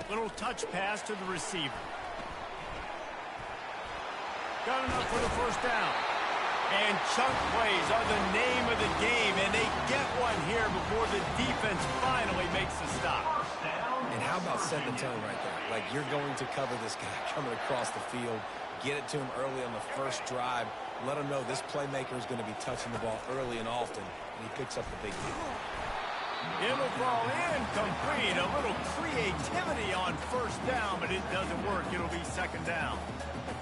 Little touch pass to the receiver. Got enough for the first down. And chunk plays are the name of the game, and they get one here before the defense finally makes the stop. And how about setting the tone right there? Like, you're going to cover this guy coming across the field, get it to him early on the first drive, let him know this playmaker is going to be touching the ball early and often, and he picks up the big deal. It'll fall incomplete. A little creativity on first down, but it doesn't work. It'll be second down.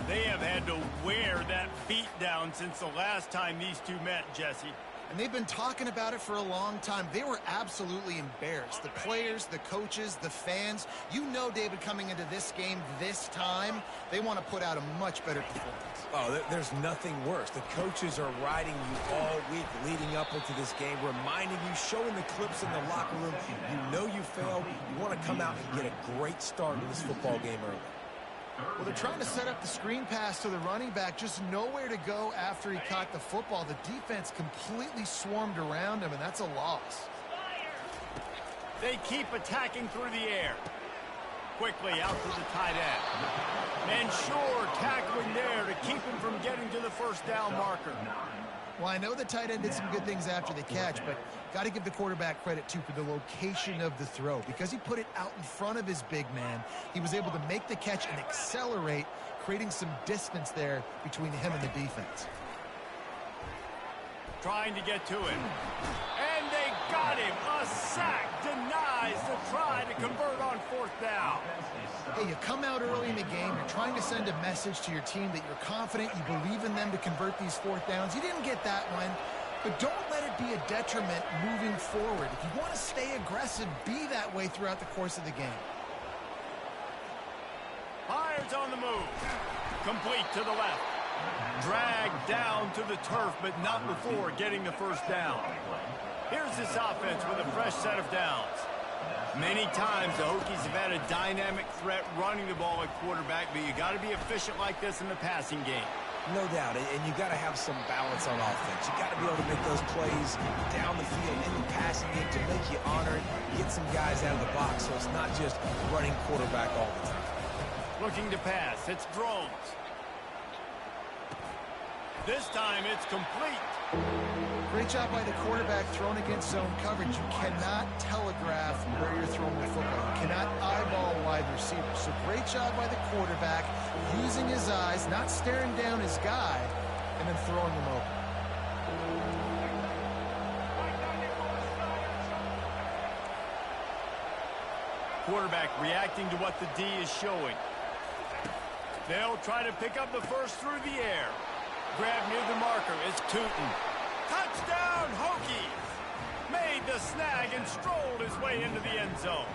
They have had to wear that beat down since the last time these two met, Jesse. And they've been talking about it for a long time. They were absolutely embarrassed. The players, the coaches, the fans. You know, David, coming into this game this time, they want to put out a much better performance. Oh, there's nothing worse. The coaches are riding you all week leading up into this game, reminding you, showing the clips in the locker room. You know you failed. You want to come out and get a great start in this football game early. Well, they're trying to set up the screen pass to the running back, just nowhere to go after he caught the football. The defense completely swarmed around him, and that's a loss. They keep attacking through the air. Quickly out to the tight end. And sure, tackling there to keep him from getting to the first down marker. Well, I know the tight end did some good things after the catch, but got to give the quarterback credit, too, for the location of the throw. Because he put it out in front of his big man, he was able to make the catch and accelerate, creating some distance there between him and the defense. Trying to get to him. And they got him. A sack denies the try to convert on fourth down. Hey, you come out early in the game, you're trying to send a message to your team that you're confident, you believe in them to convert these fourth downs. You didn't get that one, but don't let it be a detriment moving forward. If you want to stay aggressive, be that way throughout the course of the game. Fires on the move. Complete to the left. Dragged down to the turf, but not before getting the first down. Here's this offense with a fresh set of downs. Many times the Hokies have had a dynamic threat running the ball at quarterback, but you got to be efficient like this in the passing game. No doubt, and you got to have some balance on offense. You got to be able to make those plays down the field in the passing game to make you honor it, get some guys out of the box, so it's not just running quarterback all the time. Looking to pass, it's drones. This time it's complete. Great job by the quarterback thrown against zone coverage. You cannot telegraph where you're throwing the football. You cannot eyeball a wide receiver. So great job by the quarterback using his eyes, not staring down his guy, and then throwing him open. Quarterback reacting to what the D is showing. They'll try to pick up the first through the air. Grab near the marker. It's Tootin. Touchdown, Hokies! Made the snag and strolled his way into the end zone.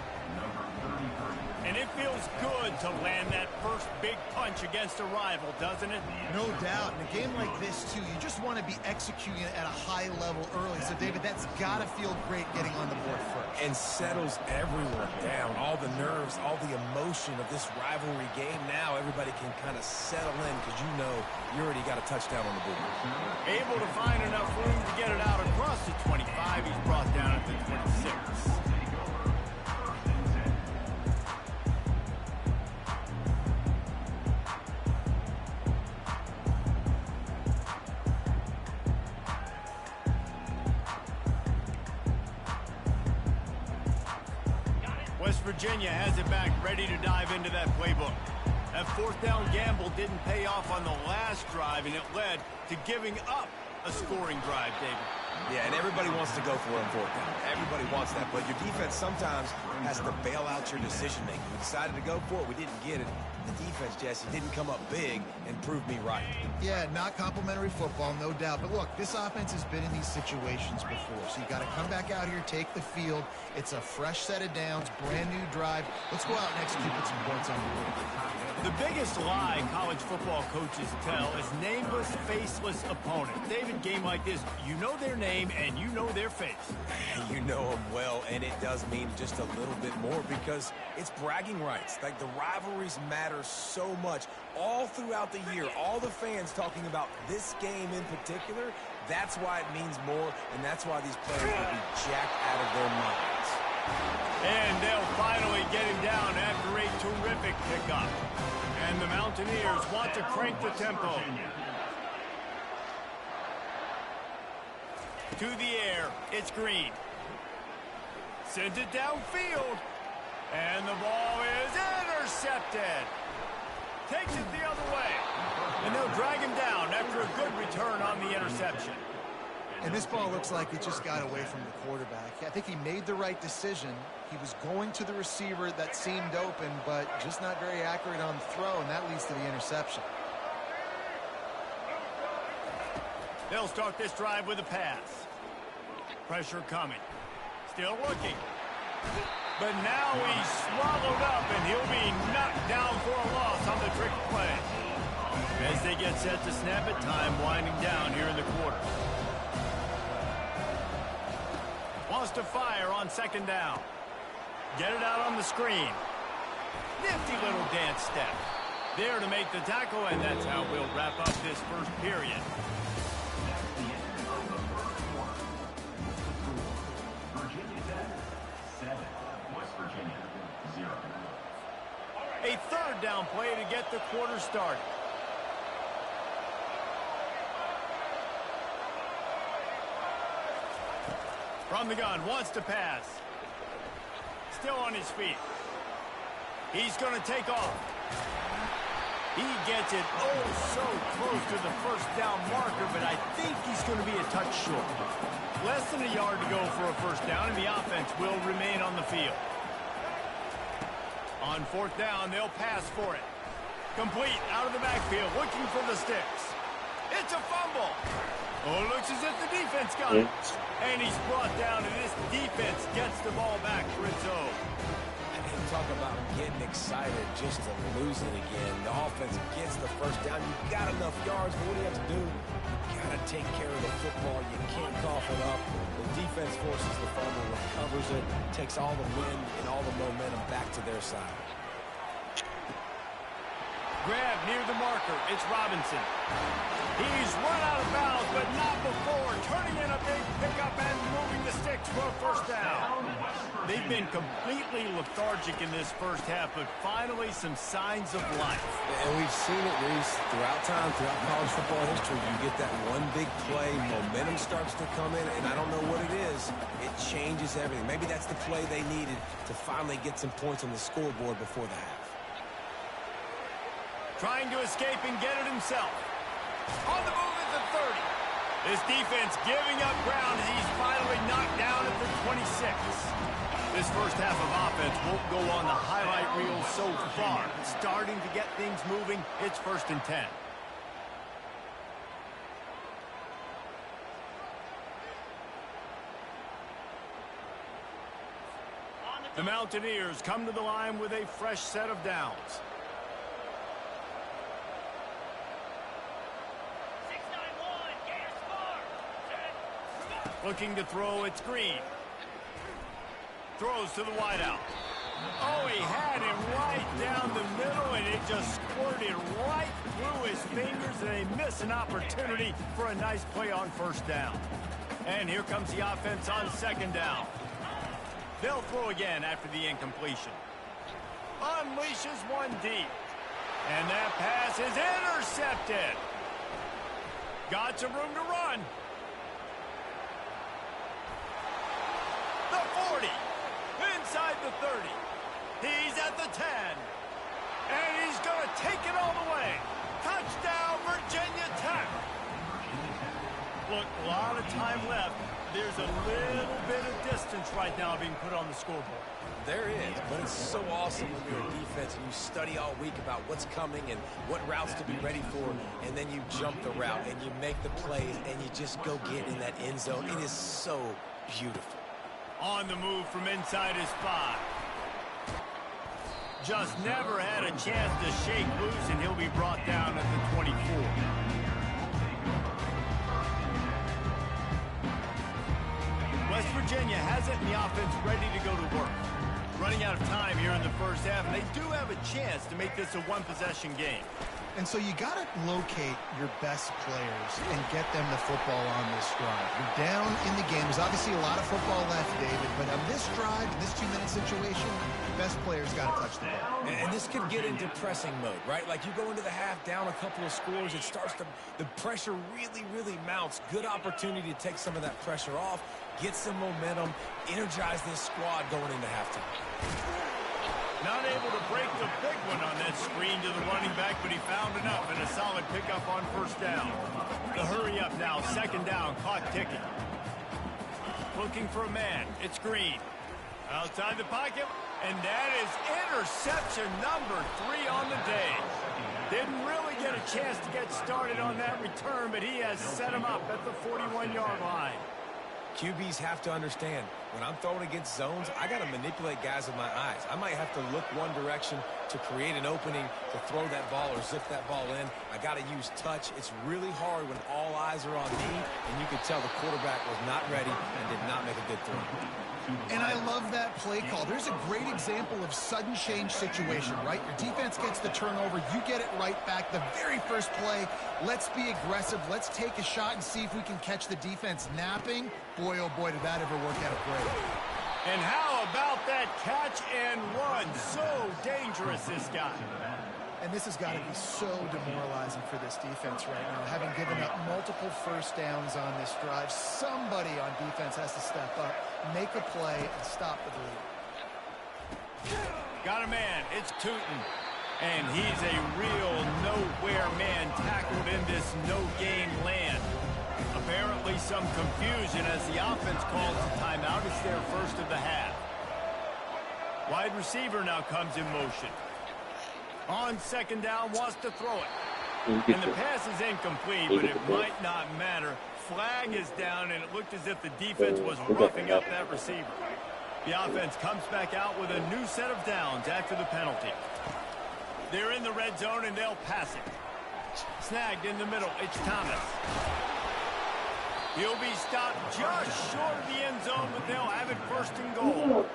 And it feels good to land that first big punch against a rival, doesn't it? No doubt. In a game like this, too, you just want to be executing it at a high level early. So, David, that's got to feel great getting on the board first. And settles everyone down. All the nerves, all the emotion of this rivalry game. Now everybody can kind of settle in because you know you already got a touchdown on the board. Able to find enough room to get it out across the 25. He's brought down at the 26. West Virginia has it back, ready to dive into that playbook. That fourth down gamble didn't pay off on the last drive, and it led to giving up a scoring drive, David. Yeah, and everybody wants to go for it on fourth down. Everybody wants that, but your defense sometimes has to bail out your decision-making. We decided to go for it. We didn't get it. The defense, Jesse, didn't come up big and prove me right. Yeah, not complimentary football, no doubt. But look, this offense has been in these situations before, so you got to come back out here, take the field. It's a fresh set of downs, brand new drive. Let's go out and execute, put some points on the board. The biggest lie college football coaches tell is nameless, faceless opponents. David, game like this, you know their name and you know their face. You know them well, and it does mean just a little bit more because it's bragging rights. Like, the rivalries matter so much all throughout the year. All the fans talking about this game in particular, that's why it means more, and that's why these players will be jacked out of their minds. And they'll finally get him down after a terrific pickup. And the Mountaineers want to crank the tempo. To the air, it's Green. Sends it downfield. And the ball is intercepted. Takes it the other way. And they'll drag him down after a good return on the interception. And this ball looks like it just got away from the quarterback. I think he made the right decision. He was going to the receiver that seemed open, but just not very accurate on the throw, and that leads to the interception. They'll start this drive with a pass. Pressure coming. Still looking. But now he's swallowed up, and he'll be knocked down for a loss on the trick play. As they get set to snap it, time winding down here in the quarter. Wants to fire on second down. Get it out on the screen. Nifty little dance step. There to make the tackle, and that's how we'll wrap up this first period. A third down play to get the quarter started. From the gun, wants to pass. Still on his feet. He's going to take off. He gets it oh so close to the first down marker, but I think he's going to be a touch short. Less than a yard to go for a first down, and the offense will remain on the field. On fourth down, they'll pass for it. Complete out of the backfield, looking for the sticks. It's a fumble. Oh, looks as if the defense got it. And he's brought down, and this defense gets the ball back for its own. And talk about getting excited just to lose it again. The offense gets the first down. You've got enough yards, but what do you have to do? You got to take care of the football. You can't cough it up. The defense forces the fumble, recovers it, takes all the wind and all the momentum back to their side. Grab near the marker. It's Robinson. He's run out of bounds, but not before. Turning in a big pickup and moving the sticks for a first down. They've been completely lethargic in this first half, but finally some signs of life. And we've seen it, Reese, throughout time, throughout college football history. You get that one big play, momentum starts to come in, and I don't know what it is. It changes everything. Maybe that's the play they needed to finally get some points on the scoreboard before the half. Trying to escape and get it himself. On the move at the 30. This defense giving up ground as he's finally knocked down at the 26. This first half of offense won't go on the highlight reel so far. Starting to get things moving. It's 1st and 10. The Mountaineers come to the line with a fresh set of downs. Looking to throw, it's Green. Throws to the wideout. Oh, he had him right down the middle, and it just squirted right through his fingers, and they miss an opportunity for a nice play on first down. And here comes the offense on second down. They'll throw again after the incompletion. Unleashes one deep. And that pass is intercepted. Got some room to run. The 40. Inside the 30. He's at the 10. And he's going to take it all the way. Touchdown, Virginia Tech. Look, a lot of time left. There's a little bit of distance right now being put on the scoreboard. There is, but it's so awesome when you're a defense and you study all week about what's coming and what routes to be ready for, and then you jump the route and you make the plays and you just go get in that end zone. It is so beautiful. On the move from inside his 5. Just never had a chance to shake loose, and he'll be brought down at the 24. West Virginia has it, and the offense ready to go to work. Running out of time here in the first half, and they do have a chance to make this a one-possession game. And so you got to locate your best players and get them the football on this drive. You're down in the game. There's obviously a lot of football left, David, but on this drive, in this 2-minute situation, the best players got to touch the ball. And this could get into pressing mode, right? Like you go into the half down a couple of scores, it starts to, the pressure really, really mounts. Good opportunity to take some of that pressure off, get some momentum, energize this squad going into halftime. Not able to break the big one on that screen to the running back, but he found enough and a solid pickup on first down. The hurry up now, second down, clock ticking. Looking for a man, it's Green. Outside the pocket, and that is interception number 3 on the day. Didn't really get a chance to get started on that return, but he has set him up at the 41-yard line. QBs have to understand, when I'm throwing against zones, I got to manipulate guys with my eyes. I might have to look one direction to create an opening to throw that ball or zip that ball in. I got to use touch. It's really hard when all eyes are on me, and you could tell the quarterback was not ready and did not make a good throw. And I love that play call. There's a great example of sudden change situation, right? Your defense gets the turnover. You get it right back. The very first play, let's be aggressive. Let's take a shot and see if we can catch the defense napping. Boy, oh boy, did that ever work out great. And how about that catch and run? So dangerous, this guy. And this has got to be so demoralizing for this defense right now. Having given up multiple first downs on this drive, somebody on defense has to step up, make a play, and stop the bleed. Got a man. It's Tootin. And he's a real nowhere man tackled in this no-game land. Apparently some confusion as the offense calls a timeout. It's their first of the half. Wide receiver now comes in motion. On second down, wants to throw it. And the pass is incomplete, but it might not matter. Flag is down, and it looked as if the defense was roughing up that receiver. The offense comes back out with a new set of downs after the penalty. They're in the red zone, and they'll pass it. Snagged in the middle. It's Thomas. He'll be stopped just short of the end zone, but they'll have it first and goal.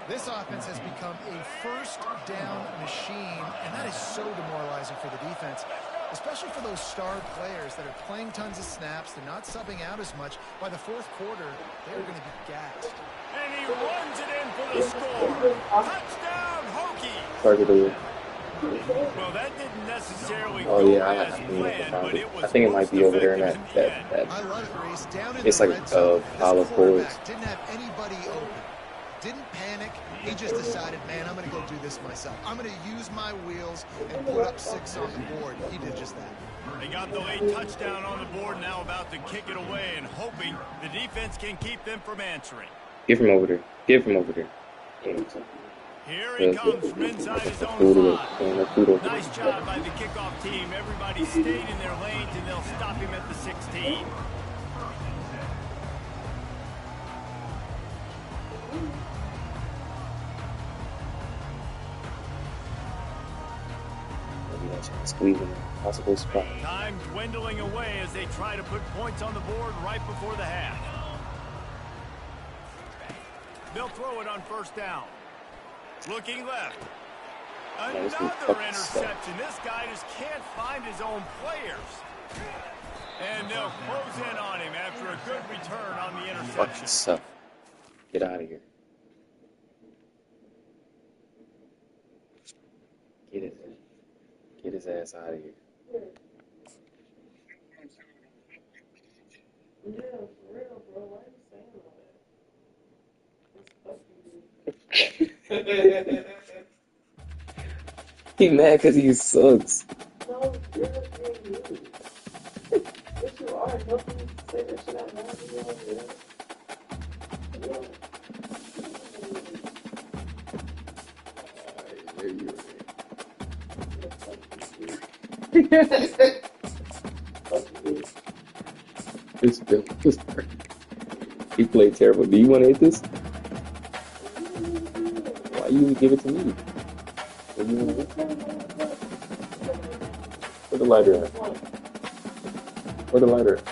This offense has become a first down machine, and that is so demoralizing for the defense, especially for those star players that are playing tons of snaps. They're not subbing out as much. By the fourth quarter, they're going to be gassed. And he runs it in for the score. Touchdown, Hokie. Well, that didn't necessarily go as planned, but it was I think it might be over there in that I love it, Reese. Down in it's the like red zone, pile of forwards. Didn't have anybody open. Didn't panic. He just decided, man, I'm going to go do this myself. I'm going to use my wheels and put up 6 on the board. He did just that. They got the late touchdown on the board, now about to kick it away and hoping the defense can keep them from answering. Give him over there. Give him over there. Here he comes from inside his own 5. Nice job by the kickoff team. Everybody stayed in their lanes, and they'll stop him at the 16. Squeezing a possible spot. Time dwindling away as they try to put points on the board right before the half. They'll throw it on first down. Looking left. Another interception. This guy just can't find his own players. And they'll close in on him after a good return on the interception. Fuck this up. Get out of here. Get it. Get his ass out of here. Yeah, for real, bro. Why are you saying all that? He mad because he sucks. No, you're being rude. Yes, you are. Helping me say that shit out loud. This he played terrible. Do you want to hit this? Why you give it to me? What do you want to hit? Put the lighter in. Put the lighter in.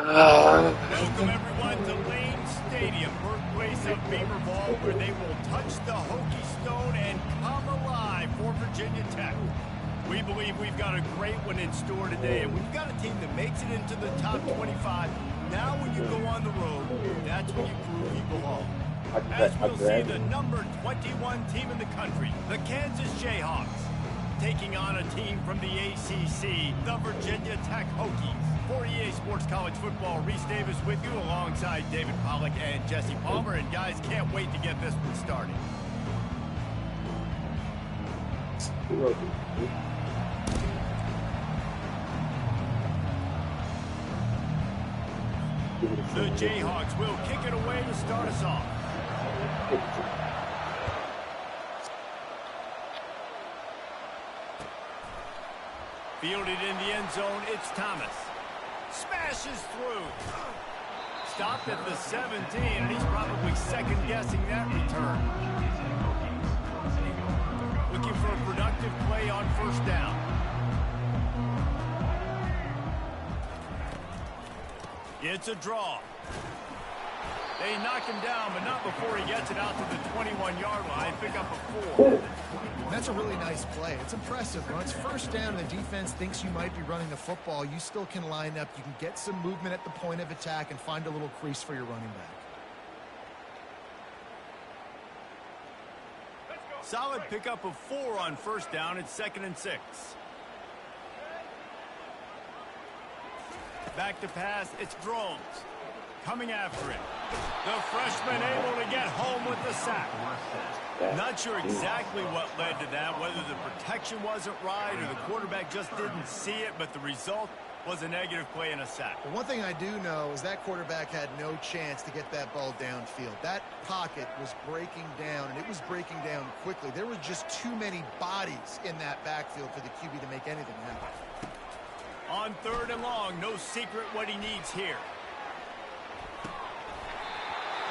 Welcome everyone to Lane Stadium, birthplace of Beamer Ball, where they will touch the Hokie Stone and come alive for Virginia Tech. We believe we've got a great one in store today, and we've got a team that makes it into the top 25. Now when you go on the road, that's when you prove you belong. As we'll see, the number 21 team in the country, the Kansas Jayhawks, taking on a team from the ACC, the Virginia Tech Hokies. For EA Sports College Football, Reese Davis with you alongside David Pollack and Jesse Palmer. And guys, can't wait to get this one started. The Jayhawks will kick it away to start us off. Fielded in the end zone, it's Thomas. Smashes through. Stopped at the 17, and he's probably second-guessing that return. Looking for a productive play on first down. It's a draw. They knock him down, but not before he gets it out to the 21-yard line. Pick up a 4. That's a really nice play. It's impressive. When it's first down and the defense thinks you might be running the football, you still can line up. You can get some movement at the point of attack and find a little crease for your running back. Solid pickup of 4 on first down. It's 2nd and 6. Back to pass. It's Drones. Coming after it. The freshman able to get home with the sack. Not sure exactly what led to that, whether the protection wasn't right or the quarterback just didn't see it, but the result was a negative play and a sack. But one thing I do know is that quarterback had no chance to get that ball downfield. That pocket was breaking down, and it was breaking down quickly. There were just too many bodies in that backfield for the QB to make anything happen. On 3rd and long, no secret what he needs here.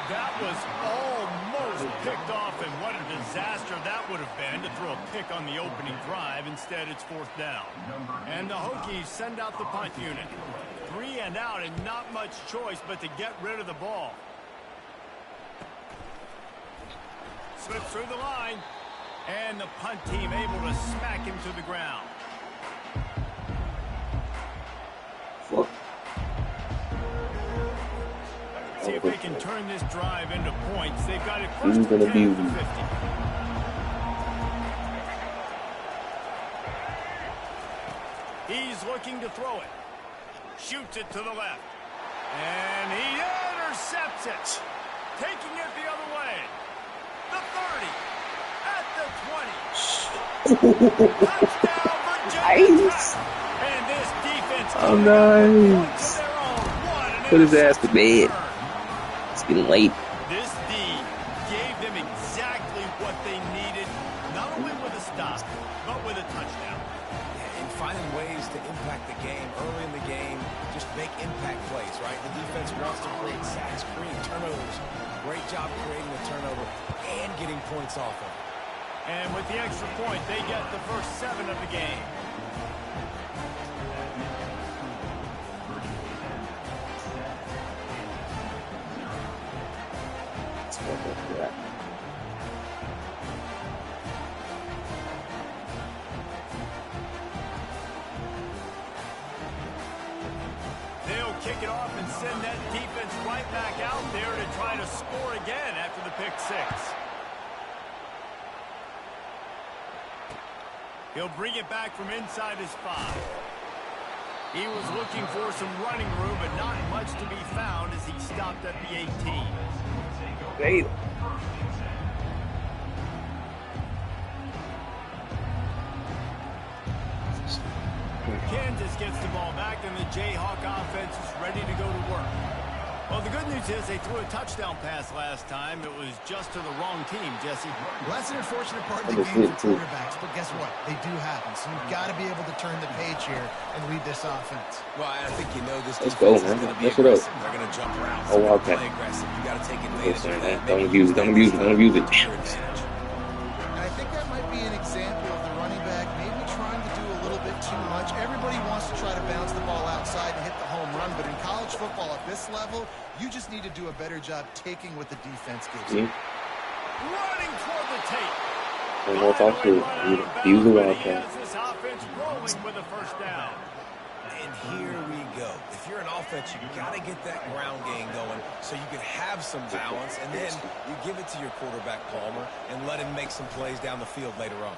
That was almost picked off, and what a disaster that would have been to throw a pick on the opening drive. Instead, it's 4th down. And the Hokies send out the punt unit. 3 and out, and not much choice but to get rid of the ball. Slips through the line, and the punt team able to smack him to the ground. See if they can turn this drive into points. They've got it first and 10 at the 50. He's looking to throw it. Shoots it to the left. And he intercepts it. Taking it the other way. The 30. At the 20. Touchdown, Virginia Tech. And this defense Oh, nice. Put his ass to bed. It's getting late. This D gave them exactly what they needed, not only with a stop, but with a touchdown. Yeah, and finding ways to impact the game early in the game, just make impact plays, right? The defense wants to create sacks, create turnovers. Great job creating the turnover and getting points off of it. And with the extra point, they get the first 7 of the game. They'll kick it off and send that defense right back out there to try to score again after the pick 6. He'll bring it back from inside his 5. He was looking for some running room, but not much to be found as he stopped at the 18. Hey. Kansas gets the ball back, and the Jayhawk offense is ready to go to work. Well, the good news is they threw a touchdown pass last time. It was just to the wrong team, Jesse. Well, that's an unfortunate part of the game for quarterbacks, but guess what? They do happen. So you've got to be able to turn the page here and lead this offense. Well, I think you know this Let's defense go, is man. going to be Mess it up. aggressive. They're going to jump around. Oh, So okay. play aggressive. You got to take advantage of that. Don't abuse it. Don't abuse it. Don't abuse it. Damn it. And I think that might be an example of the running back maybe trying to do a little bit bit too much. Everybody wants to try to bounce the ball outside and hit the home run, but in college football at this level, you just need to do a better job taking what the defense gives you. Running toward the tape. And what's also use the wildcat. This offense rolling with a first down. And here we go. If you're an offense, you got to get that ground game going so you can have some balance, and then you give it to your quarterback, Palmer, and let him make some plays down the field later on.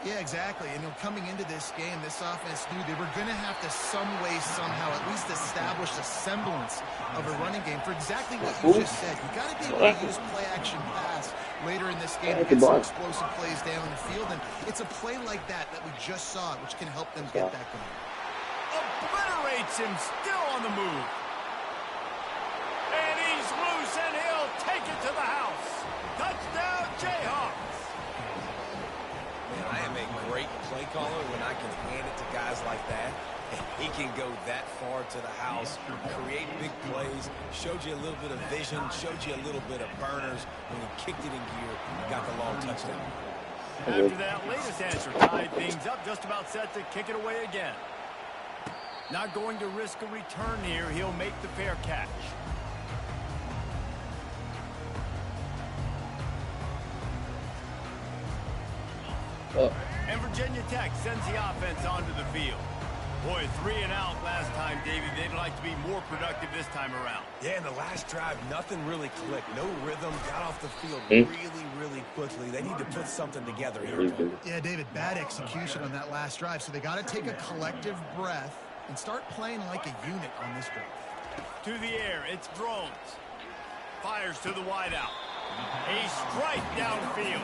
Yeah, exactly. And coming into this game, this offense knew they were going to have to some way, somehow, at least establish a semblance of a running game for exactly what you just said. You got to be able to use play-action pass later in this game to get some explosive plays down the field. And it's a play like that we just saw, which can help them get that going. Obliterates him, still on the move. And he's loose, and he'll take it to the house. Touchdown, Jayhawks. Man, I am a great play caller when I can hand it to guys like that. And he can go that far to the house, create big plays, showed you a little bit of vision, showed you a little bit of burners when he kicked it in gear and got the long touchdown. After that latest answer, tied things up, just about set to kick it away again. Not going to risk a return here. He'll make the fair catch. And Virginia Tech sends the offense onto the field. Boy, 3 and out last time, David. They'd like to be more productive this time around. Yeah, in the last drive, nothing really clicked. No rhythm, got off the field really quickly. They need to put something together here. Yeah, David, bad execution on that last drive. So they got to take a collective breath and start playing like a unit on this drive. To the air, it's Drones. Fires to the wideout. A strike downfield.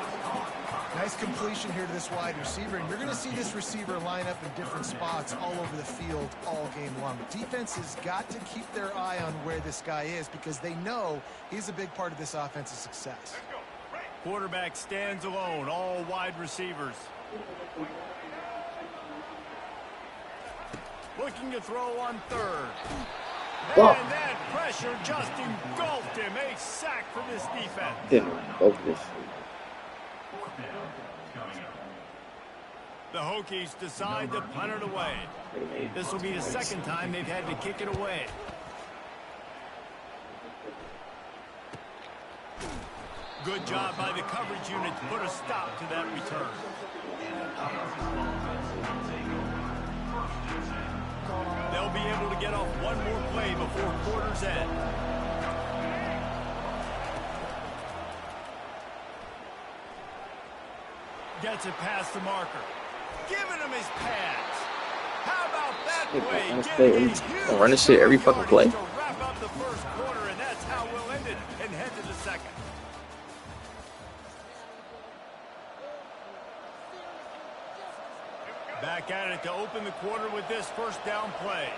Nice completion here to this wide receiver, and you're going to see this receiver line up in different spots all over the field all game long. Defense has got to keep their eye on where this guy is because they know he's a big part of this offense's success. Quarterback stands alone, all wide receivers. Looking to throw on third. And that pressure just engulfed him. A sack for this defense. Yeah, The Hokies decide to punt it away. This will be the second time they've had to kick it away. Good job by the coverage unit to put a stop to that return. They'll be able to get off one more play before quarter's end. Gets it past the marker. Giving him his pads. How about that play? Run this shit every fucking play. To wrap up the first quarter, and that's how we'll end it and head to the second. Back at it to open the quarter with this first down play.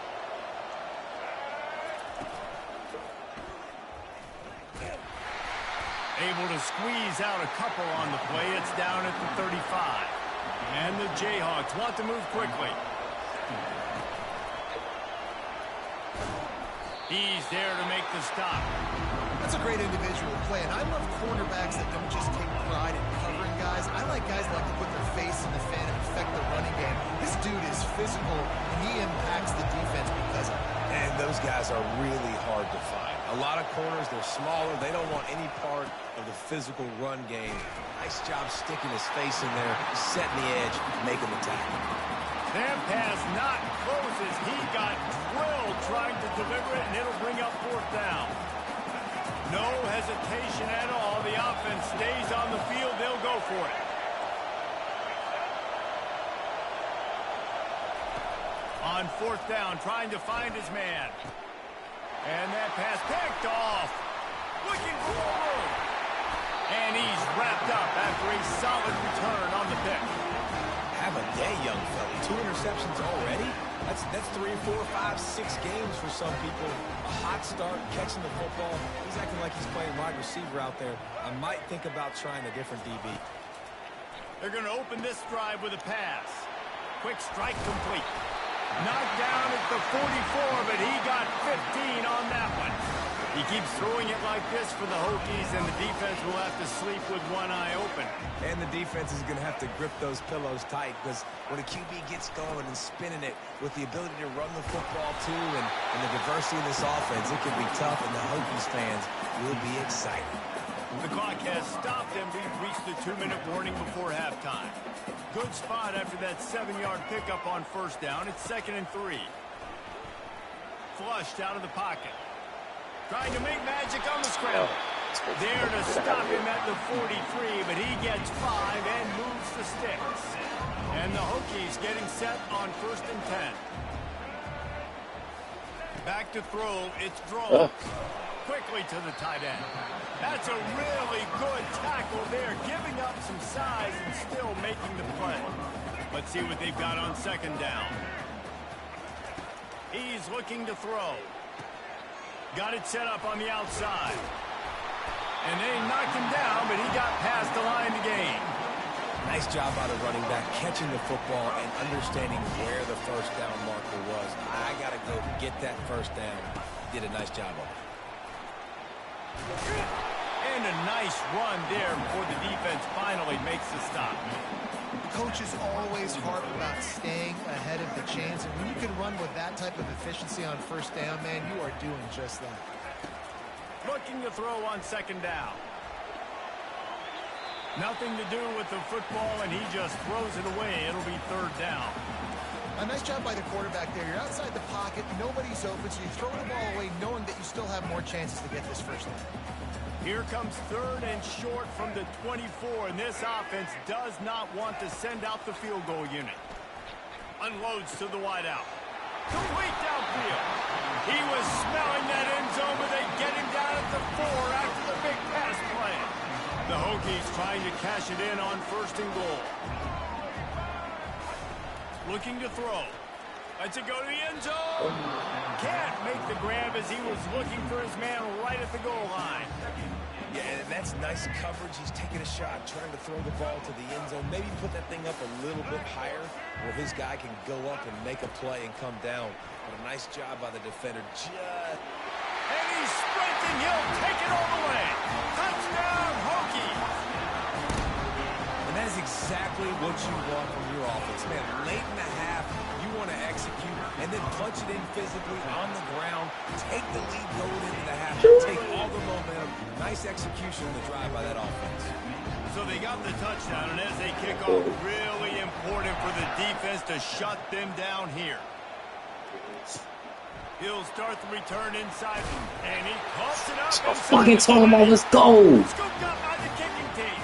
Able to squeeze out a couple on the play. It's down at the 35. And the Jayhawks want to move quickly. He's there to make the stop. That's a great individual play, and I love cornerbacks that don't just take pride in covering guys. I like guys that like to put their face in the fan and affect the running game. This dude is physical, and he impacts the defense because of it. And those guys are really hard to find. A lot of corners, they're smaller. They don't want any part of the physical run game. Nice job sticking his face in there, setting the edge, making the tackle. That pass not closes. He got drilled trying to deliver it, and it'll bring up fourth down. No hesitation at all. The offense stays on the field. They'll go for it. On fourth down, trying to find his man. And that pass picked off. Looking for more room. And he's wrapped up after a solid return on the pick. Have a day, young fella. 2 interceptions already? That's 3, 4, 5, 6 games for some people. A hot start, catching the football. He's acting like he's playing wide receiver out there. I might think about trying a different DB. They're going to open this drive with a pass. Quick strike complete. Knocked down at the 44, but he got 15 on that one. He keeps throwing it like this for the Hokies, and the defense will have to sleep with one eye open. And the defense is going to have to grip those pillows tight, because when a QB gets going and spinning it with the ability to run the football too and the diversity of this offense, it can be tough, and the Hokies fans will be excited. The clock has stopped, and we've reached the 2-minute warning before halftime. Good spot after that 7-yard pickup on first down. It's 2nd and 3. Flushed out of the pocket. Trying to make magic on the scramble. There to stop him at the 43, but he gets 5 and moves the sticks. And the Hokies getting set on 1st and 10. Back to throw. It's Drones. Quickly to the tight end. That's a really good tackle there, giving up some size and still making the play. Let's see what they've got on 2nd down. He's looking to throw. Got it set up on the outside. And they knocked him down, but he got past the line of the game. Nice job by the running back, catching the football and understanding where the first down marker was. I got to go get that first down. Did a nice job of it. And a nice run there before the defense finally makes the stop. Coaches always harp about staying ahead of the chains, and when you can run with that type of efficiency on first down, man, you are doing just that. Looking to throw on 2nd down. Nothing to do with the football, and he just throws it away. It'll be 3rd down. A nice job by the quarterback there. You're outside the pocket, nobody's open, so you throw the ball away knowing that you still have more chances to get this first down. Here comes 3rd and short from the 24, and this offense does not want to send out the field goal unit. Unloads to the wideout. Complete downfield. He was smelling that end zone, but they get him down at the 4 after the big pass play. The Hokies trying to cash it in on 1st and goal. Looking to throw. Lets it go to the end zone. Can't make the grab as he was looking for his man right at the goal line. Yeah, and that's nice coverage. He's taking a shot, trying to throw the ball to the end zone. Maybe put that thing up a little bit higher where his guy can go up and make a play and come down. But a nice job by the defender. And he's sprinting. He'll take it all the way. Touchdown, Hokies. And that is exactly what you want from your offense. Man, late in the half, you want to execute and then punch it in physically on the ground. Take the lead going into the half. Take all the momentum. Nice execution in the drive by that offense. So they got the touchdown, and as they kick off, really important for the defense to shut them down here. He'll start the return inside, and he coughs it up. I'm fucking talking about, let's go. Scooped up by the kicking team.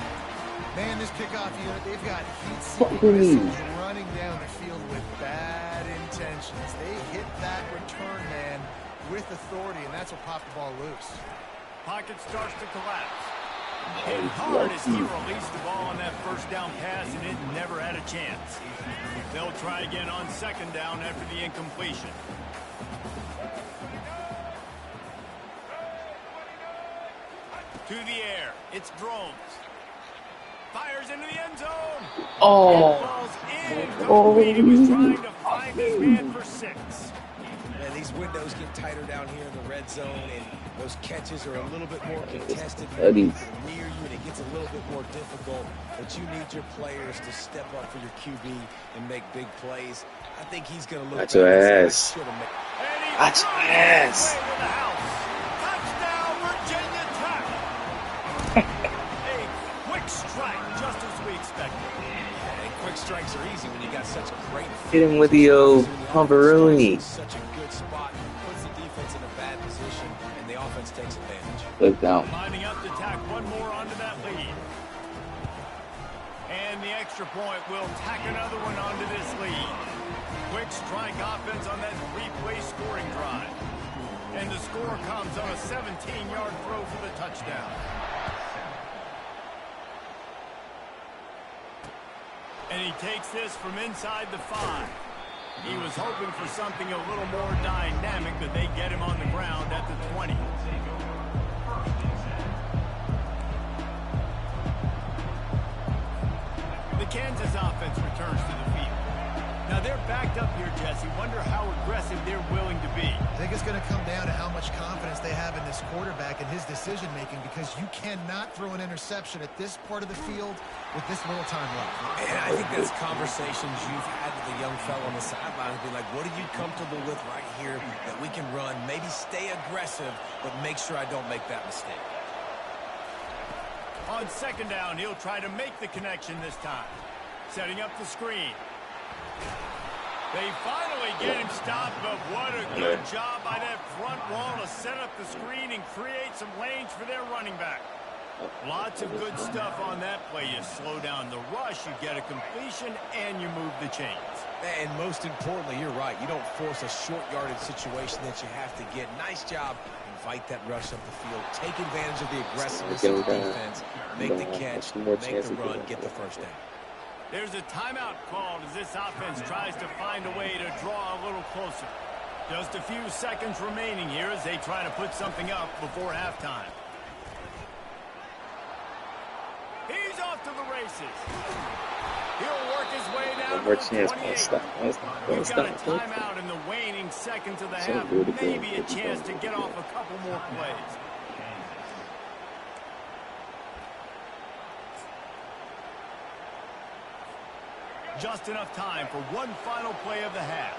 Man, this kickoff unit, they've got heat-seeking missiles running down the field with bad intentions. They hit that return man with authority, and that's what popped the ball loose. Pocket starts to collapse. Hit hard as he released the ball on that first down pass, and it never had a chance. They'll try again on 2nd down after the incompletion. To the air. It's Drones. Fires into the end zone. Oh. Falls incomplete. He was trying to find his man for 6. Man, these windows get tighter down here in the red zone, and those catches are a little bit more contested. They're near you, and it gets a little bit more difficult. But you need your players to step up for your QB and make big plays. I think he's going to look. That's your ass. That's your ass. Touchdown, Virginia Tech. A quick strike, just as we expected. And quick strikes are easy when you got such great. Hit him with the old pumperoonie. Such a good spot, puts the defense in a bad position, and the offense takes advantage. Look down. Lining up to tack one more onto that lead. And the extra point will tack another one onto this lead. Quick strike offense on that 3-play scoring drive. And the score comes on a 17-yard throw for the touchdown. And he takes this from inside the 5. He was hoping for something a little more dynamic, but they get him on the ground at the 20. The Kansas offense returns to the field. Now they're backed up here, Jesse. Wonder how aggressive they're willing to be. I think it's going to come down to how much confidence they have in this quarterback and his decision-making, because you cannot throw an interception at this part of the field with this little time left. And I think that's conversations you've had with the young fellow on the sideline. Be like, what are you comfortable with right here that we can run? Maybe stay aggressive, but make sure I don't make that mistake. On second down, he'll try to make the connection this time. Setting up the screen. They finally get him stopped, but what a good job by that front wall to set up the screen and create some lanes for their running back. Lots of good stuff on that play. You slow down the rush, you get a completion, and you move the chains. And most importantly, you're right. You don't force a short yardage situation that you have to get. Nice job. Invite that rush up the field. Take advantage of the aggressiveness of the defense. Make the catch, make the run, get the first down. There's a timeout called as this offense tries to find a way to draw a little closer. Just a few seconds remaining here as they try to put something up before halftime. He's off to the races. He'll work his way down to the 28. We've got a timeout in the waning seconds of the half. Maybe a chance to get off a couple more plays. Just enough time for one final play of the half.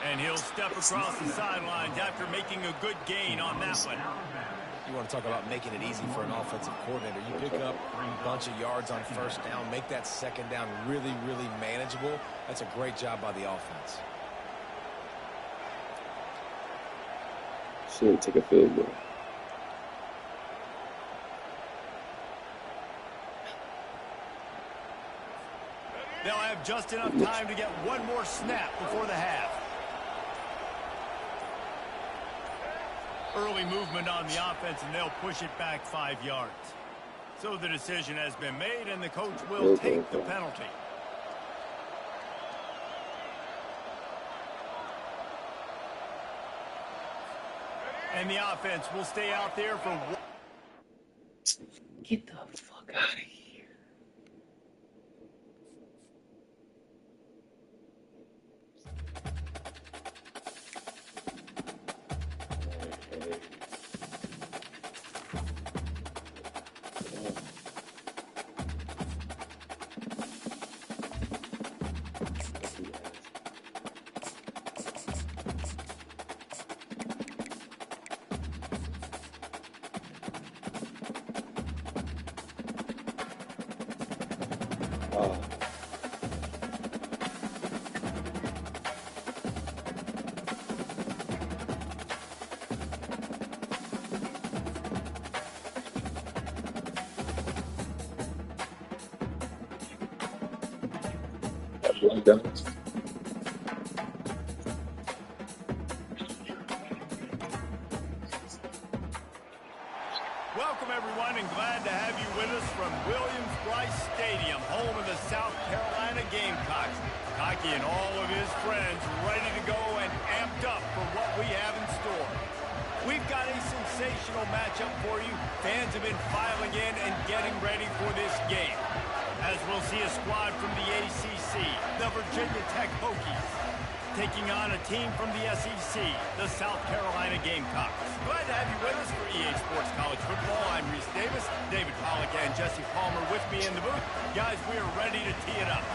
And he'll step across the sidelines after making a good gain on that one. You want to talk about making it easy for an offensive coordinator. You pick up a bunch of yards on first down, make that second down really, really manageable. That's a great job by the offense. Should take a field goal. They'll have just enough time to get one more snap before the half. Early movement on the offense, and they'll push it back 5 yards. So the decision has been made, and the coach will take the penalty. And the offense will stay out there for one. Get the fuck out of here. Welcome, everyone, and glad to have you with us from Williams-Brice Stadium, home of the South Carolina Gamecocks. Hockey and all of his friends ready to go and amped up for what we have in store. We've got a sensational matchup for you. Fans have been filing in and getting ready for this game, as we'll see a squad from the ACC, the Virginia Tech Hokies, taking on a team from the SEC, the South Carolina Gamecocks. Glad to have you with us for EA Sports College Football. I'm Reese Davis, David Pollack and Jesse Palmer with me in the booth. Guys, we are ready to tee it up.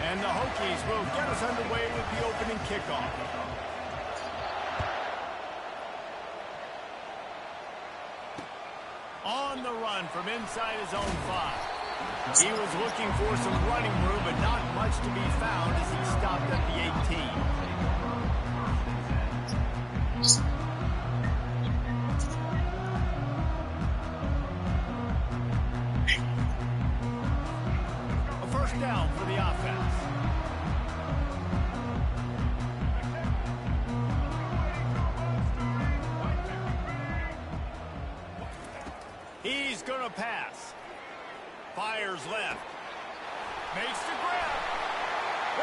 And the Hokies will get us underway with the opening kickoff. On the run from inside his own 5. He was looking for some running room, but not much to be found as he stopped at the 18. A first down for the offense. He's going to pass. Fires left. Makes the grab.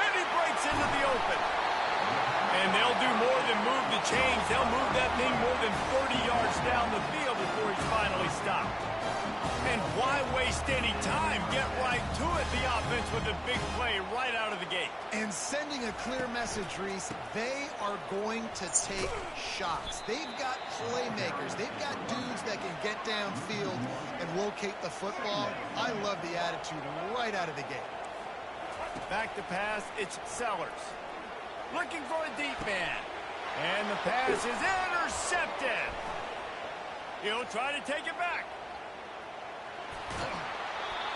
And he breaks into the open. And they'll do more than move the chains. They'll move that thing more than 30 yards down the field before he's finally stopped. And why waste any time? Get right to it, the offense, with a big play right out of the gate. And sending a clear message, Reese, they are going to take shots. They've got playmakers. They've got dudes that can get downfield and locate the football. I love the attitude right out of the gate. Back to pass, it's Sellers. Looking for a deep man. And the pass is intercepted. He'll try to take it back.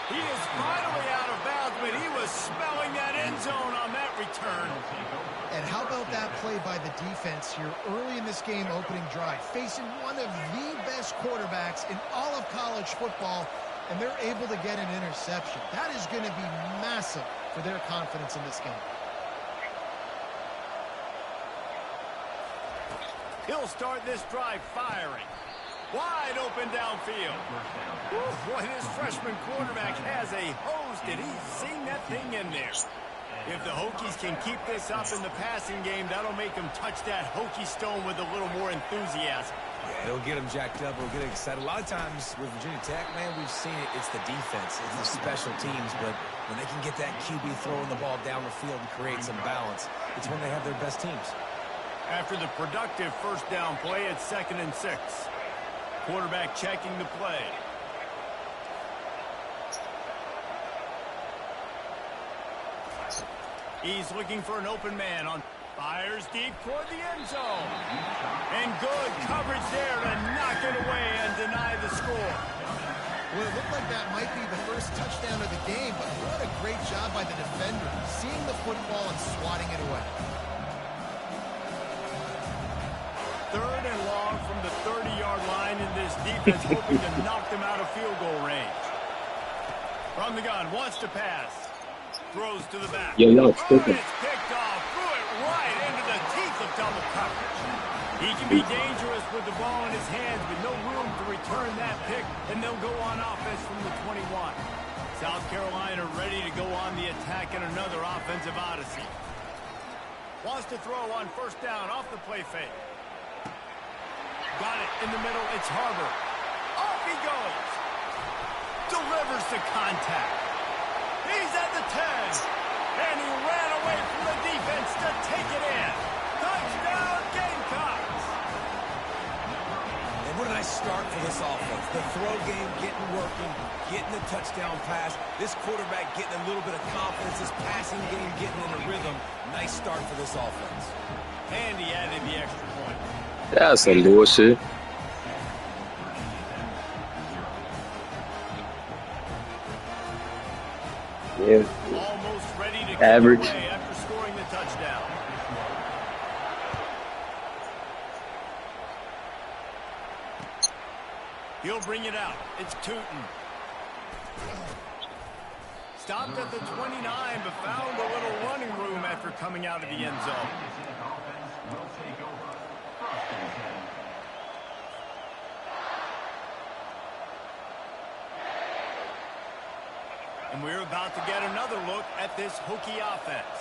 He is finally out of bounds, but he was smelling that end zone on that return. And how about that play by the defense here early in this game opening drive, facing one of the best quarterbacks in all of college football, and they're able to get an interception. That is going to be massive for their confidence in this game. He'll start this drive firing. Wide open downfield. Boy, this freshman quarterback has a hose. Did he sing that thing in there? If the Hokies can keep this up in the passing game, that'll make them touch that Hokie stone with a little more enthusiasm. Yeah, it'll get them jacked up. It'll get them excited. A lot of times with Virginia Tech, man, we've seen it. It's the defense. It's the special teams. But when they can get that QB throwing the ball down the field and create some balance, it's when they have their best teams. After the productive first down play, it's 2nd and 6. Quarterback checking the play. He's looking for an open man on fires deep toward the end zone. And good coverage there to knock it away and deny the score. Well, it looked like that might be the first touchdown of the game, but what a great job by the defender, seeing the football and swatting it away. 3rd and long from the 30-yard line, and this defense hoping to knock them out of field goal range. From the gun, wants to pass. Throws to the back. Yo, It's picked off. Threw it right into the teeth of double coverage. He can be dangerous with the ball in his hands, but no room to return that pick, and they'll go on offense from the 21. South Carolina ready to go on the attack in another offensive odyssey. Wants to throw on first down off the play fake. Got it in the middle. It's Harbor. Off he goes. Delivers the contact. He's at the 10. And he ran away from the defense to take it in. Touchdown, Gamecocks. And what a nice start for this offense. The throw game getting working, getting the touchdown pass. This quarterback getting a little bit of confidence. This passing game getting in a rhythm. Nice start for this offense. And he added the extra point. That's some bullshit. Yeah. Almost ready to Average. get away after scoring the touchdown. He'll bring it out. It's Tootin. Stopped at the 29, but found a little running room after coming out of the end zone. And we're about to get another look at this Hokie offense.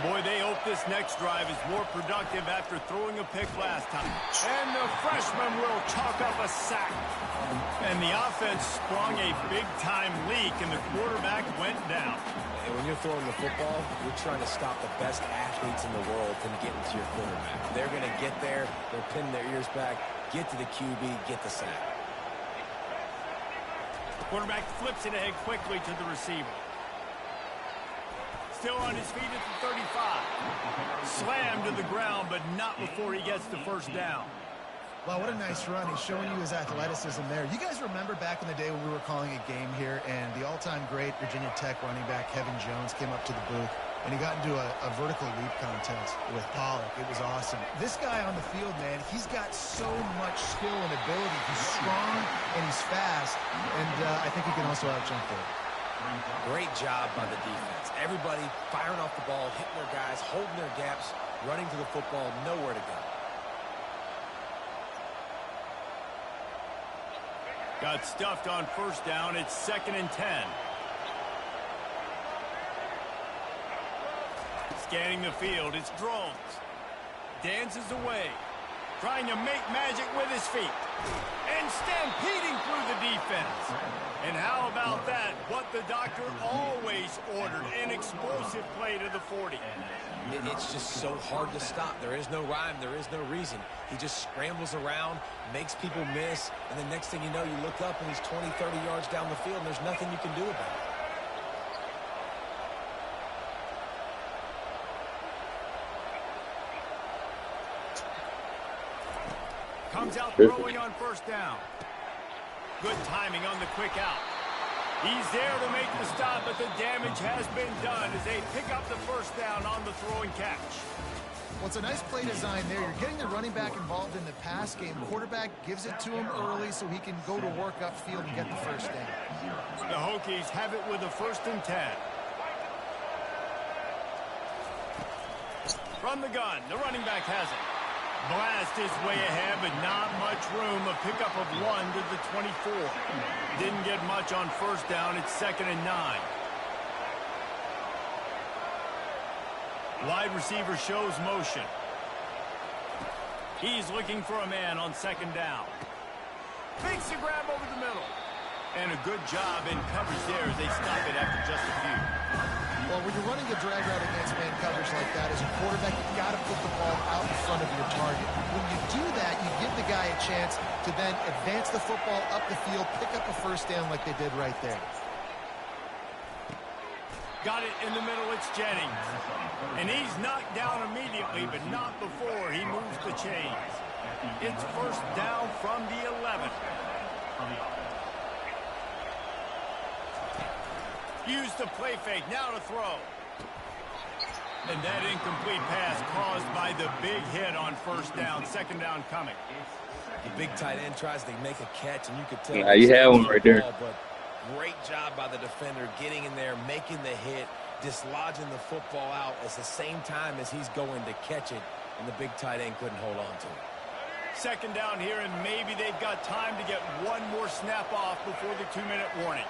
Boy, they hope this next drive is more productive after throwing a pick last time. And the freshman will chalk up a sack. And the offense sprung a big-time leak, and the quarterback went down. And when you're throwing the football, you're trying to stop the best athletes in the world from getting to your quarterback. They're going to get there, they'll pin their ears back, get to the QB, get the sack. Quarterback flips it ahead quickly to the receiver. Still on his feet at the 35. Slammed to the ground, but not before he gets the first down. Wow, what a nice run. He's showing you his athleticism there. You guys remember back in the day when we were calling a game here and the all-time great Virginia Tech running back Kevin Jones came up to the booth and he got into a vertical leap contest with Pollock. It was awesome. This guy on the field, man, he's got so much skill and ability. He's strong and he's fast, and I think he can also out-jump there. Great job by the defense. Everybody firing off the ball, hitting their guys, holding their gaps, running to the football, nowhere to go. Got stuffed on first down. It's 2nd and 10. Scanning the field, it's Drones. dances away, trying to make magic with his feet, and stampeding through the defense. And how about that? What the doctor always ordered, an explosive play to the 40. It's just so hard to stop. There is no rhyme. There is no reason. He just scrambles around, makes people miss, and the next thing you know, you look up and he's 20, 30 yards down the field, and there's nothing you can do about it. Comes out throwing on first down. Good timing on the quick out. He's there to make the stop, but the damage has been done as they pick up the first down on the throwing catch. Well, it's a nice play design there. You're getting the running back involved in the pass game. Quarterback gives it to him early so he can go to work upfield and get the first down. The Hokies have it with a 1st and 10. From the gun, the running back has it. Blast his way ahead, but not much room. A pickup of 1 to the 24. Didn't get much on first down. It's 2nd and 9. Wide receiver shows motion. He's looking for a man on 2nd down. Makes the grab over the middle. And a good job in coverage there as they stop it after just a few. Well, when you're running a drag route against man coverage like that, as a quarterback, you've got to put the ball out in front of your target. When you do that, you give the guy a chance to then advance the football up the field, pick up a first down like they did right there. Got it in the middle, it's Jennings. And he's knocked down immediately, but not before he moves the chains. It's first down from the 11. Use the play fake, now to throw. And that incomplete pass caused by the big hit on first down, 2nd down coming. The big tight end tries to make a catch, and you could tell. Yeah, you have him right there. But great job by the defender getting in there, making the hit, dislodging the football out at the same time as he's going to catch it, and the big tight end couldn't hold on to it. 2nd down here, and maybe they've got time to get one more snap off before the 2-minute warning.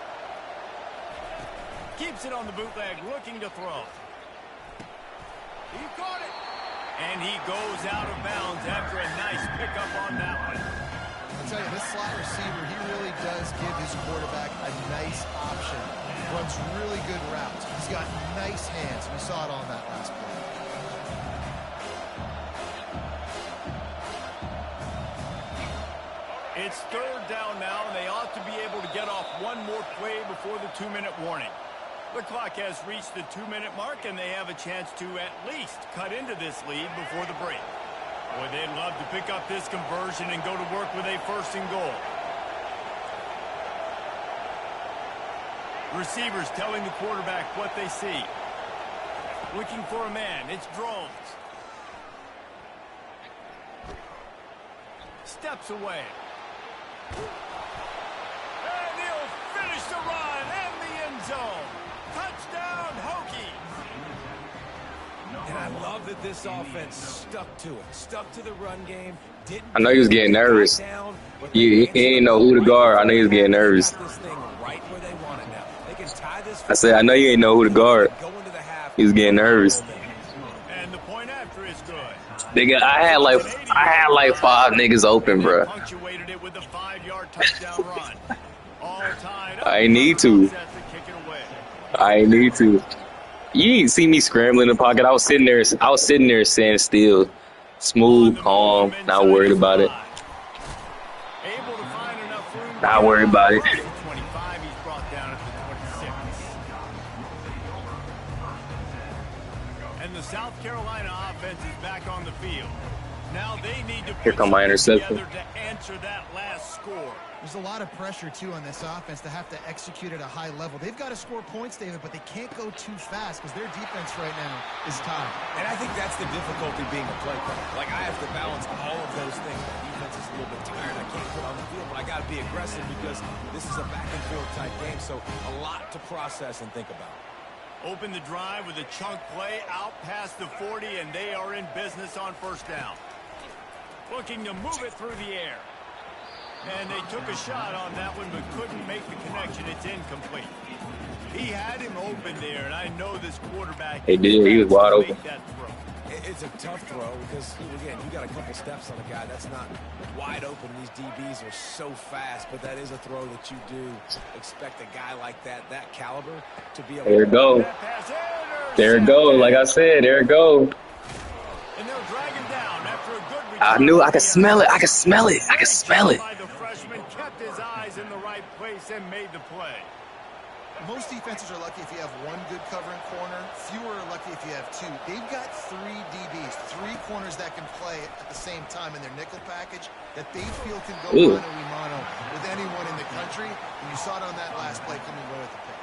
Keeps it on the bootleg, looking to throw. He caught it. And he goes out of bounds after a nice pickup on that one. I'll tell you, this slot receiver, he really does give his quarterback a nice option. Runs really good routes. He's got nice hands. We saw it on that last play. It's 3rd down now, and they ought to be able to get off one more play before the 2-minute warning. The clock has reached the 2-minute mark, and they have a chance to at least cut into this lead before the break. Boy, they'd love to pick up this conversion and go to work with a 1st and goal. Receivers telling the quarterback what they see. Looking for a man. It's Drones. Steps away. And he'll finish the run and the end zone. Touchdown, Hokies. And I love that this offense stuck to it, stuck to the run game. I know he was getting nervous. He didn't know who to guard. I know he was getting nervous. I said, I know you ain't know who to guard. He was getting nervous. And the point after is good. Nigga, I had like 5 niggas open, bro. Punctuated it with a 5-yard touchdown run. All tied up. I need to. I need to. You didn't see me scrambling in the pocket. I was sitting there standing still, smooth, calm, not worried about it. Able to find enough room. Not worried about it. 25, he's brought down at the 26. And the South Carolina offense is back on the field. Now they need to Here come my interception. to answer that last score. There's a lot of pressure, too, on this offense to have to execute at a high level. They've got to score points, David, but they can't go too fast because their defense right now is tied. And I think that's the difficulty being a play caller. Like, I have to balance all of those things. My defense is a little bit tired. I can't put on the field, but I got to be aggressive because this is a back-and-forth type game, so a lot to process and think about. Open the drive with a chunk play out past the 40, and they are in business on first down. Looking to move it through the air. And they took a shot on that one, but couldn't make the connection. It's incomplete. He had him open there, and I know this quarterback. He did. He was wide open. It's a tough throw because, again, you got a couple steps on a guy. That's not wide open. These DBs are so fast, but that is a throw that you do expect a guy like that caliber to be able to. There it go. There it go. Like I said, there it go. And they'll drag him down after a good return. I knew I could smell it. I could smell it. I could smell it. The freshman kept his eyes in the right place and made the play. Most defenses are lucky if you have one good covering corner. Fewer are lucky if you have two. They've got 3 DBs, 3 corners that can play at the same time in their nickel package that they feel can go mano-a-mano with anyone in the country. And you saw it on that last play coming away with the pick.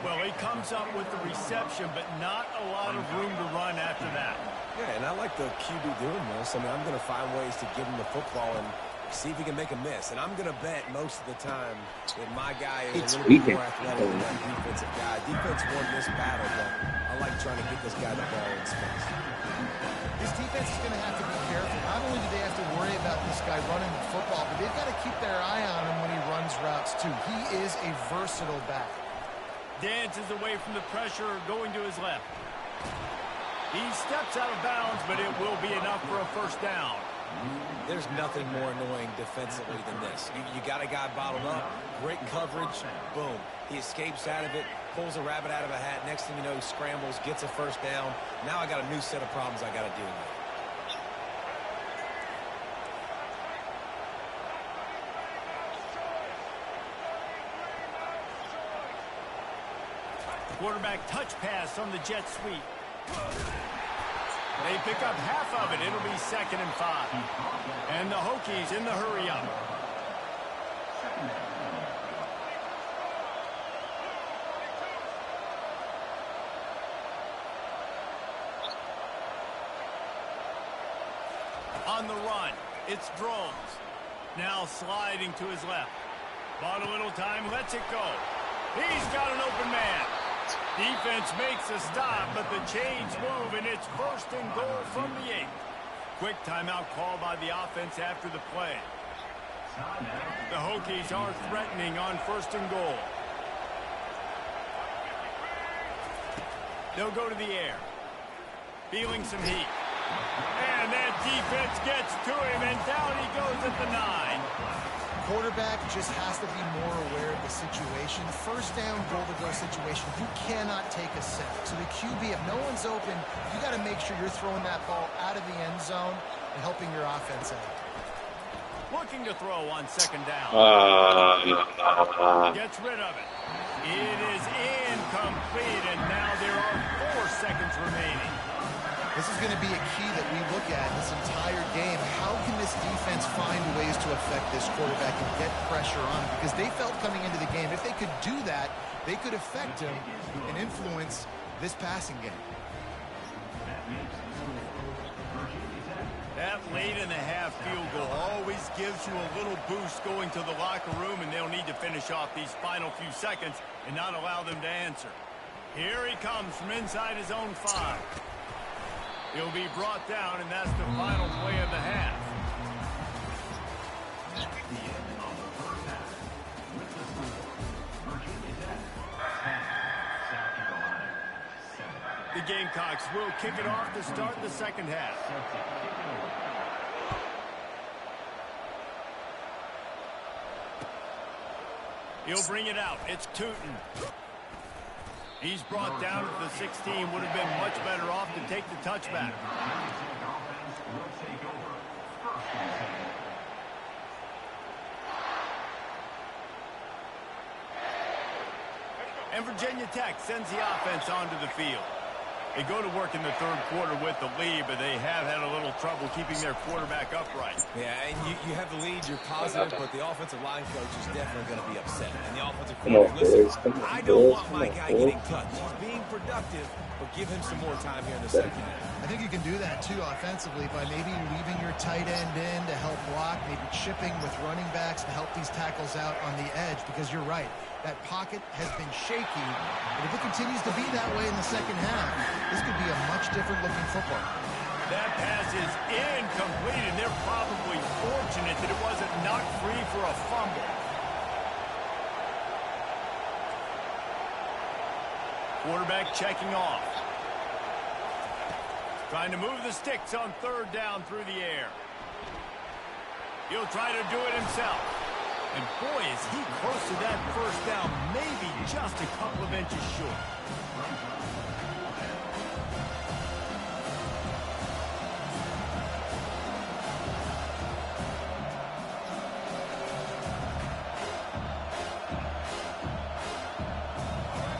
Well, he comes up with the reception, but not a lot of room to run after that. Yeah, and I like the QB doing this. I mean, I'm going to find ways to give him the football and see if he can make a miss. And I'm going to bet most of the time that my guy is a little bit more athletic than that defensive guy. Defense won this battle, but I like trying to get this guy the ball in space. This defense is going to have to be careful. Not only do they have to worry about this guy running the football, but they've got to keep their eye on him when he runs routes, too. He is a versatile back. Dances away from the pressure, going to his left. He steps out of bounds, but it will be enough for a first down. There's nothing more annoying defensively than this. You got a guy bottled up, great coverage, boom. He escapes out of it, pulls a rabbit out of a hat. Next thing you know, he scrambles, gets a first down. Now I got a new set of problems I got to deal with. Quarterback touch pass on the jet sweep. They pick up half of it. It'll be 2nd and 5. And the Hokies in the hurry up. On the run, it's Drones. Now sliding to his left. Bought a little time, lets it go. He's got an open man. Defense makes a stop, but the chains move, and it's 1st and goal from the 8. Quick timeout call by the offense after the play. The Hokies are threatening on 1st and goal. They'll go to the air. Feeling some heat. And that defense gets to him, and down he goes at the 9. Quarterback just has to be more aware of the situation. 1st down, goal-to-go situation, you cannot take a sack. So the QB, if no one's open, you got to make sure you're throwing that ball out of the end zone and helping your offense out. Looking to throw on 2nd down. Gets rid of it. It is incomplete, and now there are 4 seconds remaining. This is going to be a key that we look at this entire game. How can this defense find ways to affect this quarterback and get pressure on him? Because they felt coming into the game, if they could do that, they could affect him and influence this passing game. That late in the half field goal always gives you a little boost going to the locker room, and they'll need to finish off these final few seconds and not allow them to answer. Here he comes from inside his own 5. He'll be brought down, and that's the final play of the half. The Gamecocks will kick it off to start the 2nd half. He'll bring it out. It's Tootin. He's brought down at the 16. Would have been much better off to take the touchback. And Virginia Tech sends the offense onto the field. They go to work in the 3rd quarter with the lead, but they have had a little trouble keeping their quarterback upright. Yeah, and you have the lead, you're positive, but the offensive line coach is definitely going to be upset. And the offensive coach, listen, I don't want my guy getting touched. He's being productive, but give him some more time here in the 2nd half. I think you can do that, too, offensively, by maybe leaving your tight end in to help block, maybe chipping with running backs to help these tackles out on the edge, because you're right. That pocket has been shaky, but if it continues to be that way in the 2nd half, this could be a much different looking football. That pass is incomplete, and they're probably fortunate that it wasn't knocked free for a fumble. Quarterback checking off. Trying to move the sticks on third down through the air. He'll try to do it himself. And boy, is he close to that first down, maybe just a couple of inches short.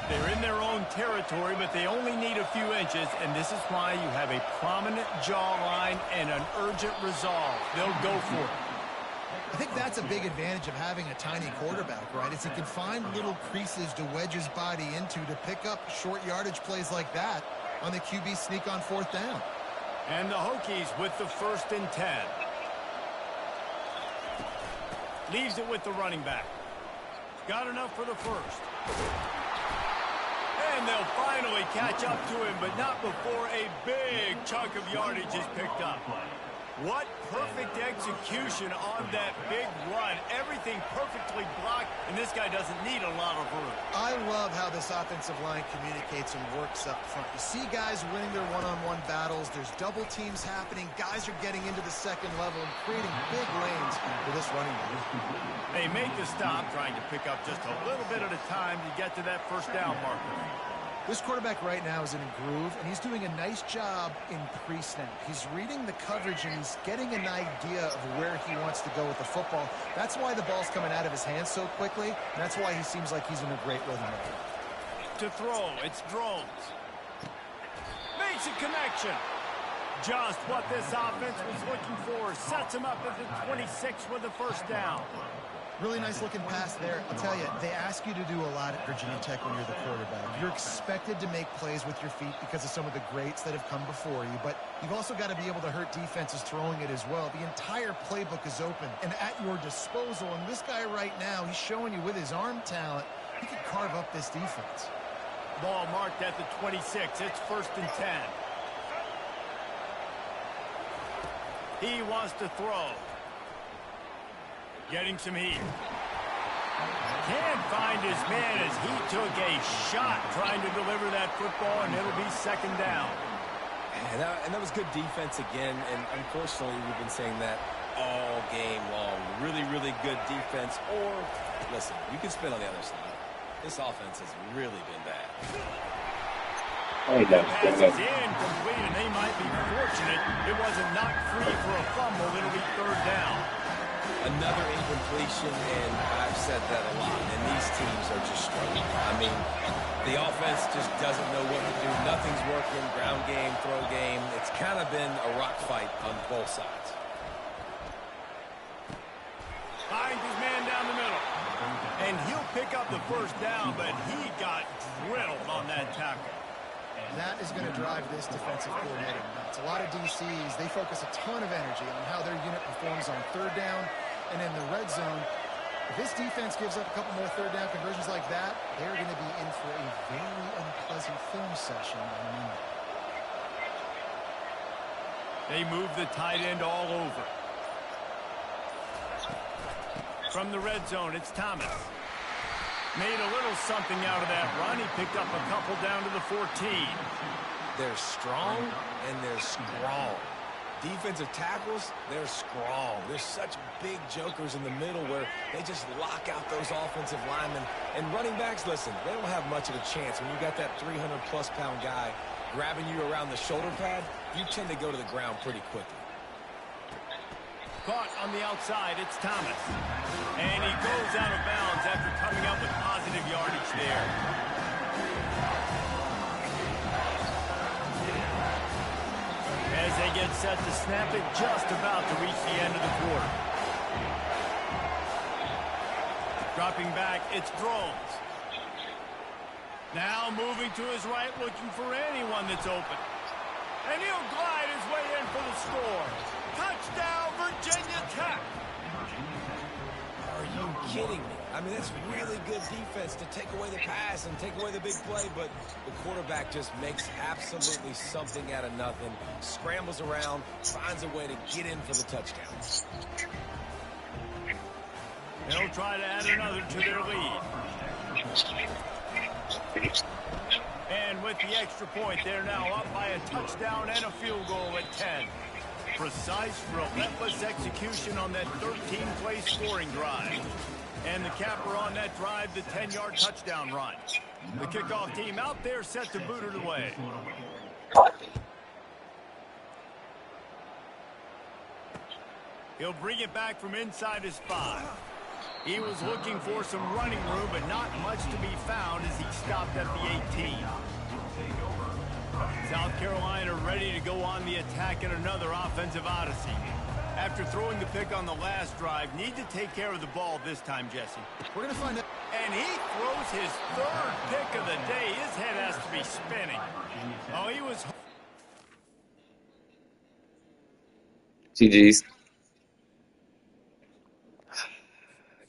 They're in their own territory, but they only need a few inches, and this is why you have a prominent jawline and an urgent resolve. They'll go for it. I think that's a big advantage of having a tiny quarterback, right? Is he can find little creases to wedge his body into to pick up short yardage plays like that on the QB sneak on fourth down. And the Hokies with the 1st and 10. Leaves it with the running back. Got enough for the first. And they'll finally catch up to him, but not before a big chunk of yardage is picked up. What perfect execution on that big run. Everything perfectly blocked, and this guy doesn't need a lot of room. I love how this offensive line communicates and works up front. You see guys winning their one-on-one battles. There's double teams happening. Guys are getting into the second level and creating big lanes for this running back. They make the stop, trying to pick up just a little bit at a time to get to that first down marker. This quarterback right now is in a groove, and he's doing a nice job in pre-snap. He's reading the coverage, and he's getting an idea of where he wants to go with the football. That's why the ball's coming out of his hands so quickly, and that's why he seems like he's in a great rhythm. To throw, it's Drones. Makes a connection. Just what this offense was looking for. Sets him up at the 26 with the first down. Really nice looking pass there. I'll tell you, they ask you to do a lot at Virginia Tech when you're the quarterback. You're expected to make plays with your feet because of some of the greats that have come before you, but you've also got to be able to hurt defenses throwing it as well. The entire playbook is open and at your disposal, and this guy right now, he's showing you with his arm talent, he could carve up this defense. Ball marked at the 26. It's 1st and 10. He wants to throw. Getting some heat. Can't find his man as he took a shot trying to deliver that football, and it'll be 2nd down. And that was good defense again, and unfortunately we've been saying that all game long. Really, really good defense. Or, listen, you can spin on the other side. This offense has really been bad. The pass is incomplete, and they might be fortunate it wasn't knocked free for a fumble. It'll be 3rd down. Another incompletion, and I've said that a lot, and these teams are just struggling. I mean, the offense just doesn't know what to do. Nothing's working, ground game, throw game. It's kind of been a rock fight on both sides. Finds his man down the middle. And he'll pick up the first down, but he got drilled on that tackle. That is going to drive this defensive coordinator nuts. A lot of DCs, they focus a ton of energy on how their unit performs on 3rd down and in the red zone. If this defense gives up a couple more 3rd down conversions like that, they're going to be in for a very unpleasant film session on Monday. They move the tight end all over. From the red zone, it's Thomas. Made a little something out of that run. He picked up a couple down to the 14. They're strong and they're strong. Defensive tackles, they're strong. They're such big jokers in the middle where they just lock out those offensive linemen. And running backs, listen, they don't have much of a chance. When you got that 300-plus pound guy grabbing you around the shoulder pad, you tend to go to the ground pretty quickly. Caught on the outside, it's Thomas. And he goes out of bounds after coming up with positive yardage there. As they get set to snap it, just about to reach the end of the quarter. Dropping back, it's Drones. Now moving to his right, looking for anyone that's open. And he'll glide his way in for the score. Touchdown, Virginia Tech. Are you kidding me? I mean, that's really good defense to take away the pass and take away the big play, but the quarterback just makes absolutely something out of nothing, scrambles around, finds a way to get in for the touchdown. They'll try to add another to their lead. And with the extra point, they're now up by a touchdown and a field goal at 10. Precise, relentless execution on that 13-play scoring drive. And the capper on that drive, the 10-yard touchdown run. The kickoff team out there set to boot it away. He'll bring it back from inside his 5. He was looking for some running room, but not much to be found as he stopped at the 18. South Carolina ready to go on the attack in another offensive odyssey. After throwing the pick on the last drive, need to take care of the ball this time, Jesse. We're going to find out. And he throws his 3rd pick of the day. His head has to be spinning. Oh, he was... GG's.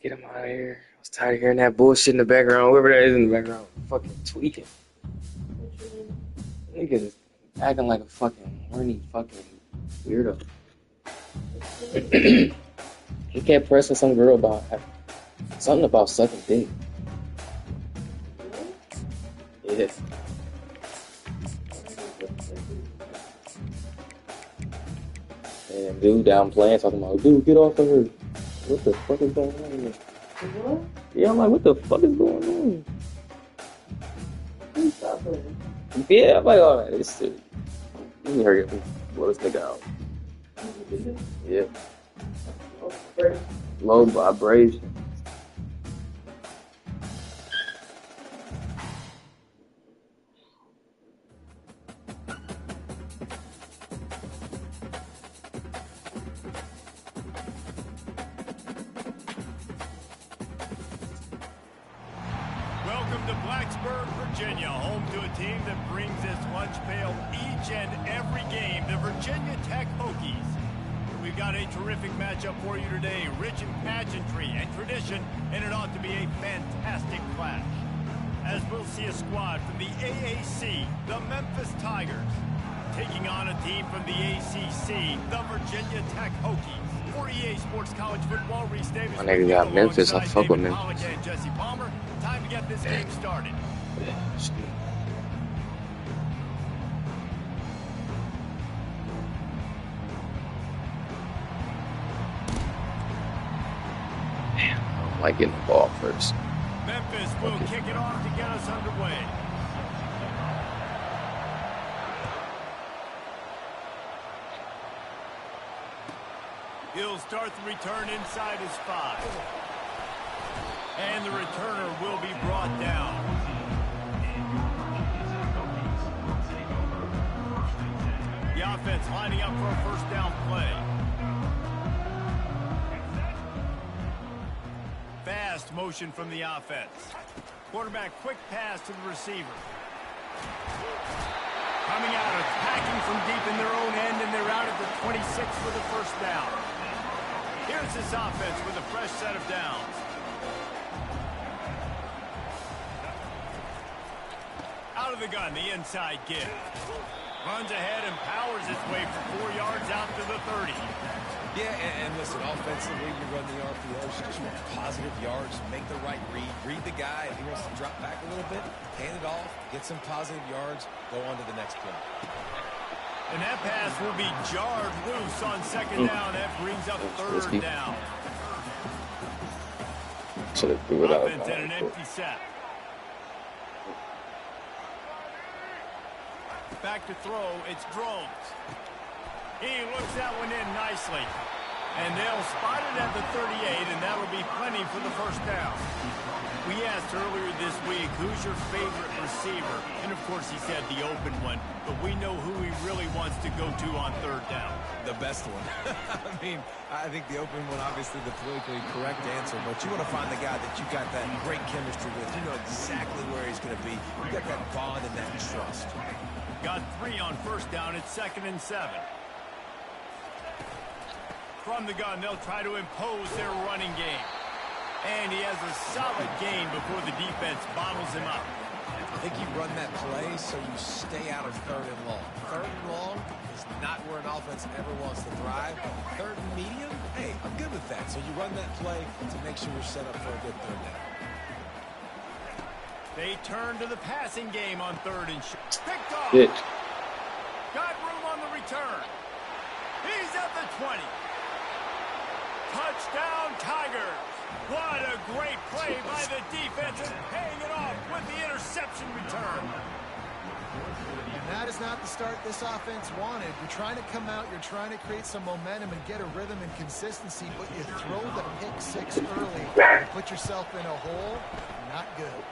Get him out of here. I was tired of hearing that bullshit in the background. Whoever that is in the background, fucking tweaking. Niggas acting like a fucking horny fucking weirdo. He kept pressing some girl about something about sucking dick. Yes. And dude down playing talking about, dude, get off of her. What the fuck is going on here? What? Yeah, I'm like, what the fuck is going on? Please stop it. Yeah, I'm like, alright, it's let me hurry up and blow this nigga out. Yeah. Low vibration. Welcome to Blacksburg, Virginia, home to a team that brings its lunch pail each and every game, the Virginia Tech Hokies. We've got a terrific matchup for you today, rich in pageantry and tradition, and it ought to be a fantastic clash. As we'll see a squad from the AAC, the Memphis Tigers, taking on a team from the ACC, the Virginia Tech Hokies. For EA Sports College Football, Reese Davis. My nigga got Memphis. I fuck with Memphis. And Jesse Palmer. Time to get this game started. Damn, I don't like getting the ball first. Memphis will kick it off to get us underway. He'll start the return inside his 5. And the returner will be brought down. The offense lining up for a first down play. Fast motion from the offense. Quarterback quick pass to the receiver. Coming out, attacking from deep in their own end, and they're out at the 26 for the first down. Here's this offense with a fresh set of downs. Out of the gun, the inside give. Runs ahead and powers its way for 4 yards out to the 30. Yeah, and listen, offensively, you run the RPOs, you just want positive yards, make the right read the guy. If he wants to drop back a little bit, hand it off, get some positive yards, go on to the next play. And that pass will be jarred loose on second down. That brings up third down. Should have threw it out. Offense in an empty set. Back to throw, it's Drones. He looks that one in nicely. And they'll spot it at the 38, and that'll be plenty for the first down. We asked earlier this week, who's your favorite receiver? And of course he said the open one, but we know who he really wants to go to on third down. The best one. I mean, I think the open one, obviously the politically correct answer, but you want to find the guy that you got that great chemistry with. You know exactly where he's going to be. You got that bond and that trust. Got 3 on first down. It's 2nd and 7. From the gun, they'll try to impose their running game. And he has a solid gain before the defense bottles him up. I think you run that play so you stay out of 3rd and long. 3rd and long is not where an offense ever wants to thrive. 3rd and medium, hey, I'm good with that. So you run that play to make sure you're set up for a good 3rd down. They turn to the passing game on 3rd and short. Picked off. Shit. Got room on the return. He's at the 20. Touchdown, Tigers. What a great play by the defense and paying it off with the interception return. And that is not the start this offense wanted. You're trying to come out, you're trying to create some momentum and get a rhythm and consistency, but you throw the pick 6 early and put yourself in a hole. Not good.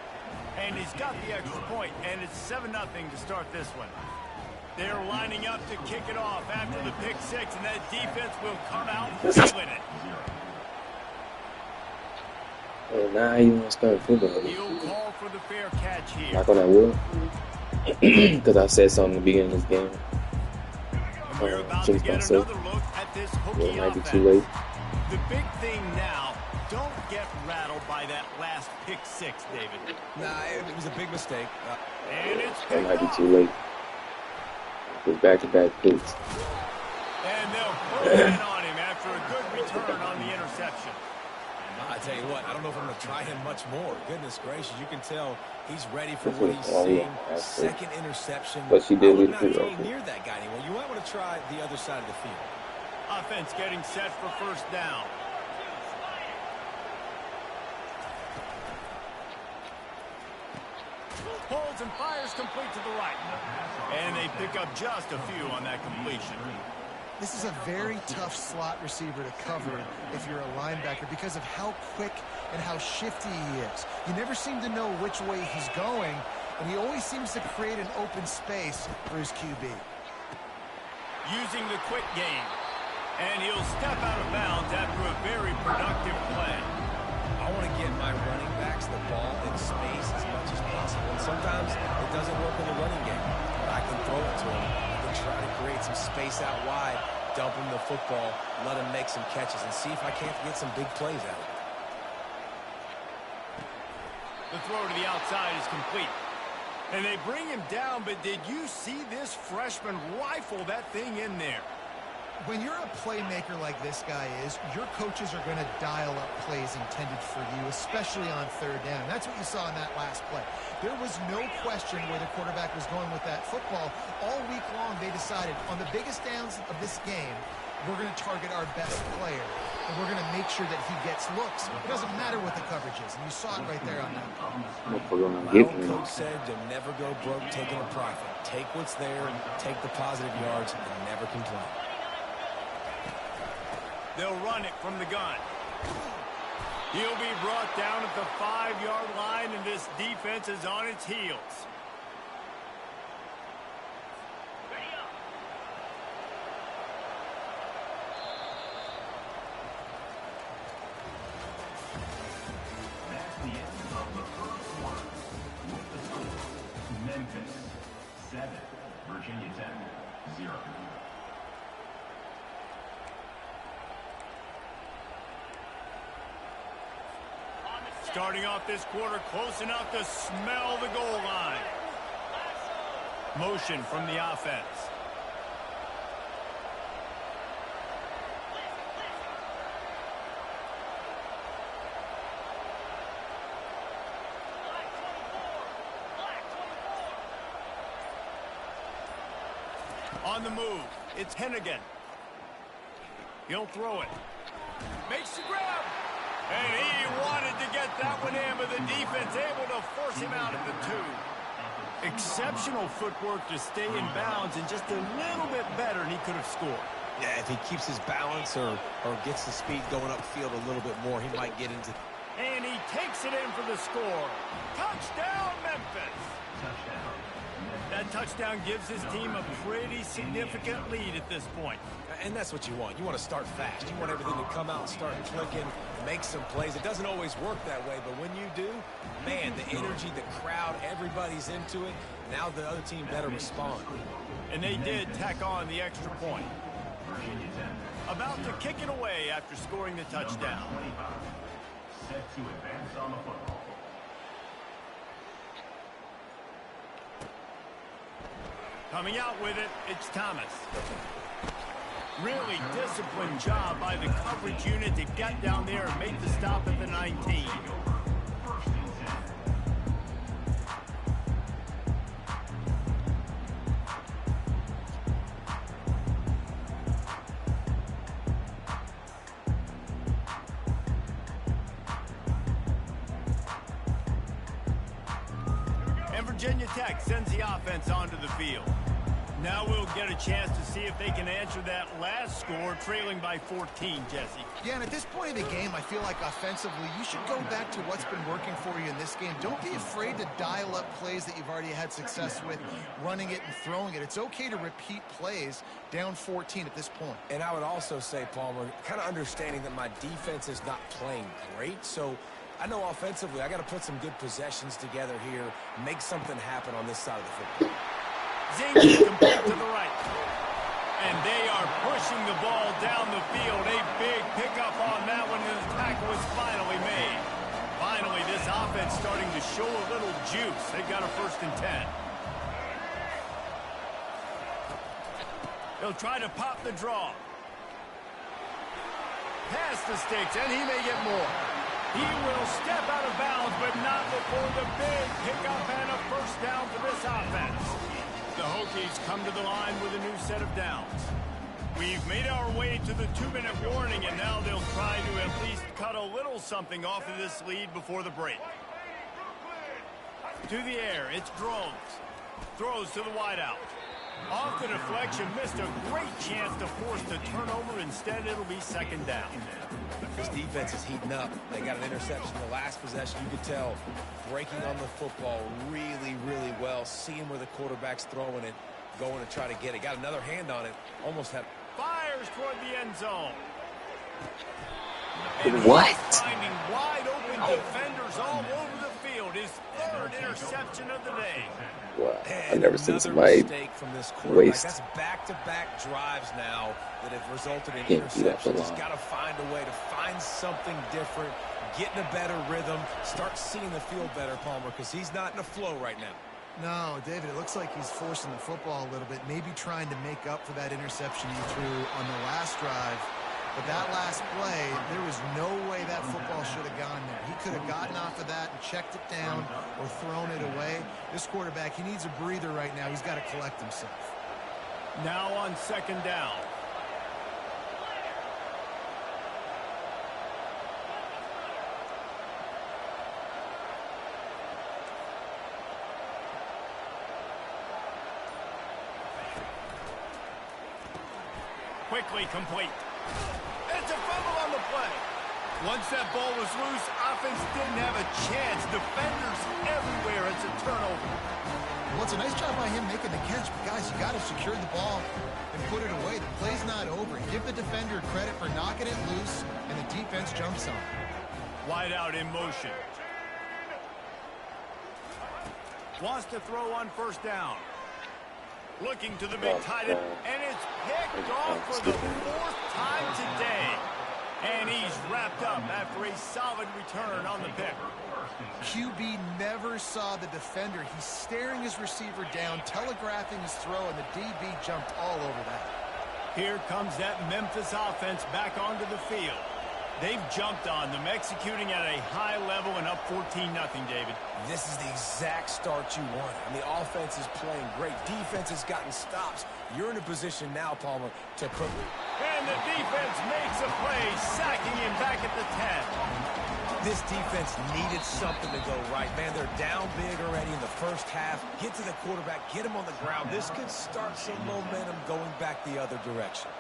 And he's got the extra point, and it's 7-0 to start this one. They're lining up to kick it off after the pick 6, and that defense will come out feeling it. Oh, now you want to start football. He'll call for the fair catch here. Knock on that wood. Because I said something at the beginning of this game. And we're about to get another look at this hooky it might be offense. too late. The big thing now, don't get rattled by that last pick 6, David. Nah, it was a big mistake. And it's It picked might be off. too late. It's back-to-back picks. And they'll close in on him after a good return on the interception. I tell you what, I don't know if I'm going to try him much more. Goodness gracious, you can tell he's ready for That's what what- he's oh, seeing. yeah, that's Second interception. But she did I would lead not too, throw okay. near that guy anymore. You might want to try the other side of the field. Offense getting set for 1st down. Holds and fires complete to the right. And they pick up just a few on that completion. This is a very tough slot receiver to cover if you're a linebacker because of how quick and how shifty he is. You never seem to know which way he's going, and he always seems to create an open space for his QB. Using the quick game. And he'll step out of bounds after a very productive play. I want to get my running backs the ball in space as much as possible. And sometimes it doesn't work in the running game. But I can throw it to him. I can try to create some space out wide, dump him the football, let him make some catches, and see if I can't get some big plays out of it. The throw to the outside is complete. And they bring him down, but did you see this freshman rifle that thing in there? When you're a playmaker like this guy is, your coaches are going to dial up plays intended for you, especially on 3rd down. That's what you saw in that last play. There was no question where the quarterback was going with that football. All week long, they decided on the biggest downs of this game, we're going to target our best player, and we're going to make sure that he gets looks. It doesn't matter what the coverage is, and you saw it right there on that. My old coach said you'll never go broke taking a profit. Take what's there, take the positive yards, and never complain. They'll run it from the gun. He'll be brought down at the 5-yard line, and this defense is on its heels. That's the end of the first quarter. With the score, Memphis 7, Virginia Tech 0. Starting off this quarter close enough to smell the goal line. Motion from the offense. On the move, it's Hennigan. He'll throw it. Makes the grab. And he wanted to get that one in, but the defense able to force him out at the 2. Exceptional footwork to stay in bounds, and just a little bit better, and he could have scored. Yeah, if he keeps his balance or gets the speed going upfield a little bit more, he might get into... And he takes it in for the score. Touchdown, Memphis! Touchdown. That touchdown gives his team a pretty significant lead at this point. And that's what you want. You want to start fast. You want everything to come out and start clicking, make some plays. It doesn't always work that way, but when you do, man, the energy, the crowd, everybody's into it. Now the other team better respond. And they did tack on the extra point. About to kick it away after scoring the touchdown. Set to advance on the football. Coming out with it, it's Thomas. Really disciplined job by the coverage unit to get down there and make the stop at the 19. And Virginia Tech sends the offense onto the field. Now we'll get a chance to see if they can answer that last score, trailing by 14, Jesse. Yeah, and at this point in the game, I feel like offensively, you should go back to what's been working for you in this game. Don't be afraid to dial up plays that you've already had success with, running it and throwing it. It's okay to repeat plays down 14 at this point. And I would also say, Palmer, kind of understanding that my defense is not playing great, so I know offensively I got to put some good possessions together here, make something happen on this side of the football. Zing's complete to the right. And they are pushing the ball down the field. A big pickup on that one, and the tackle was finally made. Finally, this offense starting to show a little juice. They've got a 1st and 10. They'll try to pop the draw. Pass the sticks, and he may get more. He will step out of bounds, but not before the big pickup and a 1st down for this offense. The Hokies come to the line with a new set of downs. We've made our way to the 2-minute warning, and now they'll try to at least cut a little something off of this lead before the break. To the air, it's Drones. Throws to the wideout. Off the deflection, missed a great chance to force the turnover. Instead, it'll be 2nd down. This defense is heating up. They got an interception the last possession. You could tell breaking on the football really, really well. Seeing where the quarterback's throwing it, going to try to get it. Got another hand on it. Almost had... Fires toward the end zone. What? Finding wide open defenders all over the field. His 3rd interception of the day. Wow. I've never seen somebody waste. That's back-to-back drives now that have resulted in Can't do that for interceptions. long. Just got to find a way to find something different, get in a better rhythm, start seeing the field better, Palmer, because he's not in a flow right now. No, David, it looks like he's forcing the football a little bit, maybe trying to make up for that interception he threw on the last drive. But that last play, there was no way that football should have gone there. He could have gotten off of that and checked it down or thrown it away. This quarterback, he needs a breather right now. He's got to collect himself. Now on 2nd down. Quickly complete. It's a fumble on the play. Once that ball was loose, offense didn't have a chance. Defenders everywhere. It's a turnover. Well, it's a nice job by him making the catch, but guys, you got to secure the ball and put it away. The play's not over. Give the defender credit for knocking it loose, and the defense jumps on it. Wide out in motion. Wants to throw on 1st down. Looking to the big tight end, and it's picked off for the 4th time today. And he's wrapped up after a solid return on the pick. QB never saw the defender. He's staring his receiver down, telegraphing his throw, and the DB jumped all over that. Here comes that Memphis offense back onto the field. They've jumped on them, executing at a high level and up 14-0, David. This is the exact start you want. I mean, offense is playing great. Defense has gotten stops. You're in a position now, Palmer, to put... And the defense makes a play, sacking him back at the 10. This defense needed something to go right. Man, they're down big already in the 1st half. Get to the quarterback, get him on the ground. This could start some momentum going back the other direction.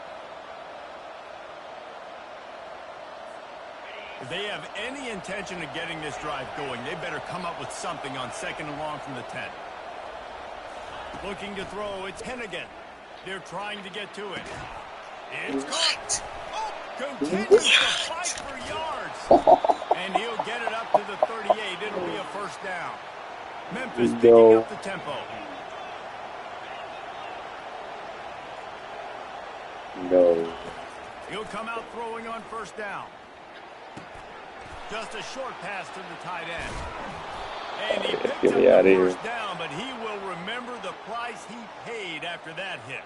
If they have any intention of getting this drive going, they better come up with something on 2nd and long from the 10. Looking to throw, it's Hennigan. They're trying to get to it. It's caught. Oh, continues to fight for yards. And he'll get it up to the 38. It'll be a 1st down. Memphis picking up the tempo. No. He'll come out throwing on 1st down. Just a short pass to the tight end. And he picked up the 1st down, but he will remember the price he paid after that hit.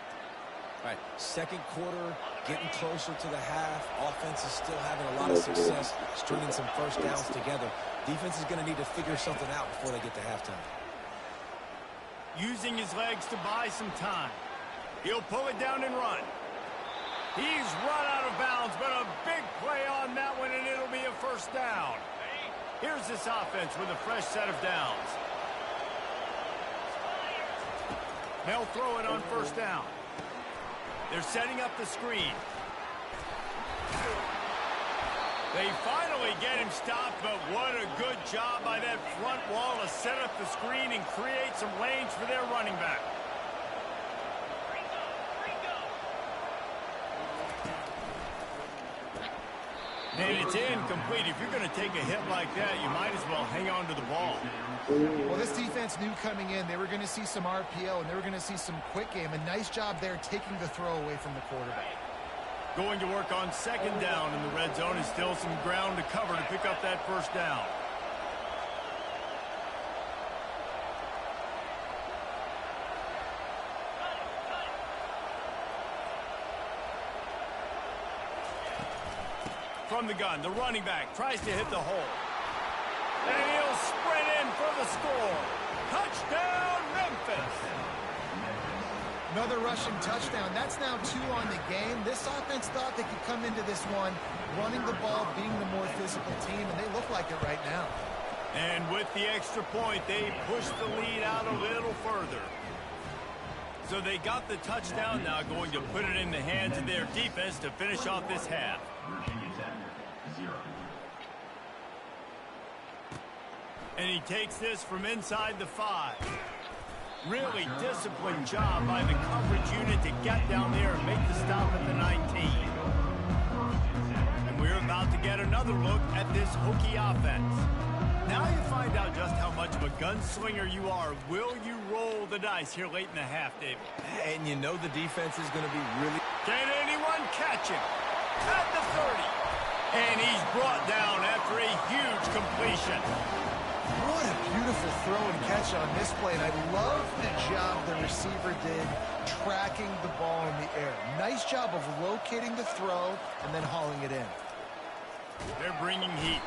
All right, 2nd quarter, getting closer to the half. Offense is still having a lot of success stringing some 1st downs together. Defense is going to need to figure something out before they get to halftime. Using his legs to buy some time. He'll pull it down and run. He's run out of bounds, but a big play on that one, and it'll be a 1st down. Here's this offense with a fresh set of downs. They'll throw it on first down. They're setting up the screen. They finally get him stopped, but what a good job by that front wall to set up the screen and create some lanes for their running back. And it's incomplete. If you're going to take a hit like that, you might as well hang on to the ball. Well, this defense knew coming in they were going to see some RPO and they were going to see some quick game. A nice job there taking the throw away from the quarterback. Going to work on second down in the red zone is still some ground to cover to pick up that first down. From the gun, the running back tries to hit the hole. And he'll sprint in for the score. Touchdown, Memphis! Another rushing touchdown. That's now 2 on the game. This offense thought they could come into this one running the ball, being the more physical team, and they look like it right now. And with the extra point, they push the lead out a little further. So they got the touchdown, now going to put it in the hands of their defense to finish off this half. Virginia Tech, 0. And he takes this from inside the 5. Really disciplined job by the coverage unit to get down there and make the stop at the 19. And we're about to get another look at this Hokie offense. Now you find out just how much of a gunslinger you are. Will you roll the dice here late in the half, David? And you know the defense is going to be really... Can anyone catch him? At the 30. And he's brought down after a huge completion. What a beautiful throw and catch on this play. And I love the job the receiver did tracking the ball in the air. Nice job of locating the throw and then hauling it in. They're bringing heat.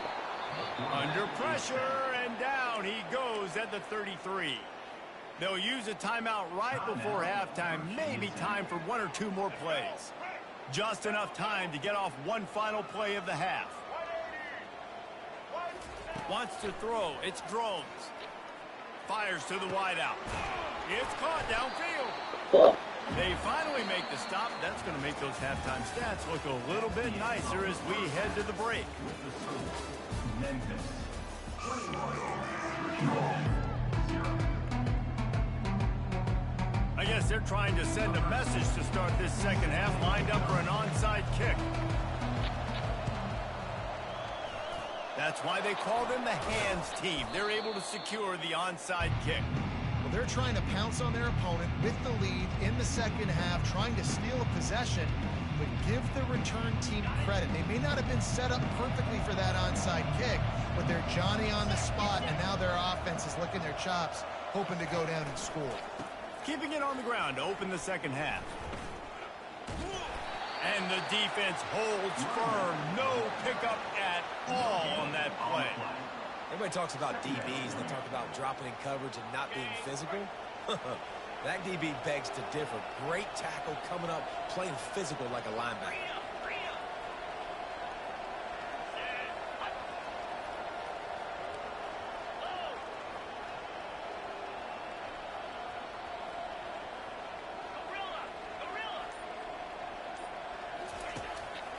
Under pressure, and down he goes at the 33. They'll use a timeout right before halftime. Maybe time for 1 or 2 more plays. Just enough time to get off one final play of the half. Wants to throw. It's Drones. Fires to the wideout. It's caught downfield. They finally make the stop. That's going to make those halftime stats look a little bit nicer as we head to the break. Memphis, 0. I guess they're trying to send a message to start this second half, lined up for an onside kick. That's why they call them the hands team. They're able to secure the onside kick. Well, they're trying to pounce on their opponent with the lead in the second half, trying to steal a possession, but give the return team credit. They may not have been set up perfectly for that onside kick, but they're Johnny on the spot, and now their offense is licking their chops, hoping to go down and score. Keeping it on the ground to open the second half. And the defense holds firm. No pickup at all on that play. Everybody talks about DBs, and they talk about dropping in coverage and not being physical. That DB begs to differ. Great tackle coming up, playing physical like a linebacker.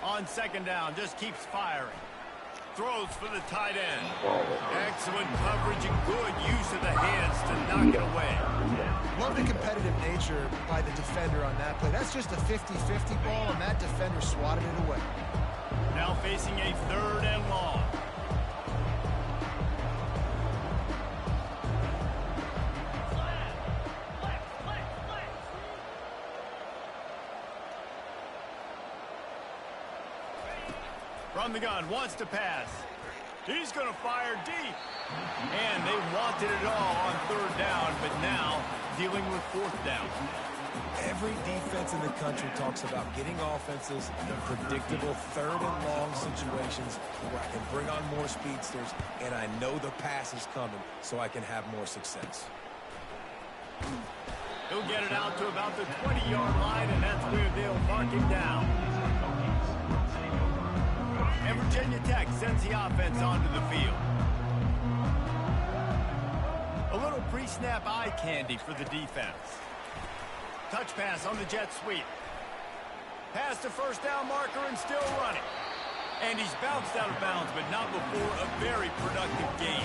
On second down, just keeps firing. Throws for the tight end. Excellent coverage and good use of the hands to knock it away. Love the competitive nature by the defender on that play. That's just a 50-50 ball, and that defender swatted it away. Now facing a 3rd and long. From the gun, wants to pass. He's going to fire deep. And they wanted it all on 3rd down, but now dealing with 4th down. Every defense in the country talks about getting offenses in predictable 3rd and long situations where I can bring on more speedsters, and I know the pass is coming, so I can have more success. He'll get it out to about the 20-yard line, and that's where they'll mark him down. And Virginia Tech sends the offense onto the field. A little pre-snap eye candy for the defense. Touch pass on the jet sweep. Past the first down marker and still running. And he's bounced out of bounds, but not before a very productive game.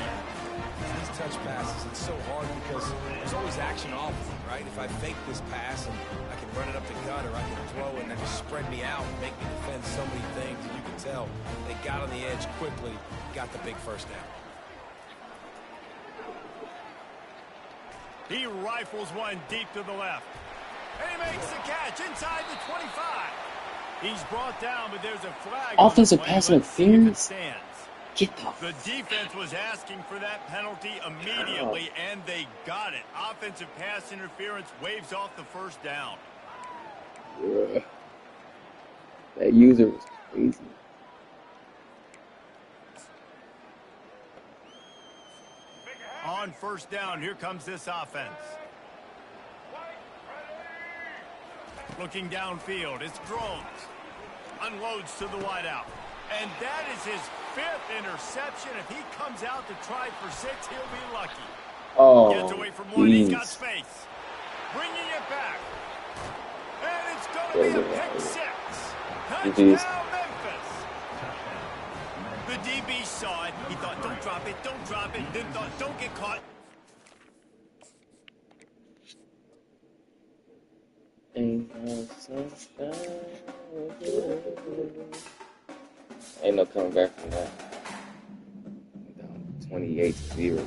These touch passes, it's so hard because there's always action off of them, right? If I fake this pass and I can run it up the gut, or I can throw it and then just spread me out and make me defend so many things, and you can tell they got on the edge quickly, got the big first down. He rifles one deep to the left. And he makes the catch inside the 25. He's brought down, but there's a flag. Offensive pass interference? Get the defense was asking for that penalty immediately, and they got it. Offensive pass interference waves off the first down. Yeah. That user was crazy. On first down, here comes this offense. Looking downfield, it's Drones. Unloads to the wideout. And that is his 5th interception. If he comes out to try for 6, he'll be lucky. Oh, gets away from one. He's got space. Bringing it back. And it's going to be a pick 6. Touchdown, Memphis. The DB saw it. He thought, don't drop it, don't drop it. Then thought, don't get caught. Ain't no coming back from that. Down 28-0.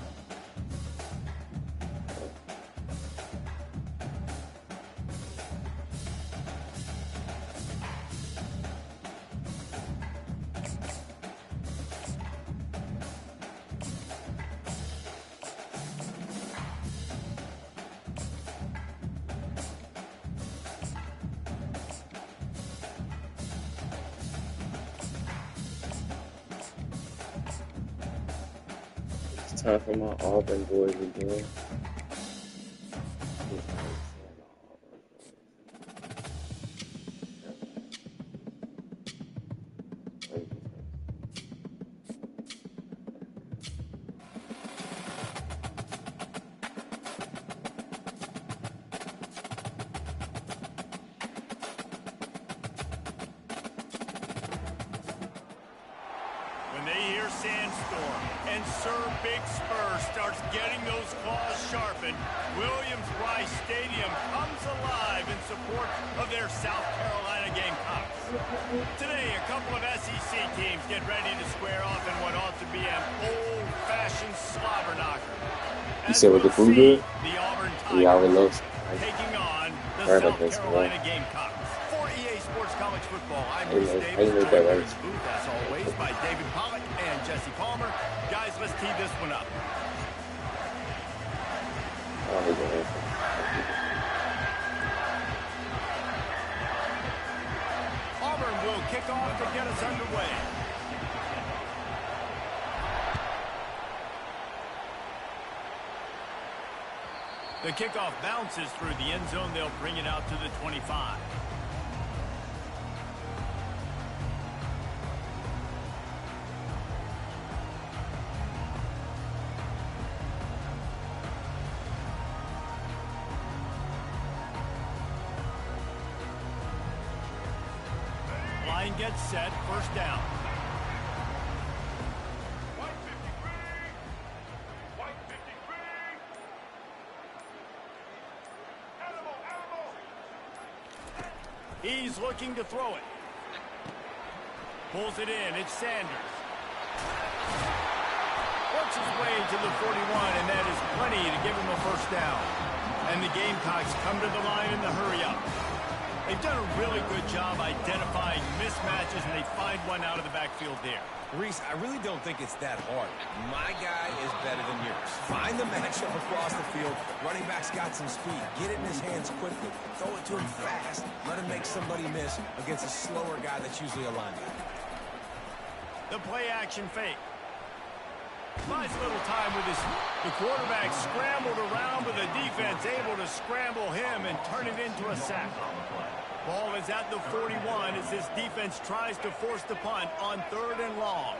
Time for my Auburn boys again. When they hear Sandstorm and Sir Big Spur starts getting those claws sharpened, Williams-Brice Stadium comes alive in support of their South Carolina Gamecocks. Today, a couple of SEC teams get ready to square off in what ought to be an old-fashioned slobber knocker. You said with the food good? The Auburn Yeah, I would love Tigers taking on the Right, South that's Carolina right. Gamecocks. For EA Sports College Football, I'm Hey, Bruce man, Davis, how you make joined that here right? in the booth, as always, by David Pollack and Jesse Palmer. Guys, let's tee this one up. Oh, he's an answer. Auburn will kick off to get us underway. The kickoff bounces through the end zone. They'll bring it out to the 25. Line gets set, first down. He's looking to throw it. Pulls it in. It's Sanders. Works his way to the 41, and that is plenty to give him a first down. And the Gamecocks come to the line in the hurry-up. They've done a really good job identifying mismatches, and they find one out of the backfield there. Reese, I really don't think it's that hard. My guy is better than yours. Find the matchup across the field. Running back's got some speed. Get it in his hands quickly. Throw it to him fast. Let him make somebody miss against a slower guy that's usually a linebacker. The play-action fake. Buys a little time with the quarterback scrambled around, but the defense able to scramble him and turn it into a sack. Ball is at the 41 as this defense tries to force the punt on 3rd and long.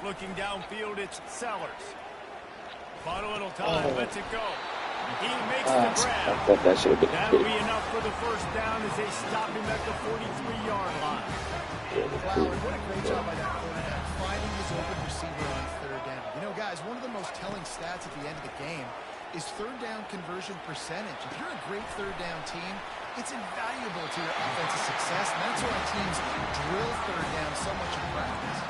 Looking downfield, it's Sellers. Bought a little time, lets it go. He makes the I grab. thought that should have been a That'll pick. be enough for the first down as they stop him at the 43-yard line. Flowers, what a great job by that quarterback, finding his open receiver on third down. You know, guys, one of the most telling stats at the end of the game is third down conversion percentage. If you're a great third down team, it's invaluable to your offensive success, and that's why teams drill third down so much in practice.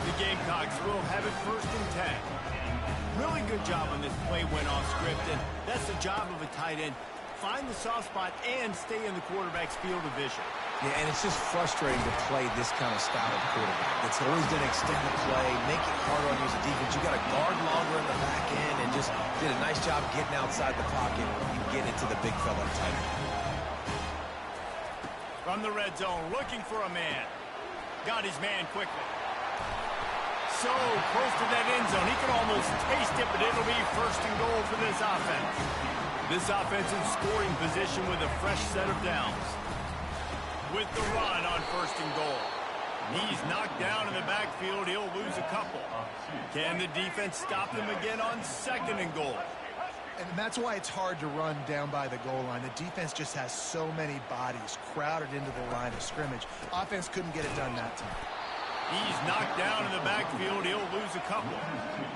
The Gamecocks will have it 1st and 10. Really good job on this play, went off script, and that's the job of a tight end. Find the soft spot and stay in the quarterback's field of vision. Yeah, and it's just frustrating to play this kind of style of quarterback. It's always going to extend the play, make it harder on you as a defense. You got to guard longer in the back end, and just did a nice job getting outside the pocket and getting it to the big fella tight end. From the red zone, looking for a man. Got his man quickly. So close to that end zone. He can almost taste it, but it'll be 1st and goal for this offense. This offense in scoring position with a fresh set of downs. With the run on 1st and goal. He's knocked down in the backfield. He'll lose a couple. Can the defense stop him again on 2nd and goal? And that's why it's hard to run down by the goal line. The defense just has so many bodies crowded into the line of scrimmage. Offense couldn't get it done that time. He's knocked down in the backfield. He'll lose a couple.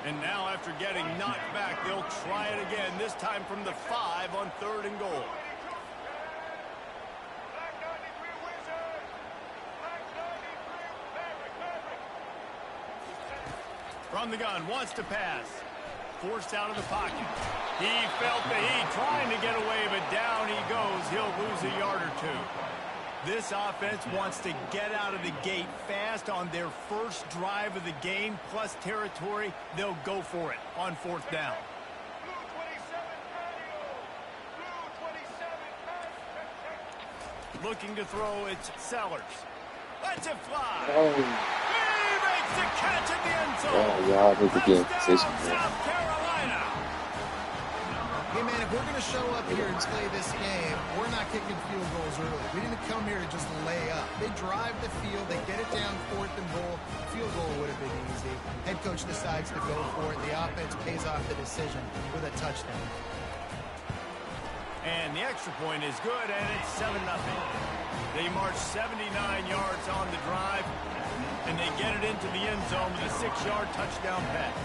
And now after getting knocked back, they'll try it again, this time from the 5 on 3rd and goal. From the gun, wants to pass. Forced out of the pocket. He felt the heat, trying to get away, but down he goes. He'll lose a yard or 2. This offense wants to get out of the gate fast on their first drive of the game, plus territory. They'll go for it on 4th down. Looking to throw, it's Sellers. Lets it fly. Oh, He makes the catch in the end zone. y'all need to get in Touchdown, position, man. South Carolina. Hey, man, if we're going to show up here and play this game, we're not kicking field goals early. We didn't come here to just lay up. They drive the field. They get it down 4th and goal. Field goal would have been easy. Head coach decides to go for it. The offense pays off the decision with a touchdown. And the extra point is good, and it's 7-0. They march 79 yards on the drive, and they get it into the end zone with a 6-yard touchdown pass.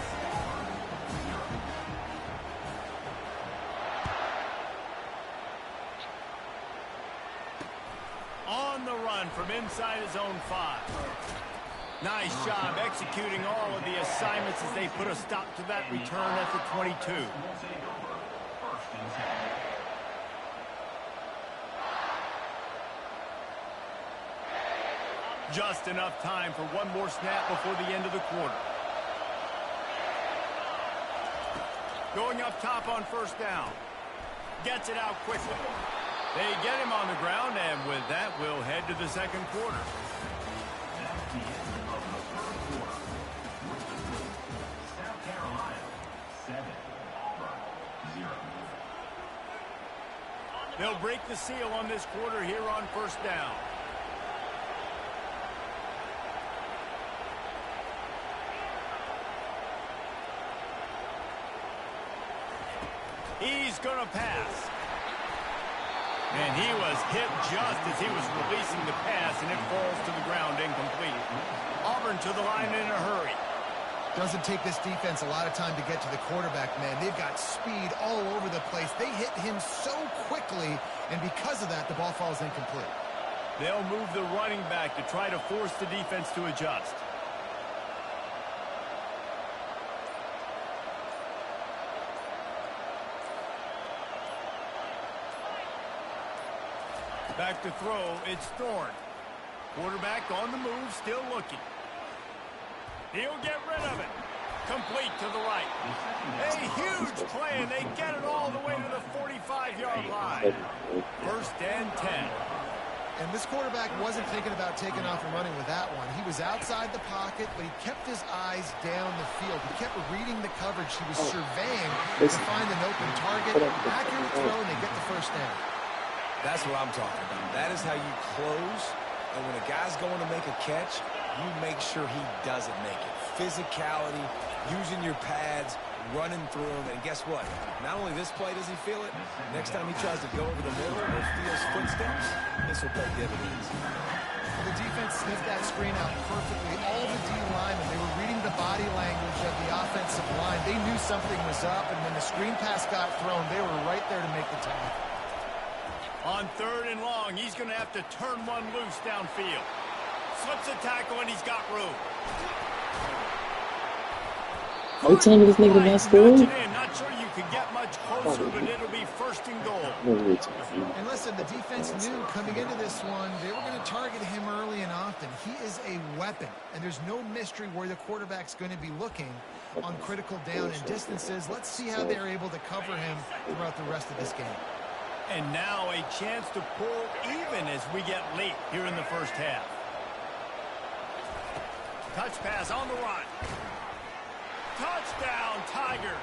On the run from inside his own 5. Nice job executing all of the assignments as they put a stop to that return at the 22. Just enough time for one more snap before the end of the quarter. Going up top on 1st down. Gets it out quickly. They get him on the ground, and with that, we'll head to the 2nd quarter. That's the end of the 1st quarter. South Carolina 7, Auburn 0. They'll break the seal on this quarter here on 1st down. He's going to pass. And he was hit just as he was releasing the pass, and it falls to the ground incomplete. Auburn to the line in a hurry. Doesn't take this defense a lot of time to get to the quarterback, man. They've got speed all over the place. They hit him so quickly, and because of that, the ball falls incomplete. They'll move the running back to try to force the defense to adjust. Back to throw, it's Thorne. Quarterback on the move, still looking. He'll get rid of it. Complete to the right. A huge play, and they get it all the way to the 45-yard line. 1st and 10. And this quarterback wasn't thinking about taking off and running with that one. He was outside the pocket, but he kept his eyes down the field. He kept reading the coverage. He was surveying to find an open target. Accurate throw, and they get the 1st down. That's what I'm talking about. That is how you close. And when a guy's going to make a catch, you make sure he doesn't make it. Physicality, using your pads, running through him, and guess what? Not only this play does he feel it, next time he tries to go over the middle or feels footsteps, this will pay dividends. The defense sniffed that screen out perfectly. All the D linemen, they were reading the body language of the offensive line. They knew something was up, and when the screen pass got thrown, they were right there to make the tackle. On 3rd and long, he's going to have to turn one loose downfield. Slips a tackle, and he's got room. Are you telling me this nigga did not score? Not sure you could get much closer, but it'll be 1st and goal. And listen, the defense knew coming into this one, they were going to target him early and often. He is a weapon, and there's no mystery where the quarterback's going to be looking on critical down and distances. Let's see how they're able to cover him throughout the rest of this game. And now a chance to pull even as we get late here in the first half. Touch pass on the run. Touchdown, Tigers.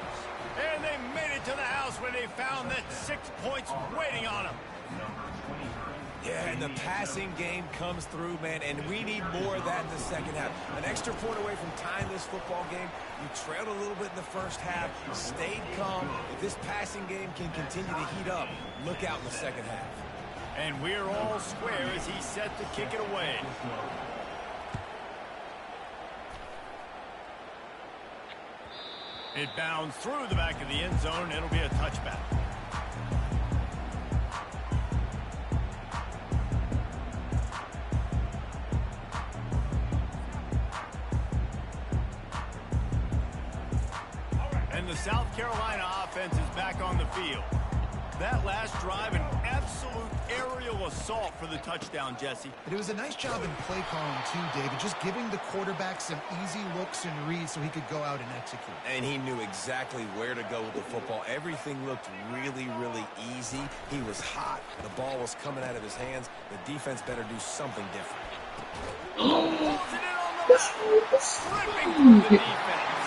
And they made it to the house where they found that 6 points waiting on them. Yeah, and the passing game comes through, man, and we need more of that in the second half. An extra point away from tying this football game. You trailed a little bit in the first half, stayed calm. If this passing game can continue to heat up, look out in the second half. And we're all square as he's set to kick it away. It bounds through the back of the end zone. It'll be a touchback. And the South Carolina offense is back on the field. That last drive, an absolute aerial assault for the touchdown, Jesse. But it was a nice job in play calling too, David, just giving the quarterback some easy looks and reads so he could go out and execute. And he knew exactly where to go with the football. Everything looked really, really easy. He was hot. The ball was coming out of his hands. The defense better do something different. Balls it in on the left, slipping through the defense.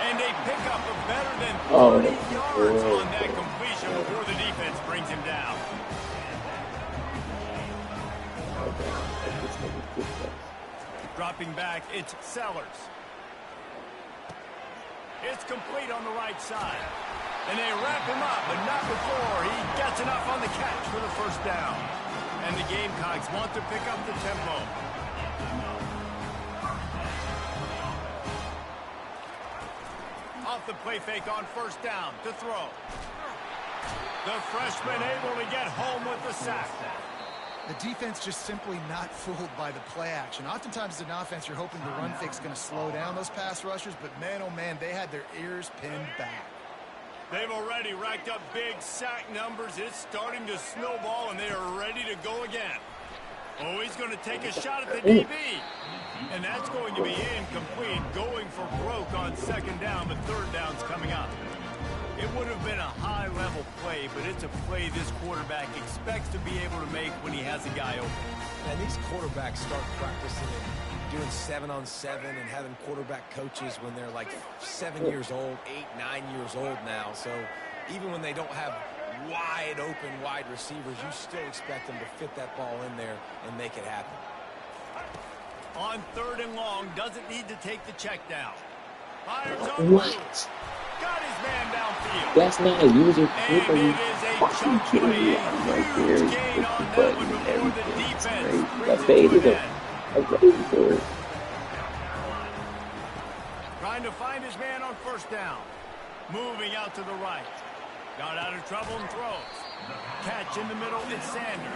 And they pick up a better than 30 yards on that completion before the defense brings him down. Dropping back, it's Sellers. It's complete on the right side. And they wrap him up, but not before he gets enough on the catch for the first down. And the Gamecocks want to pick up the tempo. Off the play fake on first down to throw. The freshman able to get home with the sack. The defense just simply not fooled by the play action. Oftentimes as an offense, you're hoping the run fake's going to slow down those pass rushers, but man, oh man, they had their ears pinned back. They've already racked up big sack numbers. It's starting to snowball, and they are ready to go again. Oh, he's going to take a shot at the DB. And that's going to be incomplete, going for broke on second down, but third down's coming up. It would have been a high-level play, but it's a play this quarterback expects to be able to make when he has a guy open. And these quarterbacks start practicing and doing 7-on-7 and having quarterback coaches when they're like 7 years old, 8, 9 years old now. So even when they don't have wide open wide receivers, you still expect them to fit that ball in there and make it happen. On third and long, doesn't need to take the check down. Fires on the move. Got his man downfield. That's not a user. And it is a chunk play. A huge gain on that one before the defense brings it to an end. Trying to find his man on first down. Moving out to the right. Got out of trouble and throws. Catch in the middle, it's Sanders.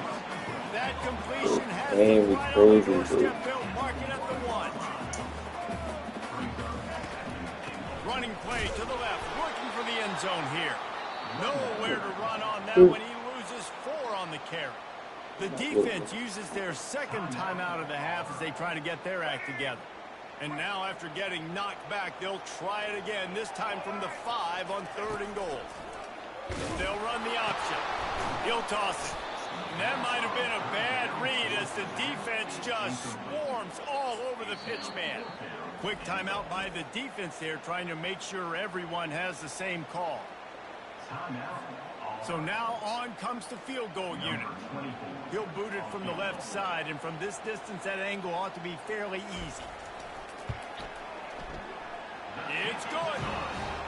That completion has the right on the doorstep. They'll mark it at the 1. Running play to the left, looking for the end zone here. Nowhere to run on that one. He loses 4 on the carry. The defense uses their second timeout of the half as they try to get their act together. And now after getting knocked back, they'll try it again, this time from the 5 on third and goal. They'll run the option. He'll toss it. And that might have been a bad read as the defense just swarms all over the pitch man. Quick timeout by the defense there, trying to make sure everyone has the same call. Timeout So now on comes the field goal unit. He'll boot it from the left side, and from this distance, that angle ought to be fairly easy. It's good.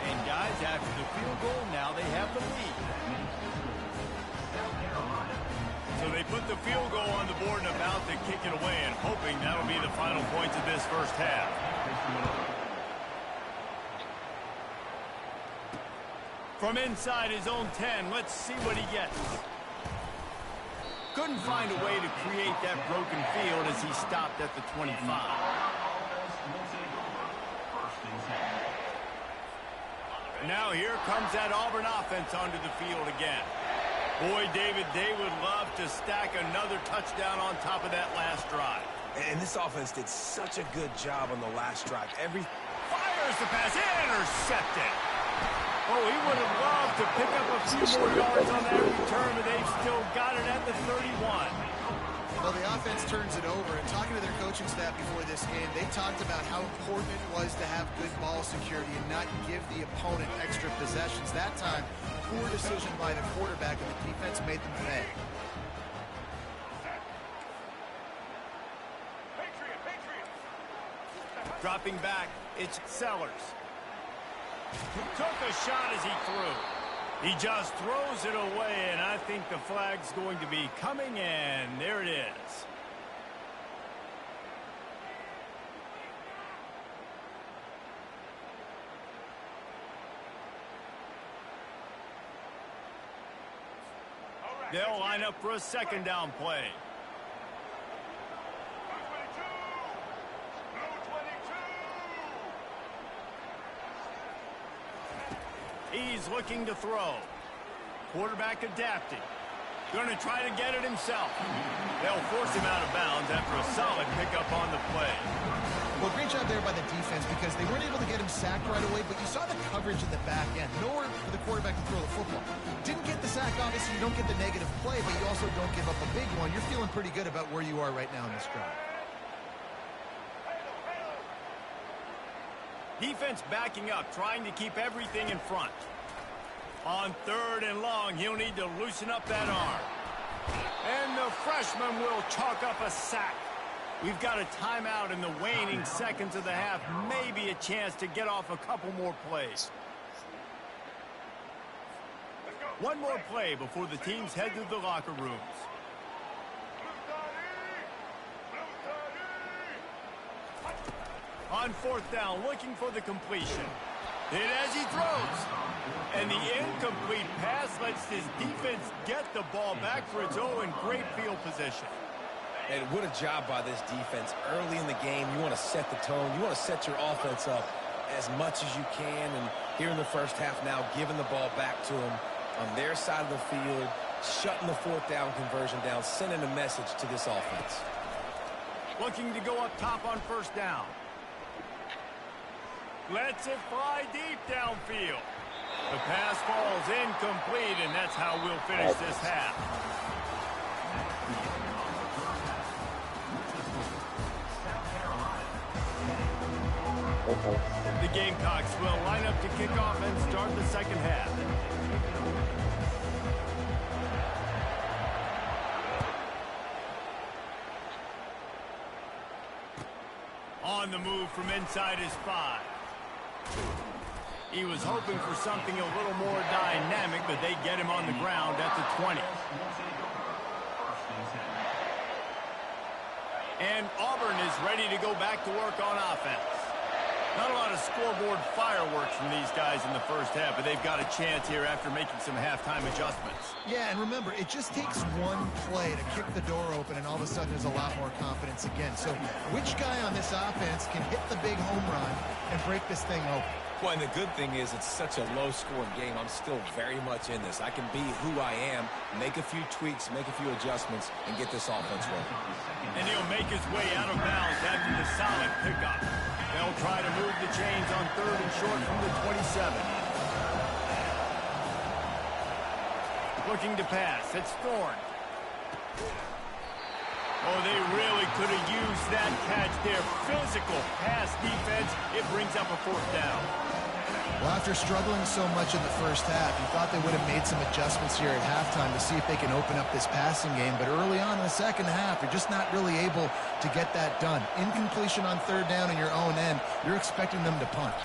And guys, after the field goal, now they have the lead. So they put the field goal on the board and about to kick it away, and hoping that'll be the final points of this first half. From inside his own 10, let's see what he gets. Couldn't find a way to create that broken field as he stopped at the 25. Now here comes that Auburn offense onto the field again. Boy, David, they would love to stack another touchdown on top of that last drive. And this offense did such a good job on the last drive. Fires the pass, intercepted. Oh, he would have loved to pick up a few more yards on that return, but they've still got it at the 31. Well, the offense turns it over, and talking to their coaching staff before this game, they talked about how important it was to have good ball security and not give the opponent extra possessions. That time, poor decision by the quarterback, and the defense made them pay. Dropping back, it's Sellers. Took a shot as he threw. He just throws it away, and I think the flag's going to be coming in. There it is. They'll line up for a second down play. He's looking to throw. Quarterback adapting. Going to try to get it himself. They'll force him out of bounds after a solid pickup on the play. Well, great job there by the defense because they weren't able to get him sacked right away, but you saw the coverage in the back end. Nowhere for the quarterback to throw the football. Didn't get the sack, obviously. You don't get the negative play, but you also don't give up a big one. You're feeling pretty good about where you are right now in this drive. Defense backing up, trying to keep everything in front. On 3rd and long, he'll need to loosen up that arm. And the freshman will chalk up a sack. We've got a timeout in the waning seconds of the half. Maybe a chance to get off a couple more plays. One more play before the teams head to the locker rooms. On 4th down, looking for the completion. Hit as he throws. And the incomplete pass lets his defense get the ball back for its own great field position. And what a job by this defense. Early in the game, you want to set the tone. You want to set your offense up as much as you can. And here in the first half now, giving the ball back to them on their side of the field, shutting the 4th down conversion down, sending a message to this offense. Looking to go up top on 1st down. Lets it fly deep downfield. The pass falls incomplete, and that's how we'll finish this half. The Gamecocks will line up to kick off and start the second half. On the move from inside his 5. He was hoping for something a little more dynamic, but they get him on the ground at the 20. And Auburn is ready to go back to work on offense. Not a lot of scoreboard fireworks from these guys in the first half, but they've got a chance here after making some halftime adjustments. Yeah, and remember, it just takes one play to kick the door open, and all of a sudden there's a lot more confidence again. So which guy on this offense can hit the big home run and break this thing open? Well, and the good thing is it's such a low-scoring game. I'm still very much in this. I can be who I am, make a few tweaks, make a few adjustments, and get this offense rolling. And he'll make his way out of bounds after the solid pickup. They'll try to move the chains on 3rd and short from the 27. Looking to pass. It's Thorne. Oh, they really could have used that catch there. Physical pass defense. It brings up a 4th down. Well, after struggling so much in the first half, you thought they would have made some adjustments here at halftime to see if they can open up this passing game. But early on in the second half, you're just not really able to get that done. Incompletion on third down in your own end, you're expecting them to punt.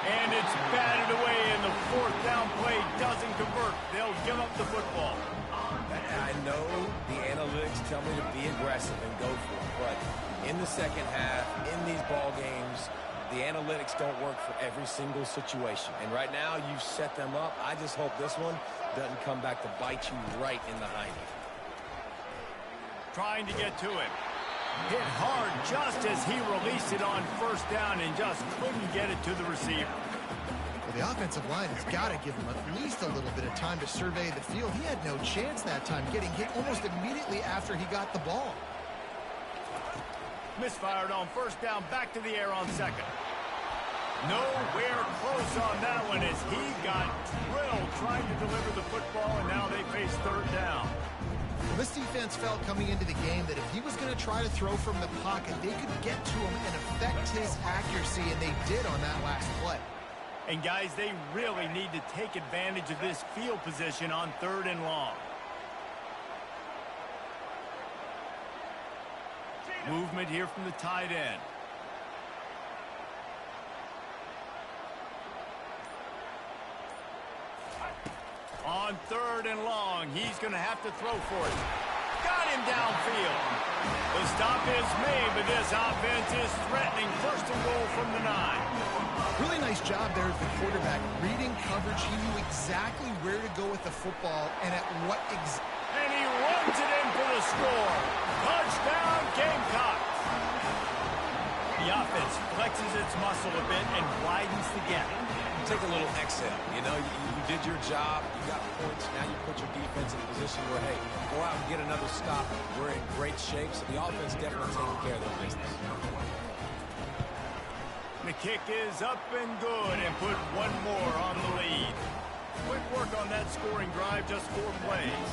And it's batted away, and the fourth down play doesn't convert. They'll give up the football. I know the analytics tell me to be aggressive and go for it, but in the second half, in these ball games, the analytics don't work for every single situation. And right now, you've set them up. I just hope this one doesn't come back to bite you right in the hiney. Trying to get to him. Hit hard just as he released it on first down and just couldn't get it to the receiver. Well, the offensive line has got to give him at least a little bit of time to survey the field. He had no chance that time, getting hit almost immediately after he got the ball. Misfired on first down, back to the air on second. Nowhere close on that one as he got drilled trying to deliver the football, and now they face third down. Well, this defense felt coming into the game that if he was going to try to throw from the pocket, they could get to him and affect his accuracy, and they did on that last play. And guys, they really need to take advantage of this field position on third and long. Movement here from the tight end. On third and long, he's going to have to throw for it. Got him downfield. The stop is made, but this offense is threatening first and goal from the 9. Really nice job there as the quarterback. Reading coverage, he knew exactly where to go with the football and at what and he runs it in for the score. Touchdown, Gamecocks. The offense flexes its muscle a bit and widens the gap. Take a little exhale. You know, you did your job. You got points. Now you put your defense in a position where, hey, go out and get another stop. We're in great shape, so the offense definitely taking care of their business. The kick is up and good and put one more on the lead. Quick work on that scoring drive, just 4 plays.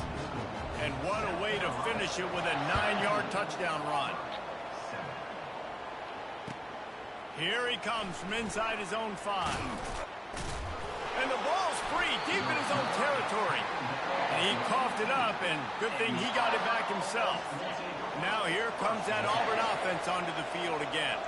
And what a way to finish it with a 9-yard touchdown run. Here he comes from inside his own 5. And the ball's free, deep in his own territory. And he coughed it up, and good thing he got it back himself. Now here comes that Auburn offense onto the field again.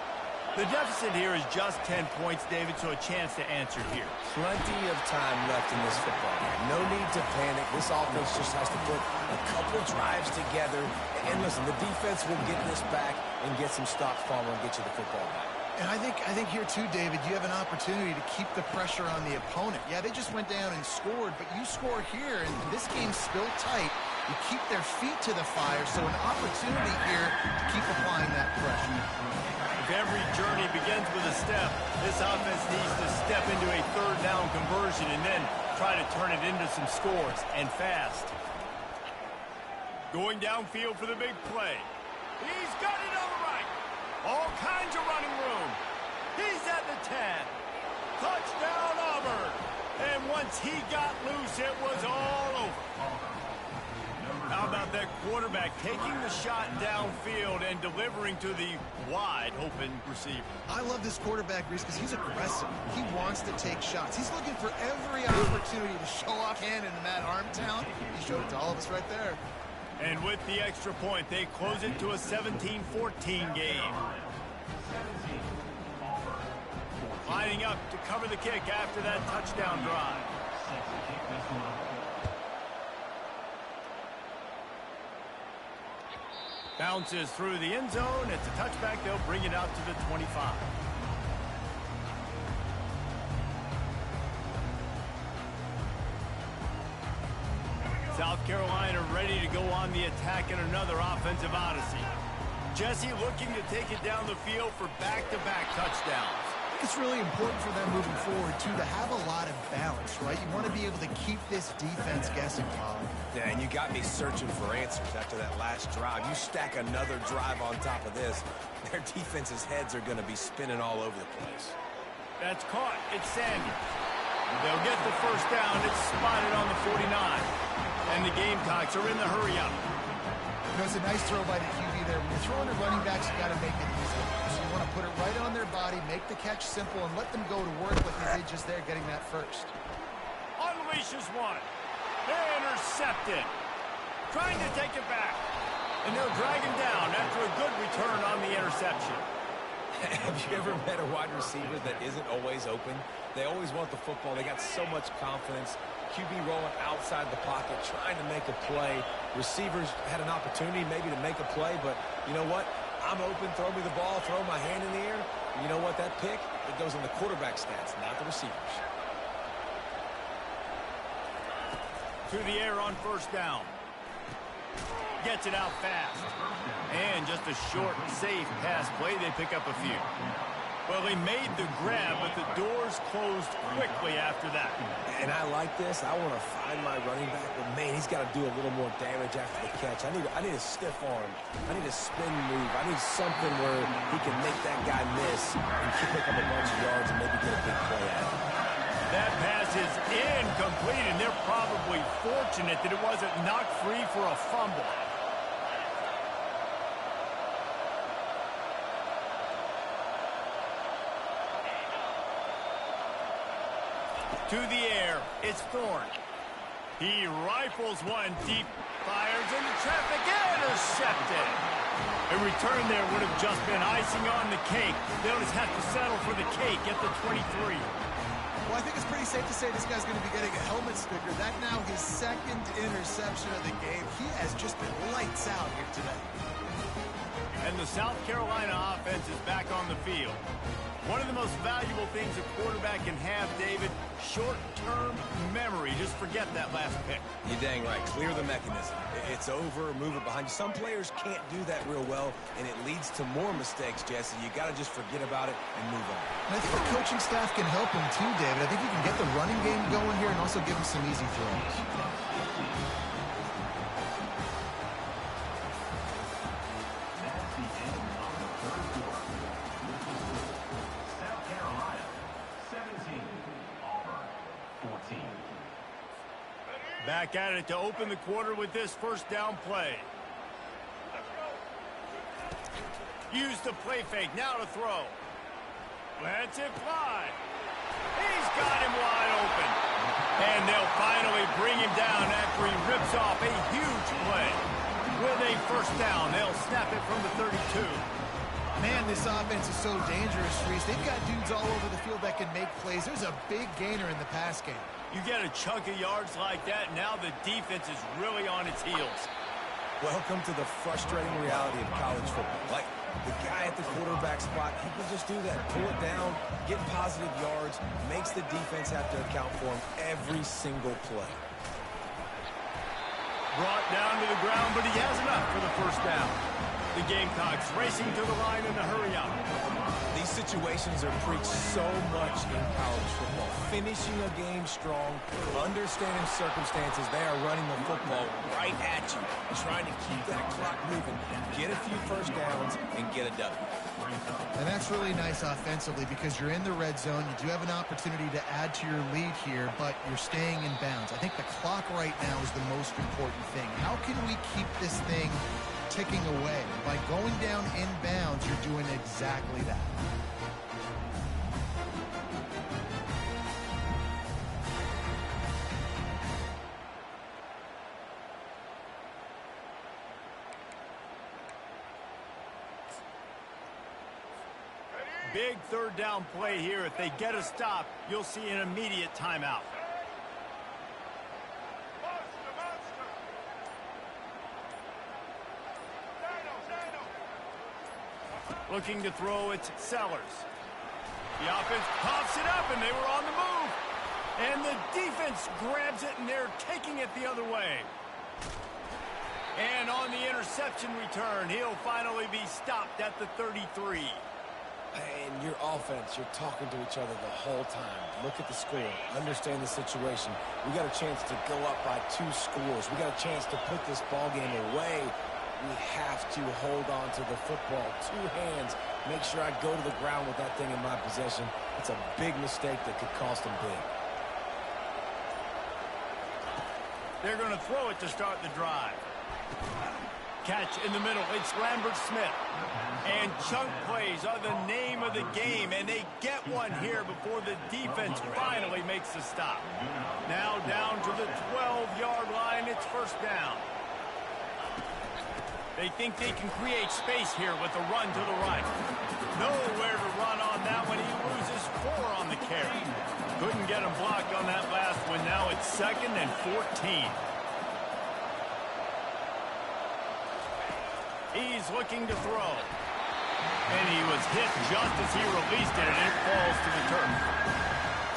The deficit here is just 10 points, David, so a chance to answer here. Plenty of time left in this football game. No need to panic. This offense just has to put a couple drives together. And listen, the defense will get this back and get some stops following and get you the football back. And I think here too, David, you have an opportunity to keep the pressure on the opponent. Yeah, they just went down and scored, but you score here, and this game's still tight. You keep their feet to the fire, so an opportunity here to keep applying that pressure. If every journey begins with a step, this offense needs to step into a third down conversion and then try to turn it into some scores, and fast. Going downfield for the big play. He's got it on the right. All kinds of running room. He's at the 10. Touchdown, Auburn. And once he got loose, it was all over. How about that quarterback taking the shot downfield and delivering to the wide open receiver? I love this quarterback, Reese, because he's aggressive. He wants to take shots. He's looking for every opportunity to show off hand in that arm talent. He showed it to all of us right there. And with the extra point, they close it to a 17-14 game. Lining up to cover the kick after that touchdown drive. Bounces through the end zone. It's a touchback. They'll bring it out to the 25. South Carolina ready to go on the attack in another offensive odyssey. Jesse looking to take it down the field for back-to-back touchdowns. It's really important for them moving forward, too, to have a lot of balance, right? You want to be able to keep this defense guessing, Bob. Yeah, and you got me searching for answers after that last drive. You stack another drive on top of this, their defense's heads are going to be spinning all over the place. That's caught. It's Sanders. They'll get the first down. It's spotted on the 49. And the Gamecocks are in the hurry-up. You know, it's a nice throw by the QB there. When you're throwing to running backs, you got to make it easy. So you want to put it right on their body, make the catch simple, and let them go to work like they did just there, getting that first. Unleashes one. They intercepted. Trying to take it back. And they'll drag him down after a good return on the interception. Have you ever met a wide receiver that isn't always open? They always want the football. They got so much confidence. QB rolling outside the pocket, trying to make a play. Receivers had an opportunity maybe to make a play, but you know what? I'm open, throw me the ball, throw my hand in the air. You know what? That pick, it goes in the quarterback stats, not the receivers. To the air on first down. Gets it out fast. And just a short, safe pass play. They pick up a few. Well, he made the grab, but the doors closed quickly after that. And I like this. I want to find my running back, but man, he's got to do a little more damage after the catch. I need a stiff arm. I need a spin move. I need something where he can make that guy miss and pick up a bunch of yards and maybe get a big play out of it. That pass is incomplete, and they're probably fortunate that it wasn't knocked free for a fumble. To the air, it's Thorne. He rifles one deep, fires into traffic, intercepted. A return there would have just been icing on the cake. They'll just have to settle for the cake at the 23. Well, I think it's pretty safe to say this guy's going to be getting a helmet sticker. That now his second interception of the game. He has just been lights out here today. And the South Carolina offense is back on the field. One of the most valuable things a quarterback can have, David, short-term memory. Just forget that last pick. You're dang right. Clear the mechanism. It's over, move it behind you. Some players can't do that real well, and it leads to more mistakes, Jesse. You got to just forget about it and move on. And I think the coaching staff can help him too, David. I think you can get the running game going here and also give him some easy throws. Back at it to open the quarter with this first down play. Use the play fake, now to throw. Lets it fly. He's got him wide open. And they'll finally bring him down after he rips off a huge play. With a first down, they'll snap it from the 32. Man, this offense is so dangerous, Reese. They've got dudes all over the field that can make plays. There's a big gainer in the pass game. You get a chunk of yards like that, now the defense is really on its heels. Welcome to the frustrating reality of college football. Like, the guy at the quarterback spot, he can just do that. Pull it down, get positive yards, makes the defense have to account for him every single play. Brought down to the ground, but he has enough for the first down. The Gamecocks racing to the line in a hurry-up. These situations are preached so much in college football. Finishing a game strong, understanding circumstances. They are running the football right at you, trying to keep that clock moving, get a few first downs, and get a W. And that's really nice offensively because you're in the red zone. You do have an opportunity to add to your lead here, but you're staying in bounds. I think the clock right now is the most important thing. How can we keep this thing ticking away? By going down in bounds, you're doing exactly that. Big third down play here. If they get a stop, you'll see an immediate timeout. Looking to throw, it's Sellers. The offense pops it up, and they were on the move. And the defense grabs it, and they're taking it the other way. And on the interception return, he'll finally be stopped at the 33. And your offense, you're talking to each other the whole time. Look at the score. Understand the situation. We got a chance to go up by 2 scores. We got a chance to put this ball game away. We have to hold on to the football. 2 hands. Make sure I go to the ground with that thing in my possession. It's a big mistake that could cost them big. They're going to throw it to start the drive. catch in the middle. It's Lambert Smith. And chunk plays are the name of the game, and they get one here before the defense finally makes the stop. Now down to the 12-yard line. It's first down. They think they can create space here with a run to the right. Nowhere to run on that one. He loses 4 on the carry. Couldn't get him blocked on that last one. Now it's 2nd and 14. He's looking to throw. And he was hit just as he released it, and it falls to the turf.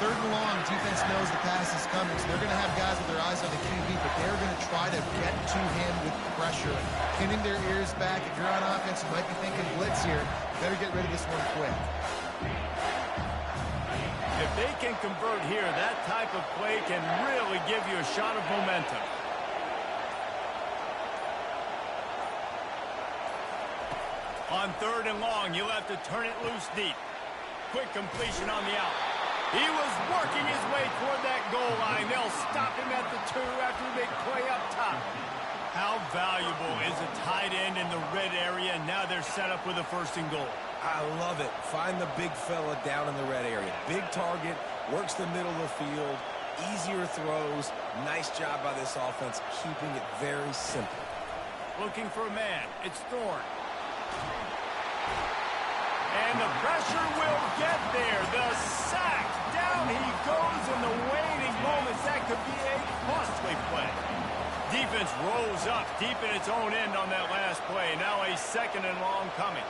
3rd and long, defense knows the pass is coming, so they're going to have guys with their eyes on the QB, but they're going to try to get to him with pressure, pinning their ears back. If you're on offense, you might be thinking blitz here. You better get rid of this one quick. If they can convert here, that type of play can really give you a shot of momentum. On 3rd and long, you'll have to turn it loose deep. Quick completion on the out. He was working his way toward that goal line. They'll stop him at the 2 after a big play up top. How valuable is a tight end in the red area? Now they're set up with a 1st and goal. I love it. Find the big fella down in the red area. Big target, works the middle of the field, easier throws. Nice job by this offense, keeping it very simple. Looking for a man. It's Thorne. And the pressure will get there. The sack. Down he goes in the waning moments. That could be a costly play. Defense rolls up deep in its own end on that last play. Now a 2nd and long coming.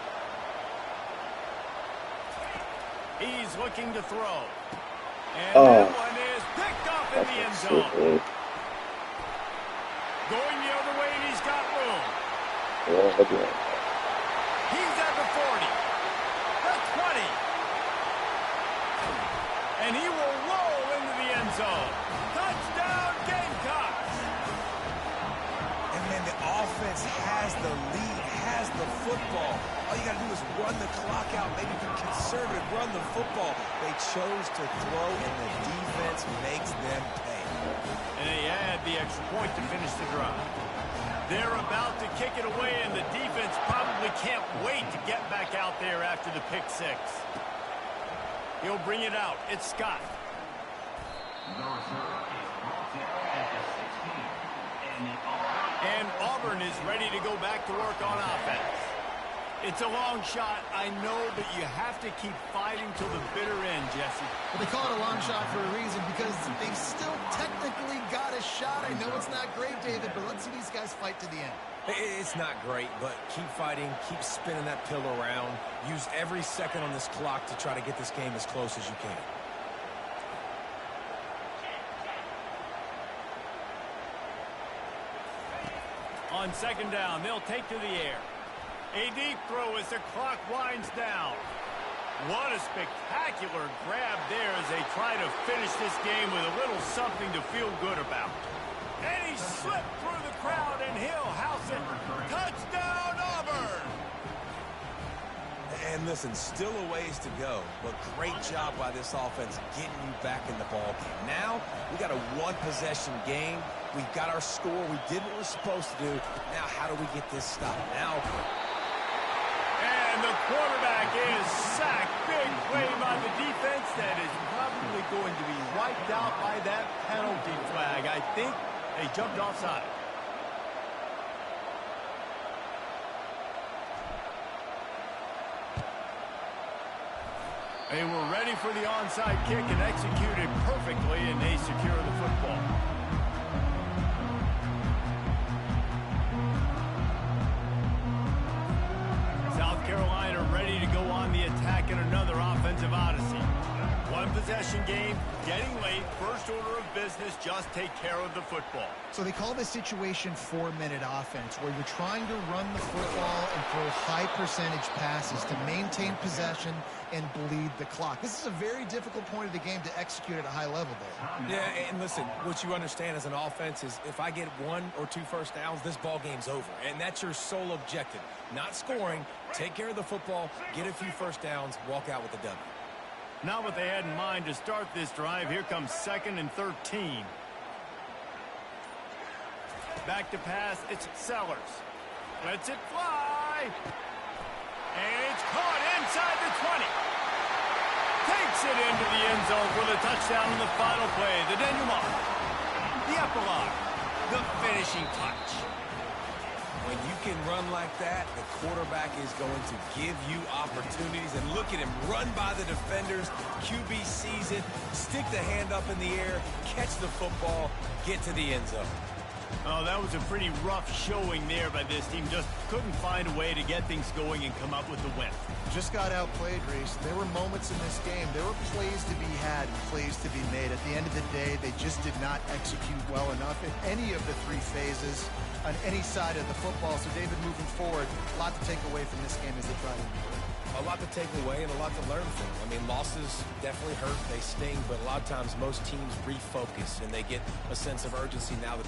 He's looking to throw. And that one is picked up in the end zone. Going the other way, and he's got room. He's at the 40. The 20. And he will roll into the end zone. Touchdown, Gamecocks. And then the offense has the lead, has the football. All you got to do is run the clock out, maybe be conservative, run the football. They chose to throw, and the defense makes them pay. And they add the extra point to finish the drive. They're about to kick it away, and the defense probably can't wait to get back out there after the pick 6. He'll bring it out. It's Scott. And Auburn is ready to go back to work on offense. It's a long shot, I know, but you have to keep fighting till the bitter end, Jesse. Well, they call it a long shot for a reason because they still technically got a shot. I know it's not great, David, but let's see these guys fight to the end. It's not great, but keep fighting, keep spinning that pill around. Use every second on this clock to try to get this game as close as you can. On 2nd down, they'll take to the air. A deep throw as the clock winds down. What a spectacular grab there as they try to finish this game with a little something to feel good about. And he slipped through the crowd, and he'll house it. Touchdown, Auburn! And listen, still a ways to go, but great job by this offense getting you back in the ball game. Now, we got a 1-possession game. We got our score. We did what we're supposed to do. Now, how do we get this stopped? Now... And the quarterback is sacked. Big play by the defense that is probably going to be wiped out by that penalty flag. I think they jumped offside. They were ready for the onside kick and executed perfectly, and they secure the football. South Carolina ready to go on the attack in another offensive odyssey. 1-possession game, getting late, first order of business, just take care of the football. So they call this situation 4-minute offense, where you're trying to run the football and throw high percentage passes to maintain possession and bleed the clock. This is a very difficult point of the game to execute at a high level, Dave. Yeah, and listen, what you understand as an offense is if I get 1 or 2 first downs, this ball game's over. And that's your sole objective. Not scoring, take care of the football, get a few first downs, walk out with the W. Not what they had in mind to start this drive. Here comes 2nd and 13. Back to pass, it's Sellers. Lets it fly. And it's caught inside the 20. Takes it into the end zone for the touchdown in the final play. The denouement. The epilogue. The finishing touch. When you can run like that, the quarterback is going to give you opportunities. And look at him run by the defenders. QB sees it, stick the hand up in the air, catch the football, get to the end zone. Oh, that was a pretty rough showing there by this team. Just couldn't find a way to get things going and come up with the win. Just got outplayed, Reese. There were moments in this game. There were plays to be had and plays to be made. At the end of the day, they just did not execute well enough in any of the three phases on any side of the football. So, David, moving forward, a lot to take away from this game as they try to improve. A lot to take away and a lot to learn from. I mean, losses definitely hurt, they sting, but a lot of times most teams refocus and they get a sense of urgency now that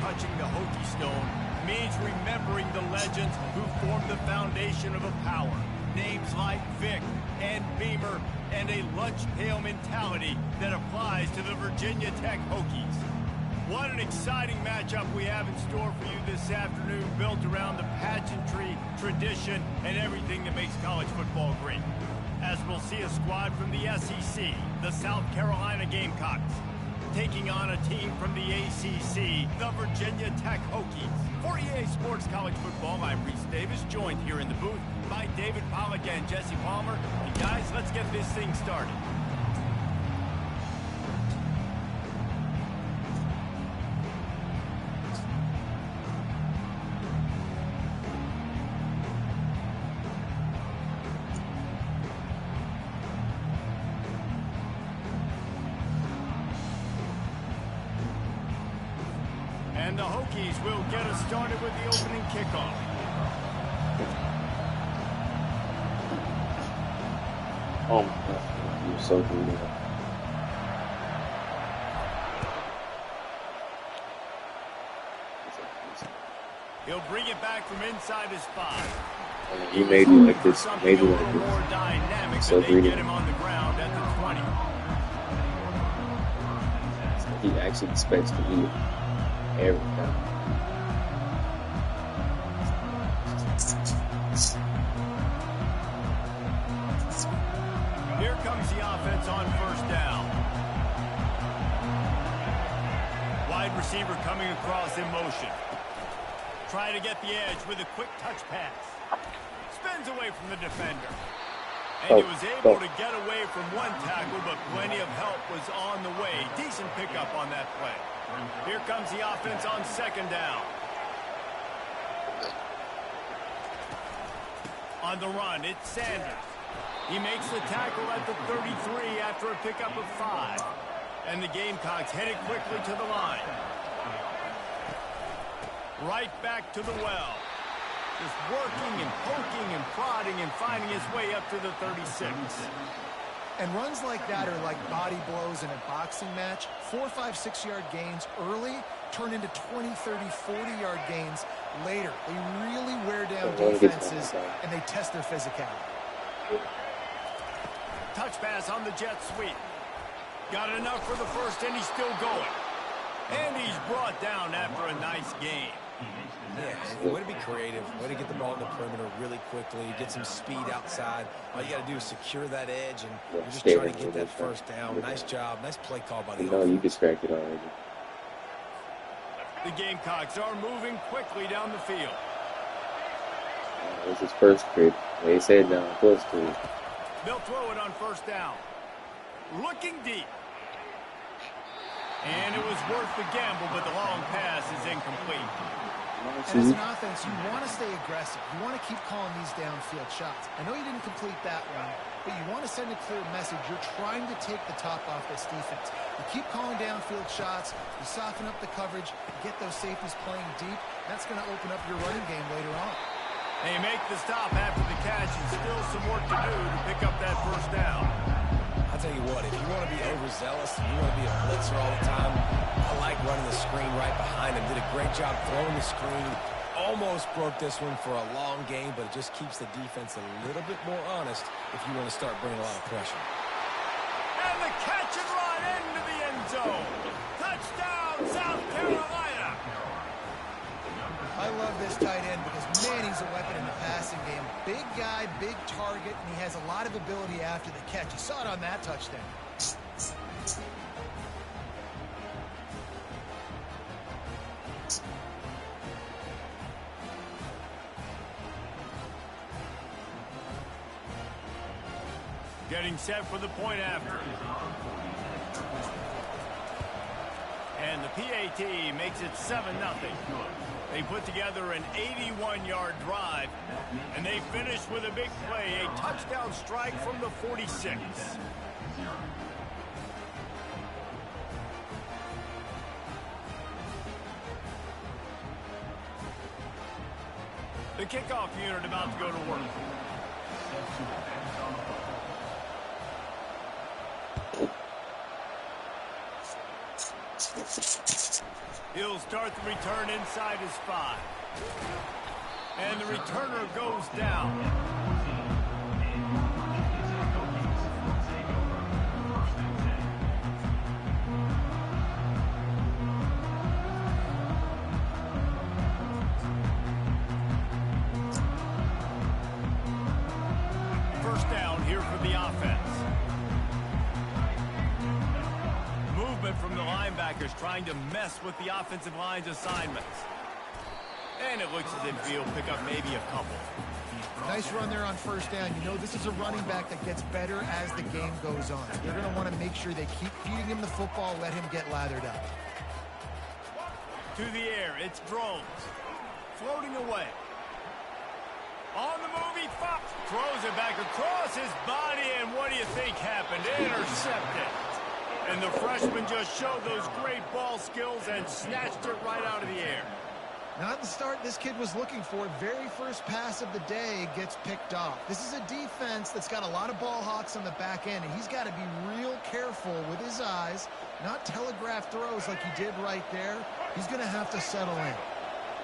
touching the Hokie stone means remembering the legends who formed the foundation of a power. Names like Vic and Beamer and a lunch pail mentality that applies to the Virginia Tech Hokies. What an exciting matchup we have in store for you this afternoon, built around the pageantry, tradition, and everything that makes college football great. As we'll see a squad from the SEC, the South Carolina Gamecocks, taking on a team from the ACC, the Virginia Tech Hokies. For EA Sports College Football, I'm Reese Davis, joined here in the booth by David Pollack and Jesse Palmer. And guys, let's get this thing started. And the Hokies will get us started with the opening kickoff. Oh my God, you're so good. He'll bring it back from inside his 5. He made me like this. Made me like more this. dynamic, So they greedy. get him on the ground at the 20. He actually expects to be every time. Here comes the offense on first down. Wide receiver coming across in motion. Trying to get the edge with a quick touch pass. Spins away from the defender. And he was able to get away from one tackle, but plenty of help was on the way. Decent pickup on that play. Here comes the offense on second down. On the run, it's Sanders. He makes the tackle at the 33 after a pickup of 5. And the Gamecocks headed quickly to the line. Right back to the well. Just working and poking and prodding and finding his way up to the 36. And runs like that are like body blows in a boxing match. 4, 5, 6-yard gains early turn into 20, 30, 40-yard gains later. They really wear down defenses, and they test their physicality. Touch pass on the jet sweep. Got enough for the first, and he's still going. And he's brought down after a nice game. Yeah, way to be creative, way to get the ball in the perimeter really quickly, get some speed outside. All you got to do is secure that edge, and you're just trying to get that first down. Nice job, nice play call by the offense. You distracted already. The Gamecocks are moving quickly down the field. This is first grade. They said down close to it. They'll throw it on first down. Looking deep. And it was worth the gamble, but the long pass is incomplete. And as an offense, you want to stay aggressive. You want to keep calling these downfield shots. I know you didn't complete that one, but you want to send a clear message. You're trying to take the top off this defense. You keep calling downfield shots. You soften up the coverage. You get those safeties playing deep. That's going to open up your running game later on. They make the stop after the catch, and still some work to do to pick up that first down. I'll tell you what, if you want to be overzealous and you want to be a blitzer all the time, I like running the screen right behind him. Did a great job throwing the screen. Almost broke this one for a long game, but it just keeps the defense a little bit more honest if you want to start bringing a lot of pressure. And the catch and run into the end zone. Touchdown, South Carolina. I love this tight end because, man, he's a weapon in the passing game. Big guy, big target, and he has a lot of ability after the catch. You saw it on that touchdown. Getting set for the point after. And the PAT makes it 7-0. They put together an 81-yard drive, and they finish with a big play, a touchdown strike from the 46. The kickoff unit about to go to work. He'll start the return inside his 5. And the returner goes down. First down here for the offense. Movement from the linebackers trying to mess with the offensive line's assignments. And it looks as if he'll pick up maybe a couple. Nice run there on first down. You know, this is a running back that gets better as the game goes on. They're going to want to make sure they keep feeding him the football, let him get lathered up. To the air, it's Drones. Floating away. On the move, he throws it back across his body, and what do you think happened? Intercepted. And the freshman just showed those great ball skills and snatched it right out of the air. Not the start this kid was looking for. Very first pass of the day gets picked off. This is a defense that's got a lot of ball hawks on the back end, and he's got to be real careful with his eyes, not telegraph throws like he did right there. He's going to have to settle in.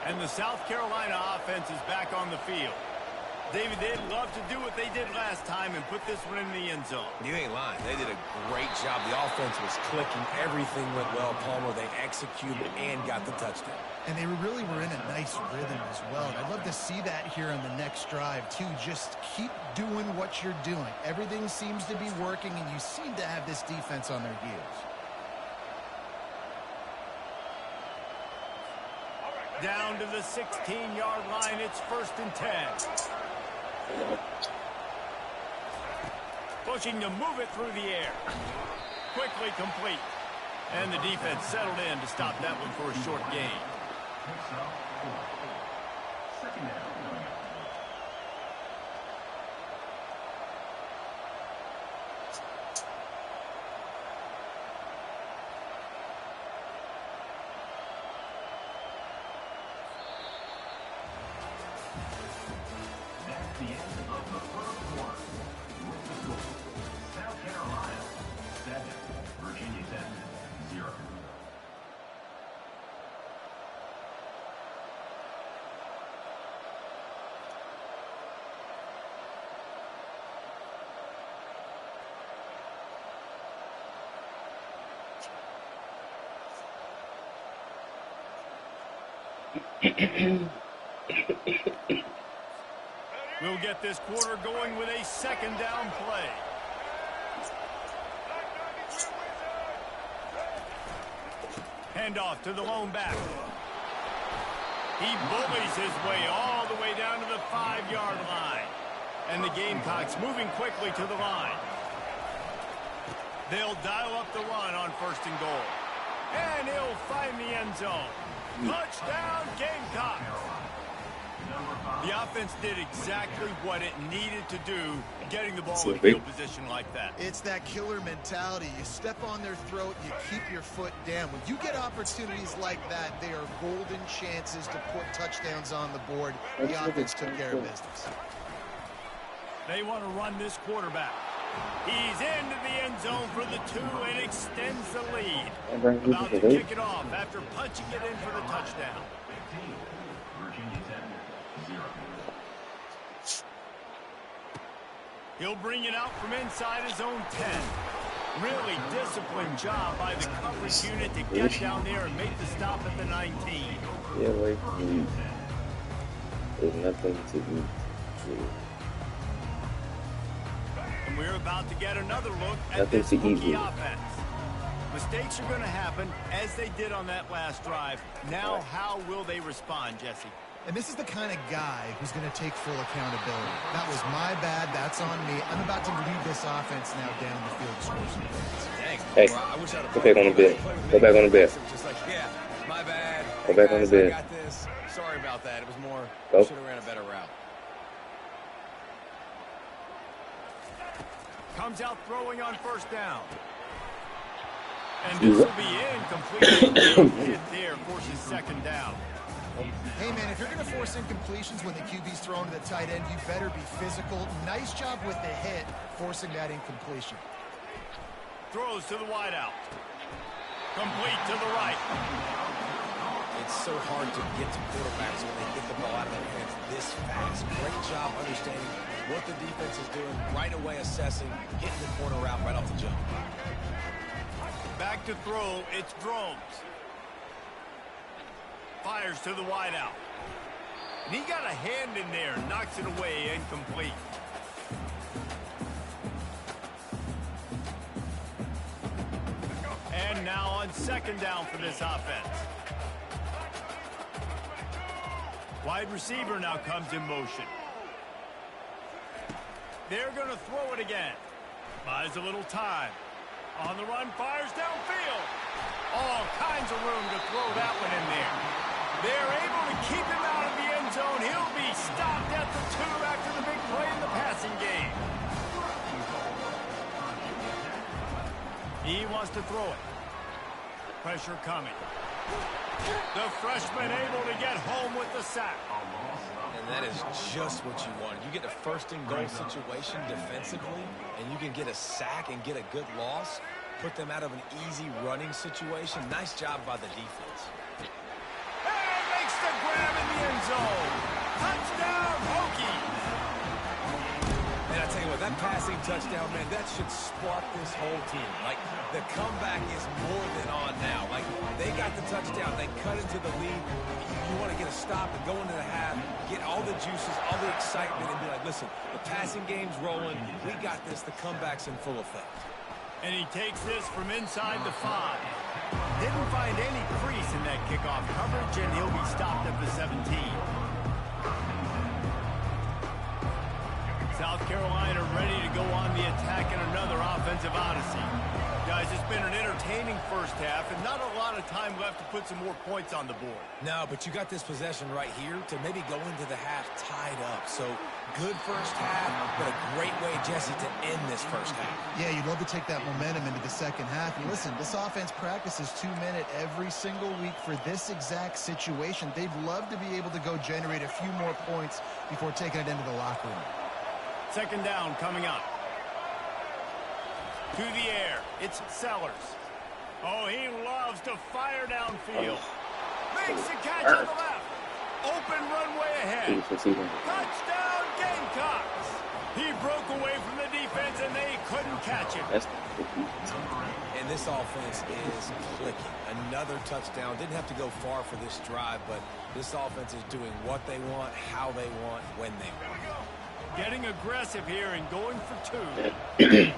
And the South Carolina offense is back on the field. David, they'd love to do what they did last time and put this one in the end zone. You ain't lying. They did a great job. The offense was clicking. Everything went well, Palmer. They executed and got the touchdown. And they really were in a nice rhythm as well. And I'd love to see that here on the next drive, too. Just keep doing what you're doing. Everything seems to be working, and you seem to have this defense on their heels. Down to the 16-yard line. It's 1st and 10. Pushing to move it through the air. Quickly complete. And the defense settled in to stop that one for a short gain. Second down. That's the end of the first quarter. With the score, South Carolina 7, Virginia Tech 0. We'll get this quarter going with a 2nd down play. Handoff to the lone back. He bullies his way all the way down to the 5-yard line. And the Gamecocks moving quickly to the line. They'll dial up the run on 1st and goal. And he'll find the end zone. Touchdown, Gamecocks! The offense did exactly what it needed to do, getting the ball in field position like that. It's that killer mentality. You step on their throat, you keep your foot down. When you get opportunities like that, they are golden chances to put touchdowns on the board. The offense took care of business. They want to run this quarterback. He's into the end zone for the 2 and extends the lead. About to kick it off after punching it in for the touchdown. 15, Virginia Tech 0. He'll bring it out from inside his own 10. Really disciplined job by the coverage unit to get down there and make the stop at the 19. Yeah, like, there's nothing to do. And we're about to get another look at this rookie offense. Mistakes are going to happen, as they did on that last drive. Now, how will they respond, Jesse? And this is the kind of guy who's going to take full accountability. That was my bad. That's on me. I'm about to lead this offense now down the field to score some points. Hey, go back on the bed. Go back on the bed. Just like, yeah, my bad. Go back on the bed. I got this. Sorry about that. It was more, Go. should have ran a better route. Comes out throwing on 1st down. And this will be incomplete. Hit there, forces 2nd down. Hey, man, if you're going to force incompletions when the QB's thrown to the tight end, you better be physical. Nice job with the hit, forcing that incompletion. Throws to the wideout. Complete to the right. It's so hard to get to quarterbacks when they get the ball out of their hands this fast. Great job understanding what the defense is doing, right away assessing, hitting the corner route right off the jump. Back to throw, it's Drones. Fires to the wideout. And he got a hand in there, knocks it away, incomplete. And now on second down for this offense. Wide receiver now comes in motion. They're going to throw it again. Buys a little time. On the run, fires downfield. All kinds of room to throw that one in there. They're able to keep him out of the end zone. He'll be stopped at the 2 after the big play in the passing game. He wants to throw it. Pressure coming. The freshman able to get home with the sack. And that is just what you want. You get a first-and-goal situation defensively, and you can get a sack and get a good loss, put them out of an easy running situation. Nice job by the defense. And makes the grab in the end zone. Touchdown, Hokies. And I tell you what, that passing touchdown, man, that should spark this whole team. Like, the comeback is more than on now. Like, they got the touchdown. They cut into the lead. You want to get a stop and go into the half, get all the juices, all the excitement, and be like, listen, the passing game's rolling. We got this. The comeback's in full effect. And he takes this from inside the 5. Didn't find any crease in that kickoff coverage, and he'll be stopped at the 17. South Carolina ready to go on the attack in another offensive odyssey. Guys, it's been an entertaining first half and not a lot of time left to put some more points on the board. No, but you got this possession right here to maybe go into the half tied up. So good first half, but a great way, Jesse, to end this first half. Yeah, you'd love to take that momentum into the second half. And listen, this offense practices 2-minute every single week for this exact situation. They'd love to be able to go generate a few more points before taking it into the locker room. Second down coming up. To the air, it's Sellers. Oh, he loves to fire downfield. Makes the catch on the left. Open runway ahead. Touchdown, Gamecocks. He broke away from the defense, and they couldn't catch him. And this offense is clicking. Another touchdown. Didn't have to go far for this drive, but this offense is doing what they want, how they want, when they want. Getting aggressive here and going for 2.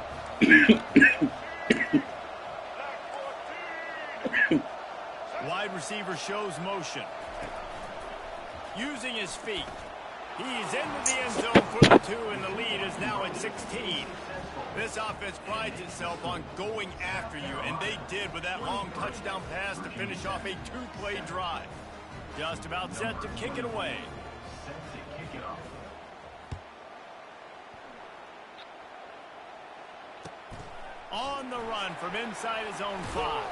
Wide receiver shows motion. Using his feet. He's into the end zone for the 2, and the lead is now at 16. This offense prides itself on going after you, and they did with that long touchdown pass to finish off a 2-play drive. Just about set to kick it away. On the run from inside his own 5.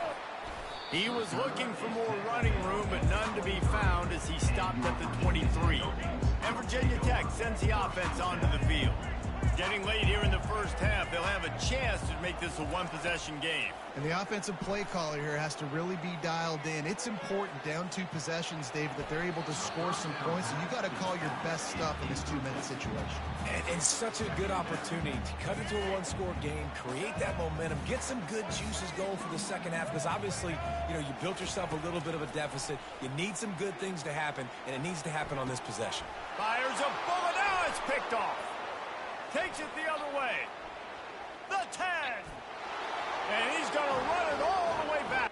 He was looking for more running room, but none to be found as he stopped at the 23. And Virginia Tech sends the offense onto the field. Getting late here in the first half, they'll have a chance to make this a one-possession game. And the offensive play caller here has to really be dialed in. It's important down 2 possessions, David, that they're able to score some points. And you got to call your best stuff in this 2-minute situation. And such a good opportunity to cut into a 1-score game, create that momentum, get some good juices going for the second half. Because obviously, you know, you built yourself a little bit of a deficit. You need some good things to happen, and it needs to happen on this possession. Fires a bullet. Now it's picked off. Takes it the other way. The 10. And he's going to run it all the way back.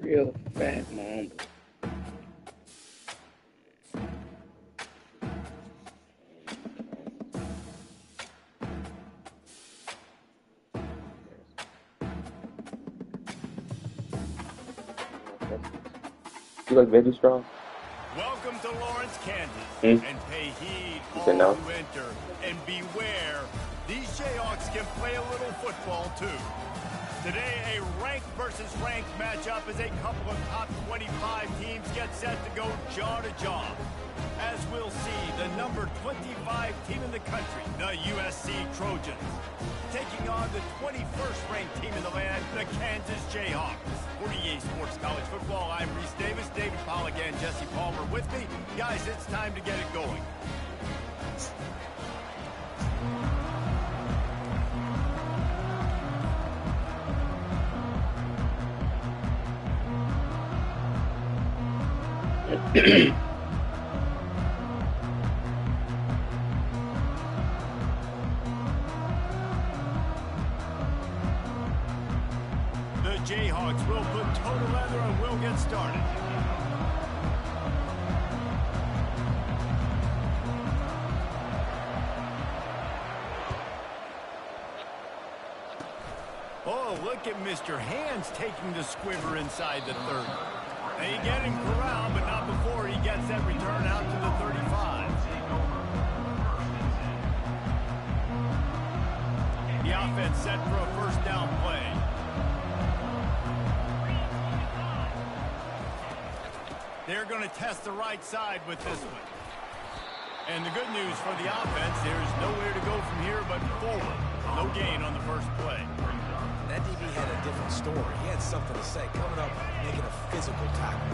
Real fat mom. You like veggie straws? Welcome to Lawrence, Kansas. And pay heed all said no? who enter. And beware, these Jayhawks can play a little football too. Today, a ranked versus ranked matchup as a couple of top 25 teams get set to go jaw to jaw. As we'll see, the number 25 team in the country, the USC Trojans, taking on the 21st ranked team in the land, the Kansas Jayhawks. For EA Sports College Football, I'm Reese Davis, David Pollack, and Jesse Palmer with me. Guys, it's time to get it going. The Jayhawks will put total leather and we'll get started. Oh, look at Mr. Hands taking the squiver inside the 30. They get him corralled, but not before he gets that return out to the 35. The offense set for a first down play. They're going to test the right side with this one. And the good news for the offense, there's nowhere to go from here but forward. No gain on the first play. That DB had a different story. He had something to say, coming up, making a physical tackle.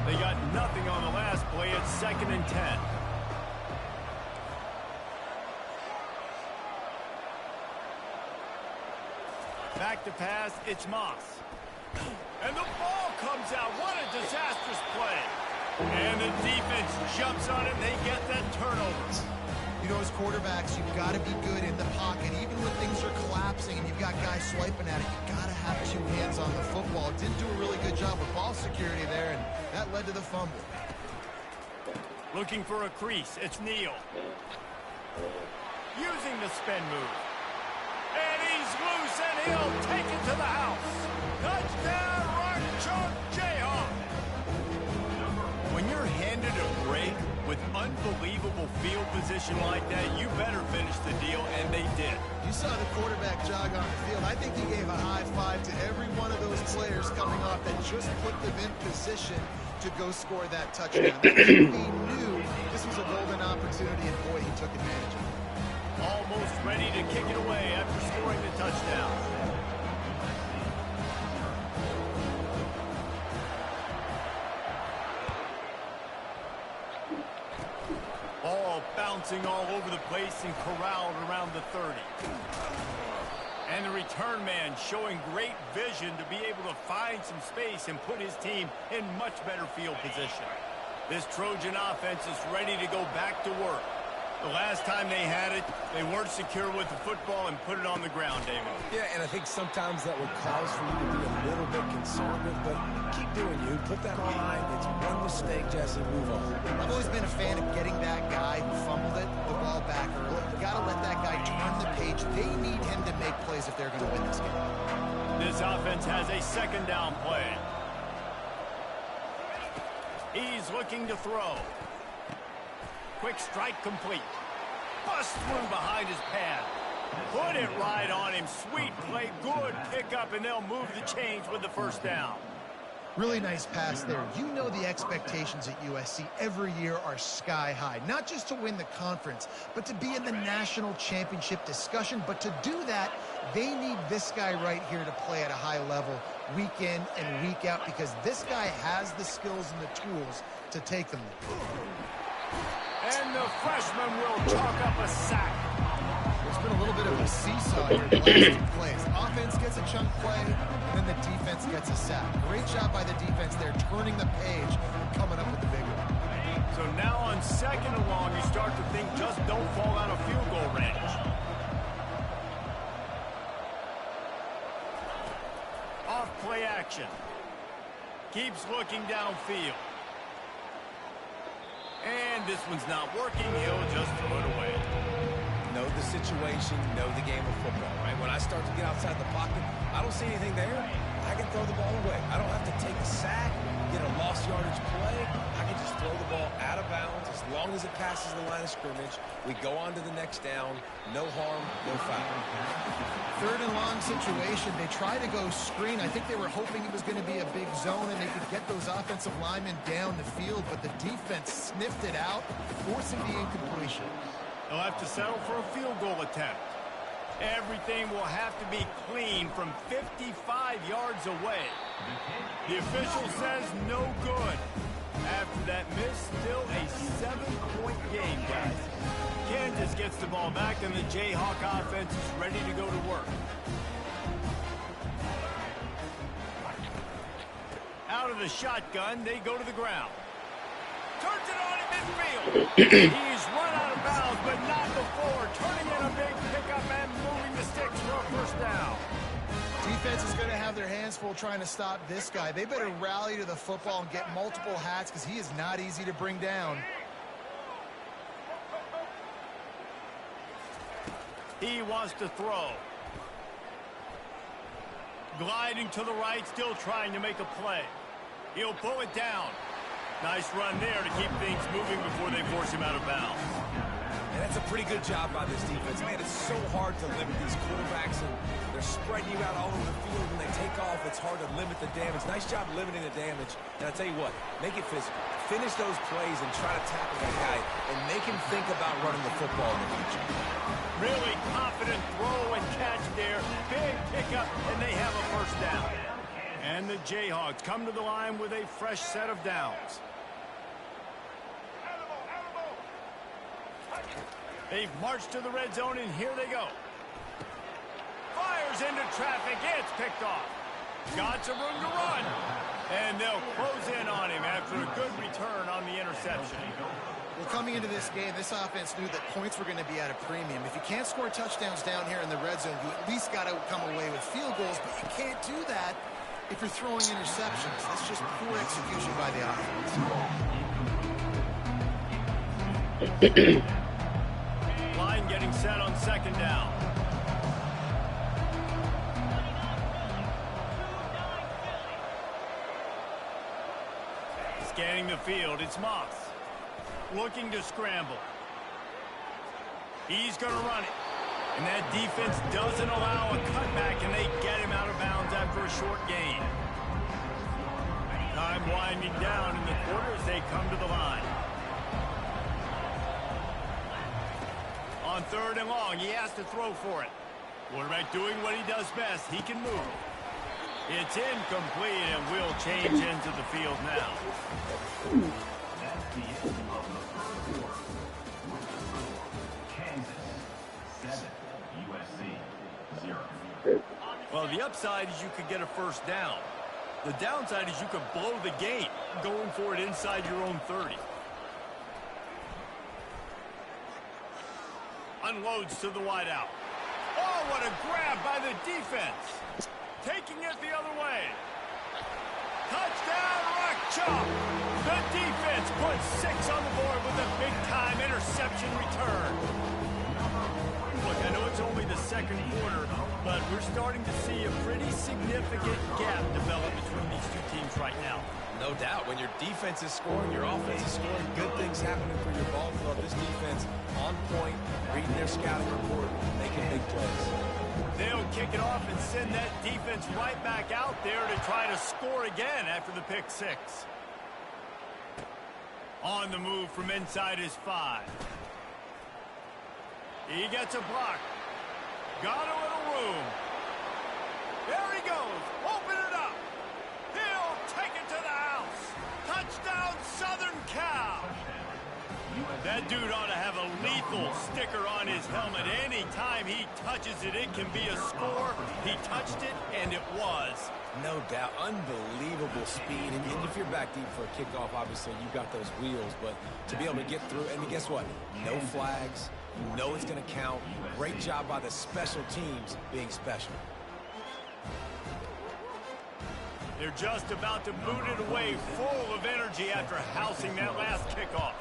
They got nothing on the last play. It's 2nd and 10. Back to pass, it's Moss. And the ball comes out. What a disastrous play. And the defense jumps on it, and they get that turnover. You know, as quarterbacks, you've got to be good in the pocket. Even when things are collapsing and you've got guys swiping at it, you've got to have two hands on the football. Didn't do a really good job with ball security there, and that led to the fumble. Looking for a crease, it's Neal. Using the spin move. And he's loose, and he'll take it to the house. Touchdown, Rankies Jayhawks. When you're handed a break with unbelievable field position like that, you better finish the deal, and they did. You saw the quarterback jog on the field. I think he gave a high five to every one of those players coming off that just put them in position to go score that touchdown. He knew this was a golden opportunity, and boy, he took advantage of it. Almost ready to kick it away after scoring the touchdown. Ball bouncing all over the place and corralled around the 30. And the return man showing great vision to be able to find some space and put his team in much better field position. This Trojan offense is ready to go back to work. The last time they had it, they weren't secure with the football and put it on the ground, David. Yeah, and I think sometimes that would cause for you to be a little bit conservative, but keep doing you. Put that behind. It's one mistake, Jesse. Move on. I've always been a fan of getting that guy who fumbled it, the ball back early. You've got to let that guy turn the page. They need him to make plays if they're going to win this game. This offense has a 2nd down play. He's looking to throw. Quick strike complete. Bust through behind his pad. Put it right on him. Sweet play. Good pickup, and they'll move the chains with the first down. Really nice pass there. You know the expectations at USC every year are sky high. Not just to win the conference, but to be in the national championship discussion. But to do that, they need this guy right here to play at a high level week in and week out, because this guy has the skills and the tools to take them there. And the freshman will chalk up a sack. It's been a little bit of a seesaw here the last 2 plays. Offense gets a chunk play, and then the defense gets a sack. Great job by the defense there, turning the page and coming up with the big one. So now on 2nd and long, you start to think just don't fall out of field goal range. Off play action. Keeps looking downfield. And this one's not working. He'll just throw it away. Know the situation, know the game of football, right? When I start to get outside the pocket, I don't see anything there. I can throw the ball away. I don't have to take a sack, get a lost yardage play. I can just throw the ball out of bounds as long as it passes the line of scrimmage. We go on to the next down. No harm, no foul. Third and long situation. They try to go screen. I think they were hoping it was going to be a big zone and they could get those offensive linemen down the field, but the defense sniffed it out, forcing the incompletion. They'll have to settle for a field goal attempt. Everything will have to be clean from 55 yards away. The official says no good. After that miss, still a 7-point game, guys. Kansas gets the ball back, and the Jayhawk offense is ready to go to work. Out of the shotgun, they go to the ground. Turns it on in midfield. He's run out of bounds, but not before. Turning in a big pickup and moving the sticks for a first down. Defense is going to have their hands full trying to stop this guy. They better rally to the football and get multiple hats because he is not easy to bring down. He wants to throw. Gliding to the right, still trying to make a play. He'll pull it down. Nice run there to keep things moving before they force him out of bounds. And that's a pretty good job by this defense. Man, it's so hard to limit these quarterbacks, and they're spreading you out all over the field. When they take off, it's hard to limit the damage. Nice job limiting the damage. And I'll tell you what, make it physical. Finish those plays and try to tackle that guy and make him think about running the football in the future. Really confident throw and catch there. Big pickup, and they have a first down. And the Jayhawks come to the line with a fresh set of downs. They've marched to the red zone, and here they go. Fires into traffic. It's picked off. Got some room to run. And they'll close in on him after a good return on the interception. Well, coming into this game, this offense knew that points were going to be at a premium. If you can't score touchdowns down here in the red zone, you at least got to come away with field goals, but you can't do that if you're throwing interceptions. That's just poor execution by the offense. Line getting set on second down. Scanning the field, it's Moss. Looking to scramble. He's going to run it. And that defense doesn't allow a cutback, and they get him out of bounds after a short gain. Time winding down in the quarter as they come to the line. On third and long, he has to throw for it. Quarterback doing what he does best. He can move. It's incomplete, and will change into the field now. That's the end of the first quarter. Kansas 7, USC 0. Well, the upside is you could get a first down. The downside is you could blow the game going for it inside your own 30. Unloads to the wideout. Oh, what a grab by the defense. Taking it the other way. Touchdown, Rock Chalk. The defense puts 6 on the board with a big-time interception return. Look, I know it's only the second quarter, but we're starting to see a pretty significant gap develop between these two teams right now. No doubt. When your defense is scoring, your offense is scoring, good things happening for your ball club. This defense on point, reading their scouting report, making big plays. They'll kick it off and send that defense right back out there to try to score again after the pick 6. On the move from inside his 5. He gets a block. Got a little room. There he goes. Open it up. He'll take it to the house. Touchdown, Southern Cal. That dude ought to have a lethal sticker on his helmet. Anytime he touches it, it can be a score. He touched it, and it was. No doubt. Unbelievable speed. And if you're back deep for a kickoff, obviously you've got those wheels. But to be able to get through, and guess what? No flags. You know it's going to count. Great job by the special teams being special. They're just about to boot it away, full of energy after housing that last kickoff.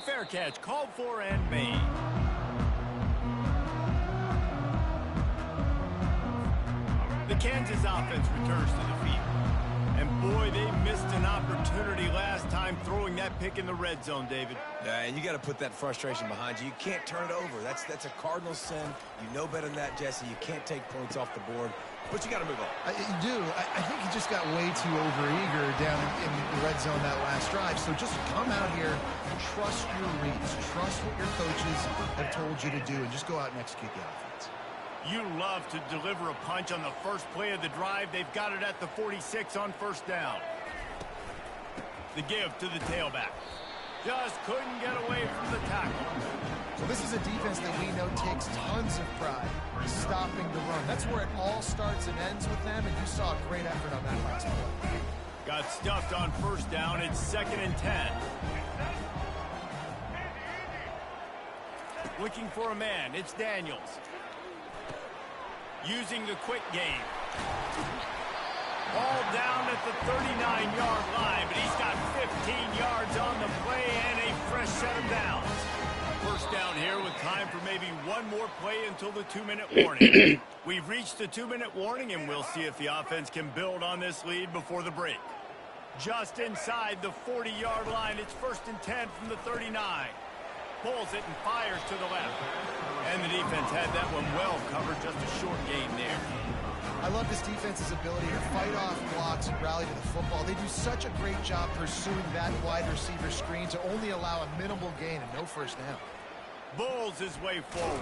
Fair catch, called for and made. The Kansas offense returns to the field. And boy, they missed an opportunity last time throwing that pick in the red zone, David. Yeah, and you got to put that frustration behind you. You can't turn it over. That's a cardinal sin. You know better than that, Jesse. You can't take points off the board, but you got to move on. You do. I think he just got way too overeager down in the red zone that last drive. So just come out here, trust your reads, trust what your coaches have told you to do, and just go out and execute the offense. You love to deliver a punch on the first play of the drive. They've got it at the 46 on first down. The give to the tailback. Just couldn't get away from the tackle. So this is a defense that we know takes tons of pride in stopping the run. That's where it all starts and ends with them, and you saw a great effort on that last play. Got stuffed on first down. It's 2nd and 10. Looking for a man. It's Daniels. Using the quick game. Ball down at the 39-yard line, but he's got 15 yards on the play and a fresh set of downs. First down here with time for maybe one more play until the 2-minute warning. We've reached the 2-minute warning, and we'll see if the offense can build on this lead before the break. Just inside the 40-yard line, it's 1st and 10 from the 39. Pulls it and fires to the left. And the defense had that one well covered, just a short gain there. I love this defense's ability to fight off blocks and rally to the football. They do such a great job pursuing that wide receiver screen to only allow a minimal gain and no first down. Bulls his way forward.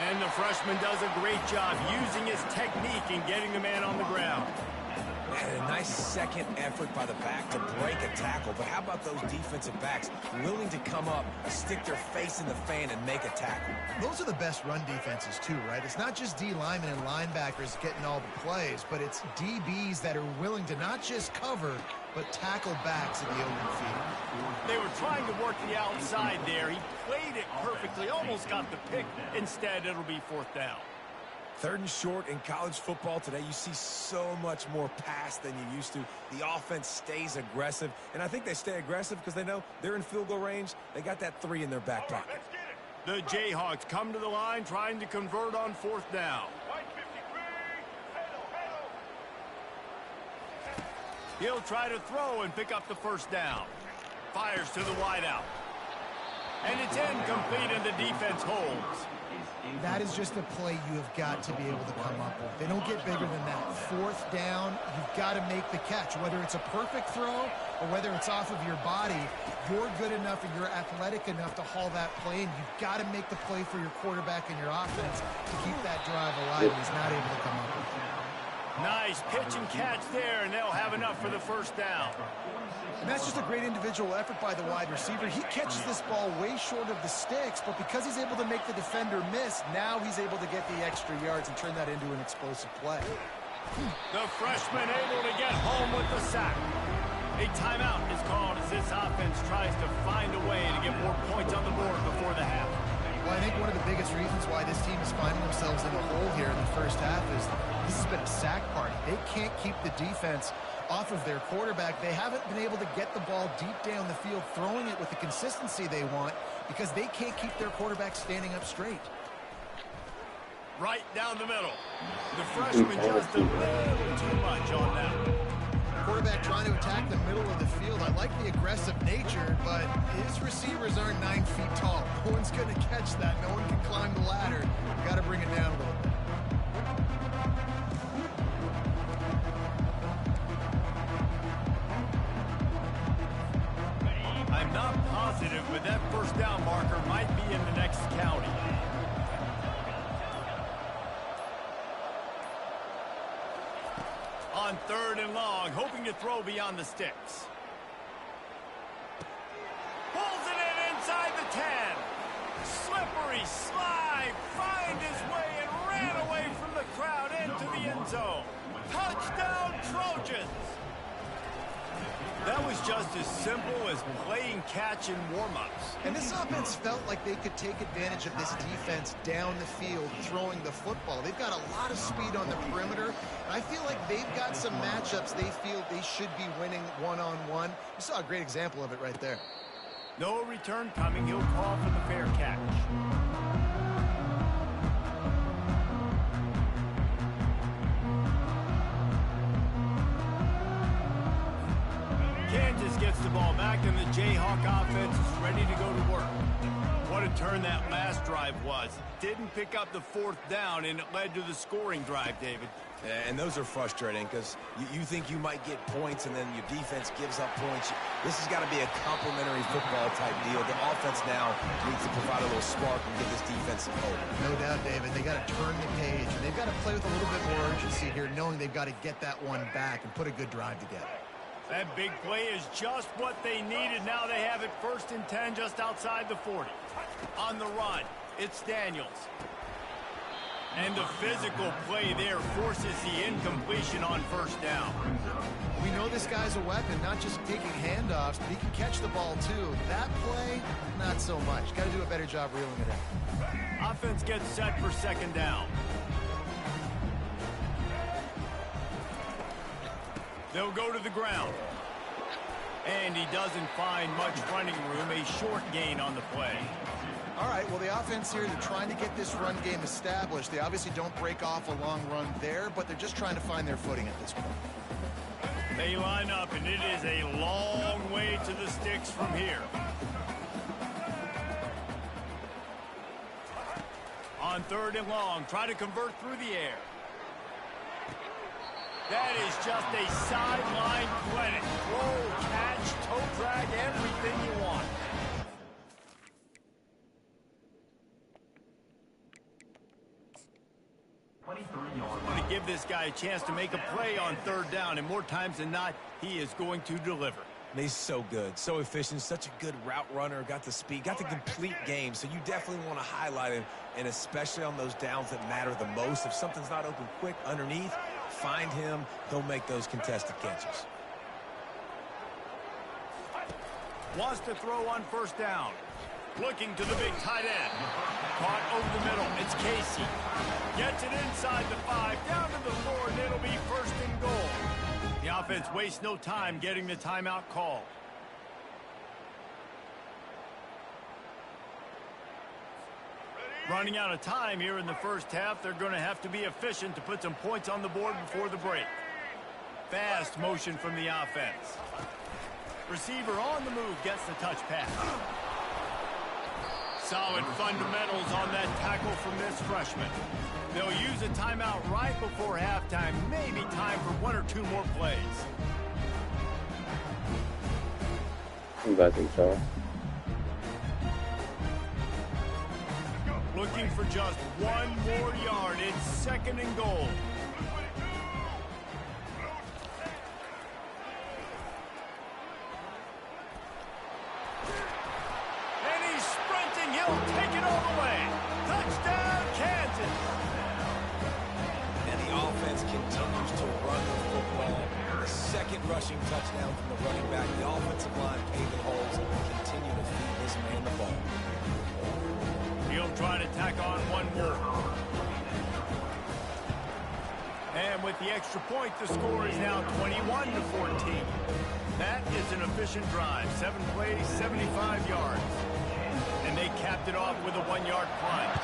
And the freshman does a great job using his technique and getting the man on the ground. And a nice second effort by the back to break a tackle. But how about those defensive backs willing to come up, stick their face in the fan, and make a tackle? Those are the best run defenses, too, right? It's not just D linemen and linebackers getting all the plays, but it's DBs that are willing to not just cover, but tackle backs in the open field. They were trying to work the outside there. He played it perfectly, almost got the pick. Instead, it'll be 4th down. 3rd and short in college football today. You see so much more pass than you used to. The offense stays aggressive, and I think they stay aggressive because they know they're in field goal range. They got that 3 in their back pocket. The Jayhawks come to the line trying to convert on 4th down. He'll try to throw and pick up the first down. Fires to the wideout. And it's incomplete, and the defense holds. That is just a play you have got to be able to come up with. They don't get bigger than that. 4th down, you've got to make the catch. Whether it's a perfect throw or whether it's off of your body, you're good enough and you're athletic enough to haul that play, and you've got to make the play for your quarterback and your offense to keep that drive alive, and he's not able to come up with it. Nice pitch and catch there, and they'll have enough for the first down. And that's just a great individual effort by the wide receiver. He catches this ball way short of the sticks, but because he's able to make the defender miss, now he's able to get the extra yards and turn that into an explosive play. The freshman able to get home with the sack. A timeout is called as this offense tries to find a way to get more points on the board before the half. Well, I think one of the biggest reasons why this team is finding themselves in a hole here in the first half is this has been a sack party. They can't keep the defense off of their quarterback. They haven't been able to get the ball deep down the field, throwing it with the consistency they want because they can't keep their quarterback standing up straight. Right down the middle. The freshman just a little too much on that. Quarterback trying to attack the middle of the field. I like the aggressive nature, but his receivers aren't 9 feet tall. No one's going to catch that. No one can climb the ladder. You got to bring it down a little bit. I'm not positive, but that first down marker might be in the next county. On 3rd and long, hoping to throw beyond the sticks. Pulls it in inside the 10. Slippery slide, find his way and ran away from the crowd into the end zone. Touchdown, Trojans! That was just as simple as playing catch in warm-ups. And this offense felt like they could take advantage of this defense down the field throwing the football. They've got a lot of speed on the perimeter. And I feel like they've got some matchups they feel they should be winning one-on-one. You saw a great example of it right there. No return coming. He'll call for the fair catch. Kansas gets the ball back, and the Jayhawk offense is ready to go to work. What a turn that last drive was. Didn't pick up the fourth down, and it led to the scoring drive, David. Yeah, and those are frustrating because you think you might get points, and then your defense gives up points. This has got to be a complementary football type deal. The offense now needs to provide a little spark and give this defense some hope. No doubt, David. They got to turn the page, and they've got to play with a little bit more urgency here, knowing they've got to get that one back and put a good drive together. That big play is just what they needed. Now they have it 1st and 10 just outside the 40. On the run, it's Daniels. And the physical play there forces the incompletion on 1st down. We know this guy's a weapon, not just taking handoffs, but he can catch the ball too. That play, not so much. Got to do a better job reeling it in. Offense gets set for 2nd down. They'll go to the ground. And he doesn't find much running room. A short gain on the play. All right, well, the offense here, they're trying to get this run game established. They obviously don't break off a long run there, but they're just trying to find their footing at this point. They line up, and it is a long way to the sticks from here. On 3rd and long, try to convert through the air. That is just a sideline clinic. Throw, catch, toe drag, everything you want. I want to give this guy a chance to make a play on 3rd down, and more times than not, he is going to deliver. He's so good, so efficient, such a good route runner, got the speed, got the complete game, so you definitely want to highlight him, and especially on those downs that matter the most. If something's not open quick underneath, find him, he'll make those contested catches. Wants to throw on 1st down. Looking to the big tight end. Caught over the middle. It's Casey. Gets it inside the 5, down to the 4, and it'll be 1st and goal. The offense wastes no time getting the timeout called. Running out of time here in the 1st half. They're going to have to be efficient to put some points on the board before the break. Fast motion from the offense. Receiver on the move gets the touch pass. Solid fundamentals on that tackle from this freshman. They'll use a timeout right before halftime. Maybe time for 1 or 2 more plays. Looking for just 1 more yard. It's 2nd and goal. He'll take it all the way. Touchdown, Kansas. And the offense continues to run the football. The 2nd rushing touchdown from the running back. The offensive line paving holes and will continue to feed this man the ball. He'll try to tack on 1 more. And with the extra point, the score is now 21-14. That is an efficient drive. 7 plays, 75 yards. And they capped it off with a 1-yard plunge.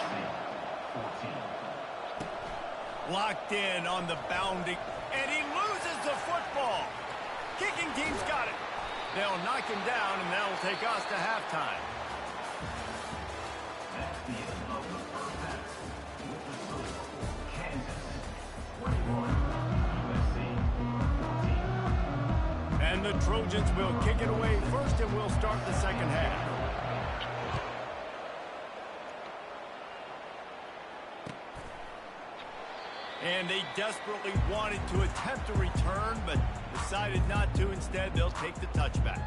Locked in on the bounding. And he loses the football. Kicking team's got it. They'll knock him down, and that'll take us to halftime. That's the end of the 1st half. With the score, Kansas 21, USC 14. And the Trojans will kick it away first, and we'll start the 2nd half. And they desperately wanted to attempt a return, but decided not to. Instead, they'll take the touchback.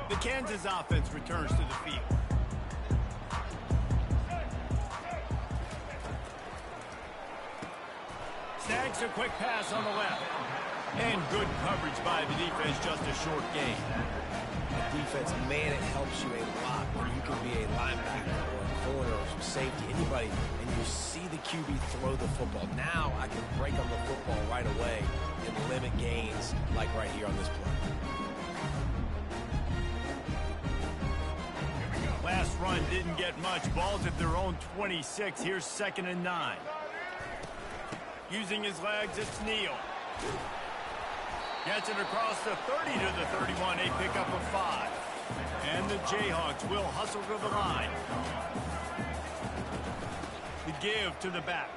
The Kansas offense returns to the field. Snags a quick pass on the left. And good coverage by the defense, just a short gain. The defense, man, it helps you a lot when you can be a linebacker or a corner or some safety, anybody, and you see the QB throw the football. Now I can break on the football right away and limit gains like right here on this play. Last run didn't get much. Ball's at their own 26. Here's 2nd and 9. Using his legs, it's Neal. Gets it across the 30 to the 31. A pickup of 5. And the Jayhawks will hustle to the line. The give to the back.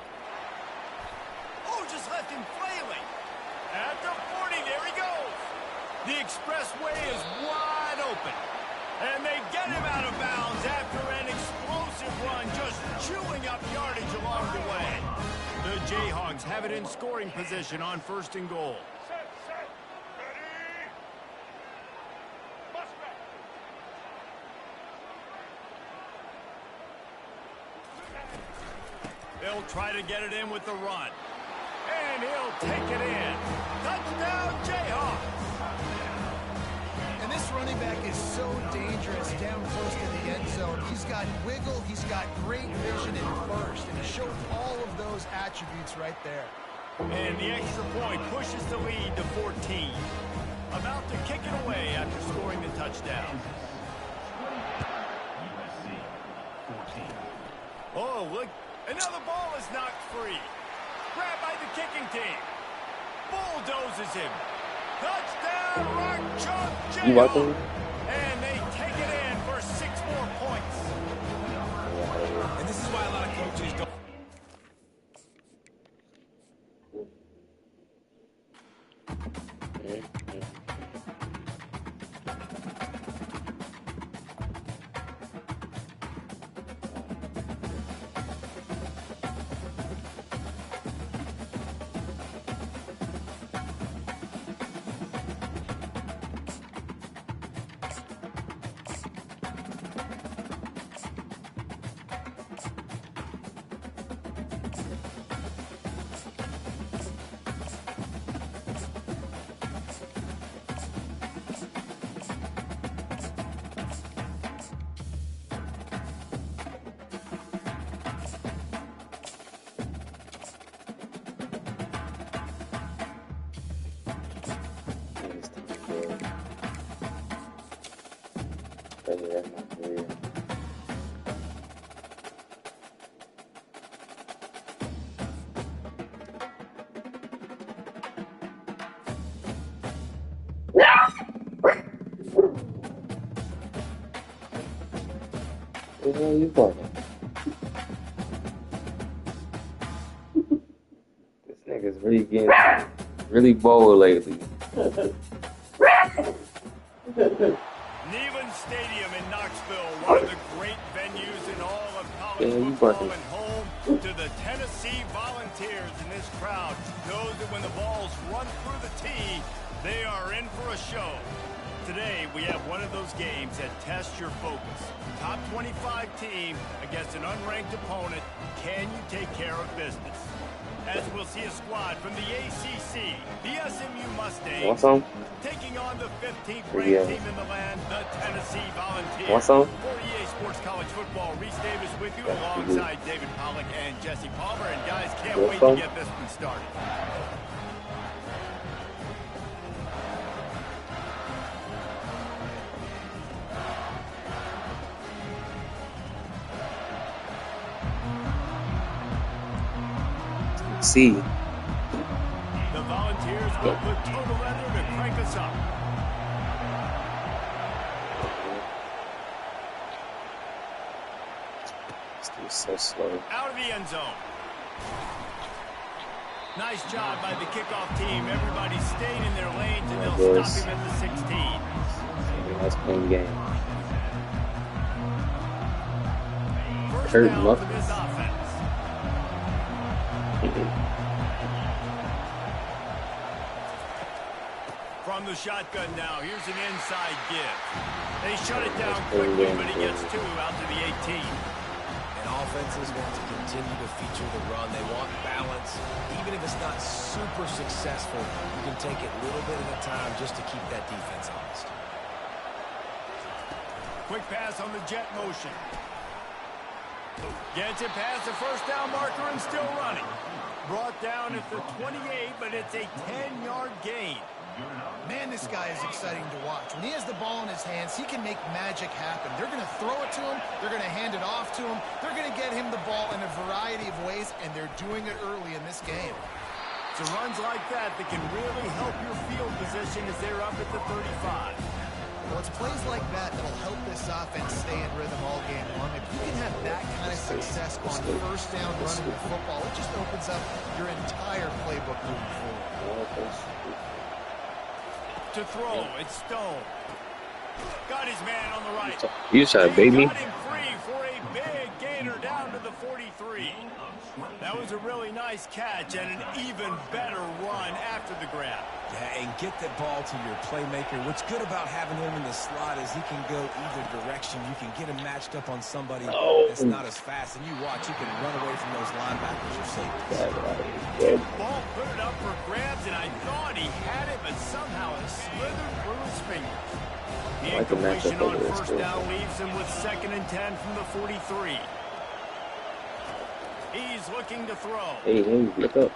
Oh, just left him flailing. At the 40, there he goes. The expressway is wide open. And they get him out of bounds after an explosive run, just chewing up yardage along the way. The Jayhawks have it in scoring position on 1st and goal. They'll try to get it in with the run. And he'll take it in. Touchdown, Jayhawks! And this running back is so dangerous down close to the end zone. He's got wiggle, he's got great vision and burst, and he showed all of those attributes right there. And the extra point pushes the lead to 14. About to kick it away after scoring the touchdown. USC 14. Oh, look. Another ball is knocked free. Grabbed by the kicking team. Bulldozes him. Touchdown, Rock Chalk Jayhawks. And they take it in for 6 more points. And this is why a lot of coaches don't. What the hell are you talking? This nigga's really getting really bold lately. Neyland Stadium in Knoxville, one of the great venues in all of college football, and home to the Tennessee Volunteers. And this crowd knows that when the balls run through the tee, they are in for a show. Today, we have one of those games that tests your focus. Top 25 team against an unranked opponent. Can you take care of business? As we'll see a squad from the ACC, the SMU Mustangs, taking on the 15th ranked team in the land, the Tennessee Volunteers. For EA Sports College Football, Reese Davis with you alongside David Pollack and Jesse Palmer. And guys, can't wait to get this one started. See. The Volunteers will put total leather to crank us up. It's so slow. Out of the end zone. Nice job by the kickoff team. Everybody stayed in their lanes, and they'll stop him at the 16. That's playing game. First Kurt down Muff. for this offense. From the shotgun now, here's an inside give. They shut it down quickly, but he gets 2 out to the 18. And offenses want to continue to feature the run. They want balance. Even if it's not super successful, you can take it little bit at a time just to keep that defense honest. Quick pass on the jet motion. Gets it past the first down marker and still running. Brought down at the 28, but it's a 10-yard gain. Man, this guy is exciting to watch. When he has the ball in his hands, he can make magic happen. They're going to throw it to him. They're going to hand it off to him. They're going to get him the ball in a variety of ways, and they're doing it early in this game. It's runs like that that can really help your field position as they're up at the 35. Well, it's plays like that that'll help this offense stay in rhythm all game long. If you can have that kind of success on first down running the football, it just opens up your entire playbook moving forward. To throw, it's Stone. Got his man on the right. You trying to bait me? Got him free for a big gainer down to the 43. That was a really nice catch and an even better run after the grab. Yeah, and get the ball to your playmaker. What's good about having him in the slot is he can go either direction. You can get him matched up on somebody that's not as fast, and you watch, he can run away from those linebackers or safeties. Ball put it up for grabs, and I thought he had it, but somehow it slithered through his fingers. The incompletion on first down leaves him with 2nd and 10 from the 43. He's looking to throw. Hey, look up.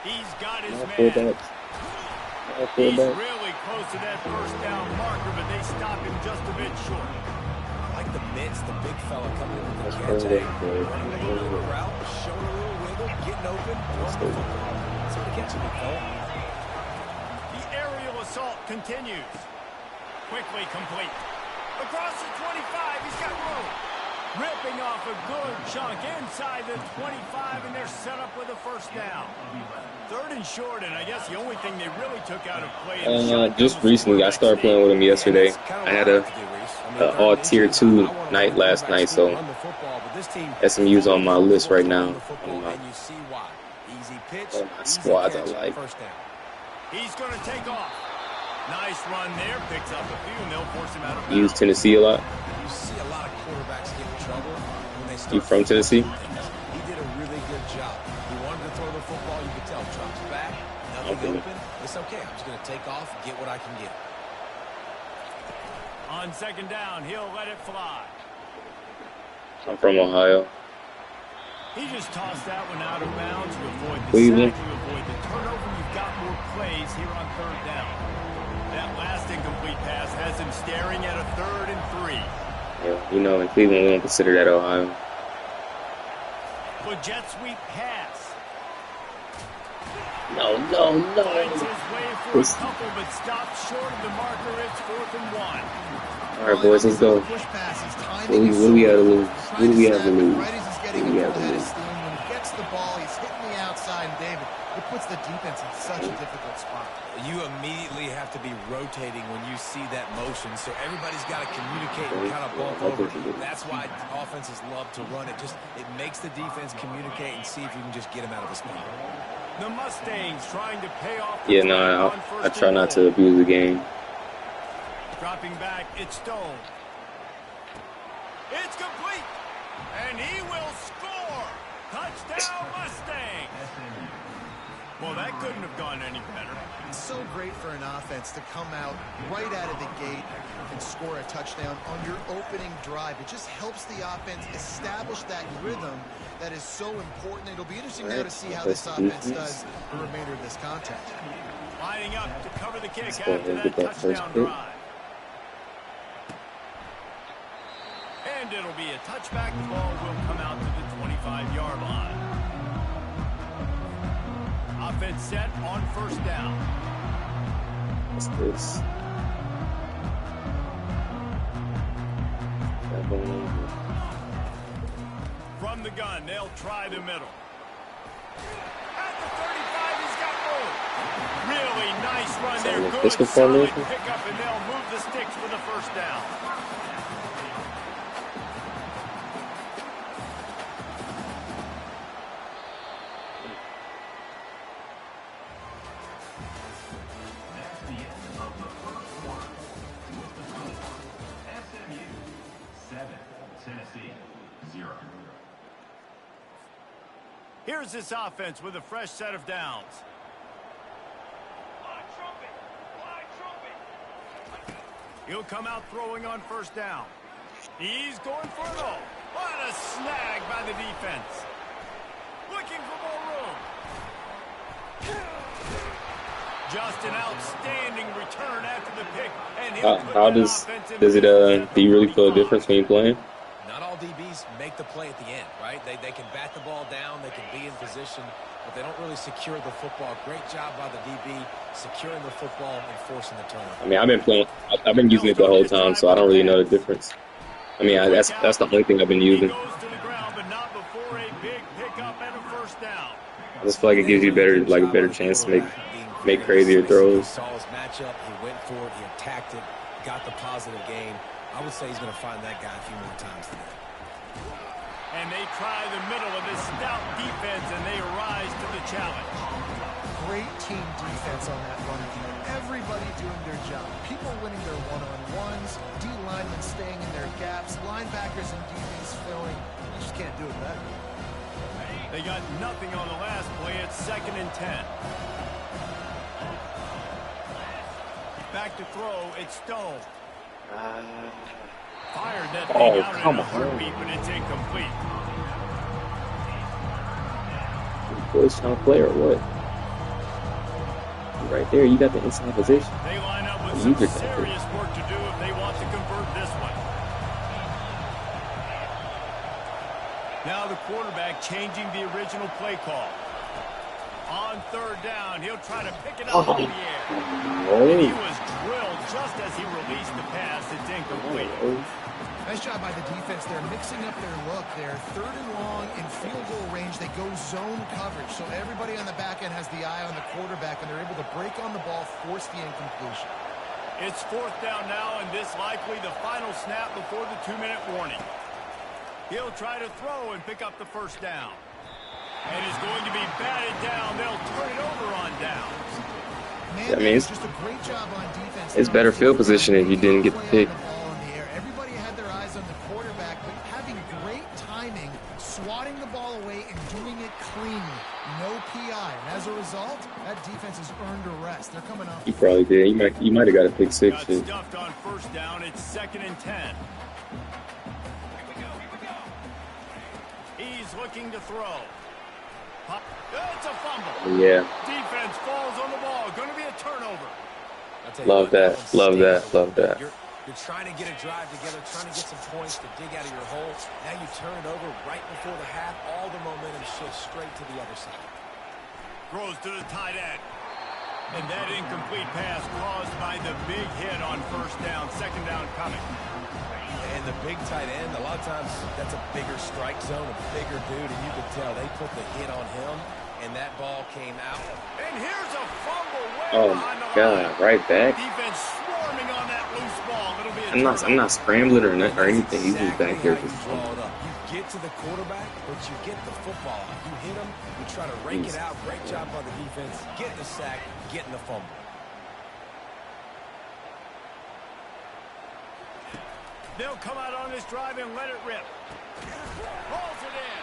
He's got his man. He's Back. really close to that first down marker, but they stop him just a bit short. I like the mitts, the big fella coming in with the catch. Running a little route, showing a little wiggle, getting open, throwing the football. That's how to catch a big fella. The aerial assault continues. Quickly complete. Across the 25, he's got room. Ripping off a good chunk inside the 25, and they're set up with a first down. 3rd and short, and I guess the only thing they really took out of play. Just recently, I started playing with him yesterday. I had a all tier 2 night last night, so SMU's on my list right now. My squads I like. He's going to take off. Nice run there. Picks up a few, and they'll force him out of bounds. Use Tennessee a lot. You see a lot of quarterbacks get in trouble when they start. You from Tennessee? He did a really good job. He wanted to throw the football. You could tell. Drops back. Nothing open. It's okay. I'm just going to take off and get what I can get. On 2nd down, he'll let it fly. I'm from Ohio. He just tossed that one out of bounds to avoid the Cleveland. sack, to avoid the turnover. You've got more plays here on 3rd down. That last incomplete pass has him staring at a 3rd and 3. Yeah, you know, in Cleveland, we don't consider that Ohio. The jet sweep pass. No. Finds his way for a couple, but stops short of the marker. It's 4th and 1. All right, boys, let's go. Push passes, What timing is do we have to lose? so What do we have to snap it lose? right as he's getting What do we the have to head of lose? steam. When he gets the ball, he's hitting the outside, and David, it puts the defense in such a difficult spot. You immediately have to be rotating when you see that motion, so everybody's got to communicate and kind of bump over. That's why offenses love to run it. It makes the defense communicate and see if you can just get him out of the spot. The Mustangs trying to pay off. Yeah, no, I try not to abuse the game. Dropping back, it's Stone. It's complete, and he will score. Touchdown, Mustang. Well, that couldn't have gone any better. It's so great for an offense to come out right out of the gate and score a touchdown on your opening drive. It just helps the offense establish that rhythm that is so important. It'll be interesting now to see how this offense does the remainder of this contest. Lining up to cover the kick after that touchdown drive. And it'll be a touchback. The ball will come out to the 25-yard line. Offense set on 1st down. What's this? From the gun, they'll try the middle. At the 35, he's got room. Really nice run there. Good, solid pickup, and they'll move the sticks for the 1st down. Tennessee 0. Here's this offense with a fresh set of downs. He'll come out throwing on first down. He's going for it all. What a snag by the defense. Looking for more room. Just an outstanding return after the pick. And how does it do you really feel a difference when you're playing? Not all DBs make the play at the end, right? They can bat the ball down, they can be in position, but they don't really secure the football. Great job by the DB securing the football and forcing the turnover. I mean, I've been using it the whole time, so I don't really know the difference. I mean, that's the only thing I've been using. I just feel like it gives you a better chance to make crazier throws. He saw his matchup, he went for it, he attacked it, got the positive gain. I would say he's going to find that guy a few more times today. And they try the middle of this stout defense, and they rise to the challenge. Great team defense on that run. Everybody doing their job. People winning their one-on-ones, D linemen staying in their gaps, linebackers and DBs filling. You just can't do it better. They got nothing on the last play. It's 2nd and 10. Back to throw. It's Stone. Fired that thing out in a heartbeat, but it's incomplete. Boys trying to play or what? Right there, you got the inside position. They line up with some serious work to do if they want to convert this one. Now the quarterback changing the original play call. On 3rd down, he'll try to pick it up in the air. And he was drilled just as he released the pass. It's incomplete. Nice job by the defense. They're mixing up their look there. 3rd and long in field goal range. They go zone coverage. So everybody on the back end has the eye on the quarterback, and they're able to break on the ball, force the incompletion. It's 4th down now, and this likely the final snap before the 2-minute warning. He'll try to throw and pick up the first down. And is going to be batted down. They'll turn it over on downs. I mean, just a great job on defense. It's better field position if you didn't get the pick. Everybody had their eyes on the quarterback, but having great timing, swatting the ball away and doing it cleanly. No PI. And as a result, that defense has earned a rest. They're coming off. You probably did. You might have got a pick 6. Got stuffed on first down. It's 2nd and 10. He's looking to throw. It's a fumble. Yeah. Defense falls on the ball. Going to be a turnover. Love that. Love that. Love that. You're trying to get a drive together, trying to get some points to dig out of your hole. Now you turn it over right before the half. All the momentum shifts straight to the other side. Throws to the tight end. And that incomplete pass caused by the big hit on first down. 2nd down coming. And the big tight end, a lot of times that's a bigger strike zone, a bigger dude, and you could tell they put the hit on him, and that ball came out. And here's a fumble way behind the God, line. right back. Defense swarming on that loose ball. It'll be a I'm not scrambling or anything. He's just back here. Just draw it up. You get to the quarterback, but you get the football out. You hit him, you try to rake it out. Great job by the defense, getting the sack, getting the fumble. They'll come out on this drive and let it rip. Rolls it in.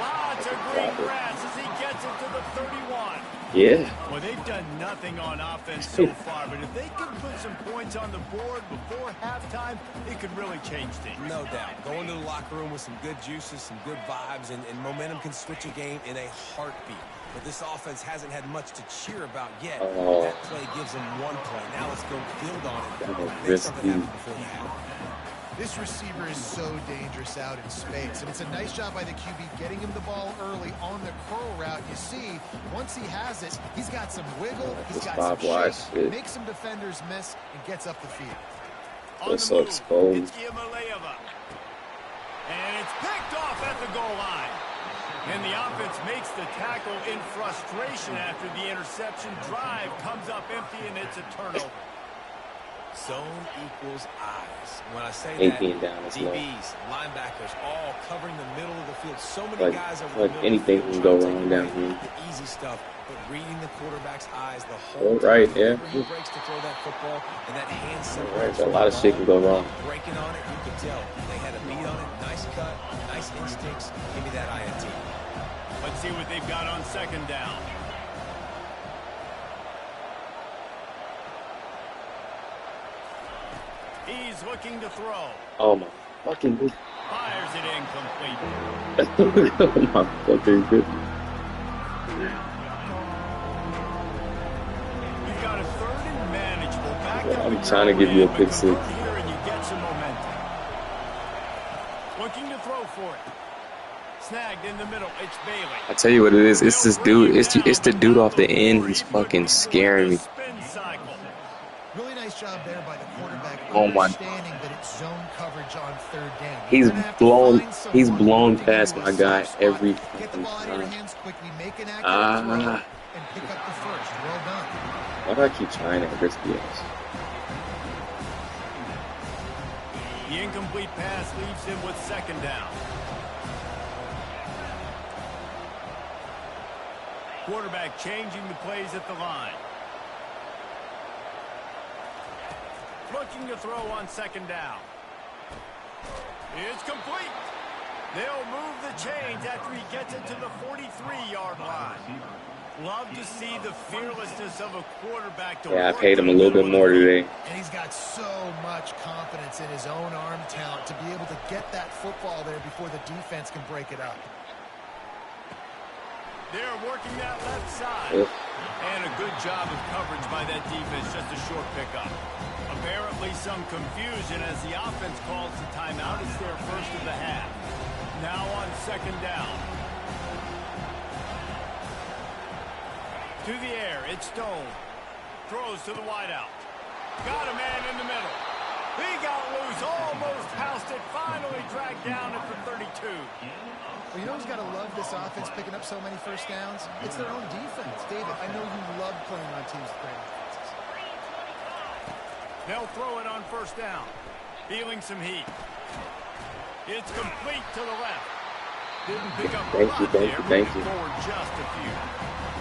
Lots of green grass as he gets it to the 31. Yeah. Well, they've done nothing on offense so far, but if they can put some points on the board before halftime, it could really change things. No doubt. Going to the locker room with some good juices, some good vibes, and momentum can switch a game in a heartbeat. But this offense hasn't had much to cheer about yet. That play gives them 1 point. Now let's go build on it. Make something happen before the half. This receiver is so dangerous out in space, and it's a nice job by the QB getting him the ball early on the curl route. You see, once he has it, he's got some wiggle, he's got some shape, makes some defenders miss, and gets up the field. That's so exposed. It's Iamaleava. And it's picked off at the goal line. And the offense makes the tackle in frustration after the interception. Drive comes up empty, and it's a turnover. Zone equals eyes. When I say Ain't that, being down as low. DBs, linebackers, all covering the middle of the field. So many Like, guys over the like middle anything of the can field go trying to wrong take down away here. the easy stuff, but reading the quarterback's eyes the whole All time. right, yeah. Whenever he breaks to throw that football, and that hand All separates right, so a from lot the of shit ball, can go wrong. breaking on it, you could tell. They had a beat on it. Nice cut, nice instincts. Give me that INT. Let's see what they've got on second down. He's looking to throw. Oh my fucking good. Fires it incomplete. Oh my fucking good. You've got a third and manageable. Back up I'm at trying to your give you a own pick end, six. but convert here and you get some momentum. Looking to throw for it. Snagged in the middle. It's Bailey. I tell you what it is. It's this dude. It's the dude off the end who's fucking scaring me. Spin cycle. Really nice job there by the quarterback, Oh my. understanding that it's zone coverage on third down. He's You're gonna have to blown. find someone He's blown to past give you my a guy soft spot. every Get the fucking ball out of your time. hands quickly, make an accurate throw, Ah. and pick up the first. Well done. Why do I keep trying at risky ass? The incomplete pass leaves him with second down. Quarterback changing the plays at the line. Looking to throw on second down. It's complete. They'll move the chains after he gets it to the 43-yard line. Love to see the fearlessness of a quarterback. Yeah, I paid him a little bit more today. And he's got so much confidence in his own arm talent to be able to get that football there before the defense can break it up. They're working that left side. Yep. And a good job of coverage by that defense, just a short pickup. Apparently some confusion as the offense calls the timeout. It's their first of the half. Now on second down. To the air, it's Stone. Throws to the wideout. Got a man in the middle. He got loose, almost housed it, finally dragged down at the 32. Well, you know who's got to love this offense picking up so many first downs? It's their own defense. David, I know you love playing on teams with great offenses. They'll throw it on first down. Feeling some heat. It's complete to the left. Didn't pick up a lot there, moving forward just a few.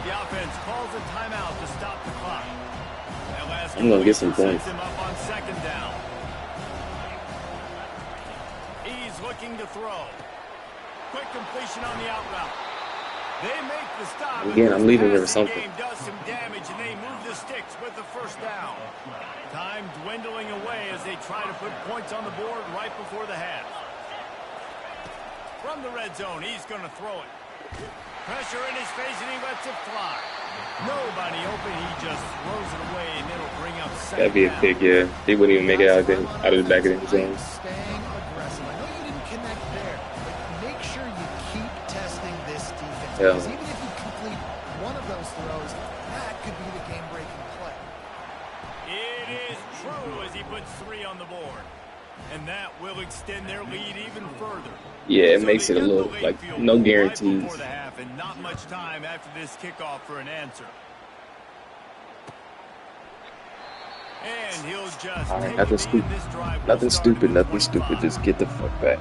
The offense calls a timeout to stop the clock. That last I'm gonna get some points. sets him up on second down. He's looking to throw. Quick completion on the out route. They make the stop. Again, I'm leaving here for something. Game does some damage, and they move the sticks with the first down. Time dwindling away as they try to put points on the board right before the half. From the red zone, he's going to throw it. Pressure in his face, and he lets it fly. Nobody open. He just throws it away, and it'll bring up second That'd be a down. pick, yeah. He wouldn't even make it out of the back of the zone. Staying aggressive. I know you didn't connect there, but make sure you keep testing this defense. Yeah. Because even if you complete one of those throws, that could be the game-breaking play. It is true as he puts 3 on the board. And that will extend their lead even further. Yeah, it So makes they it a get the little, late like, field no goal right guarantees. before the half, and not much time after this kickoff for an answer. And he'll just All right, take nothing a knee, stupid. and this drive will Nothing start stupid, at the nothing stupid. 25. Just get the fuck back.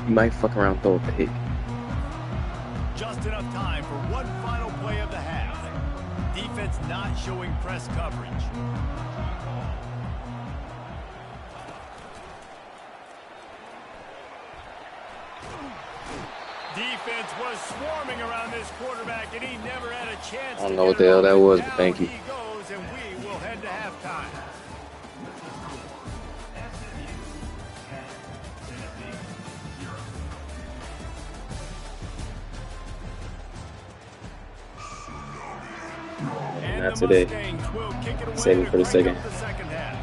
You might fuck around, throw a pick. Just enough time for one final play of the half. Defense not showing press coverage. Defense was swarming around this quarterback, and he never had a chance. I don't know what the hell that was, but thank you. He goes, and we will head to halftime. And Not the today. Mustangs will kick it away Save it to for the crank second. up the second half.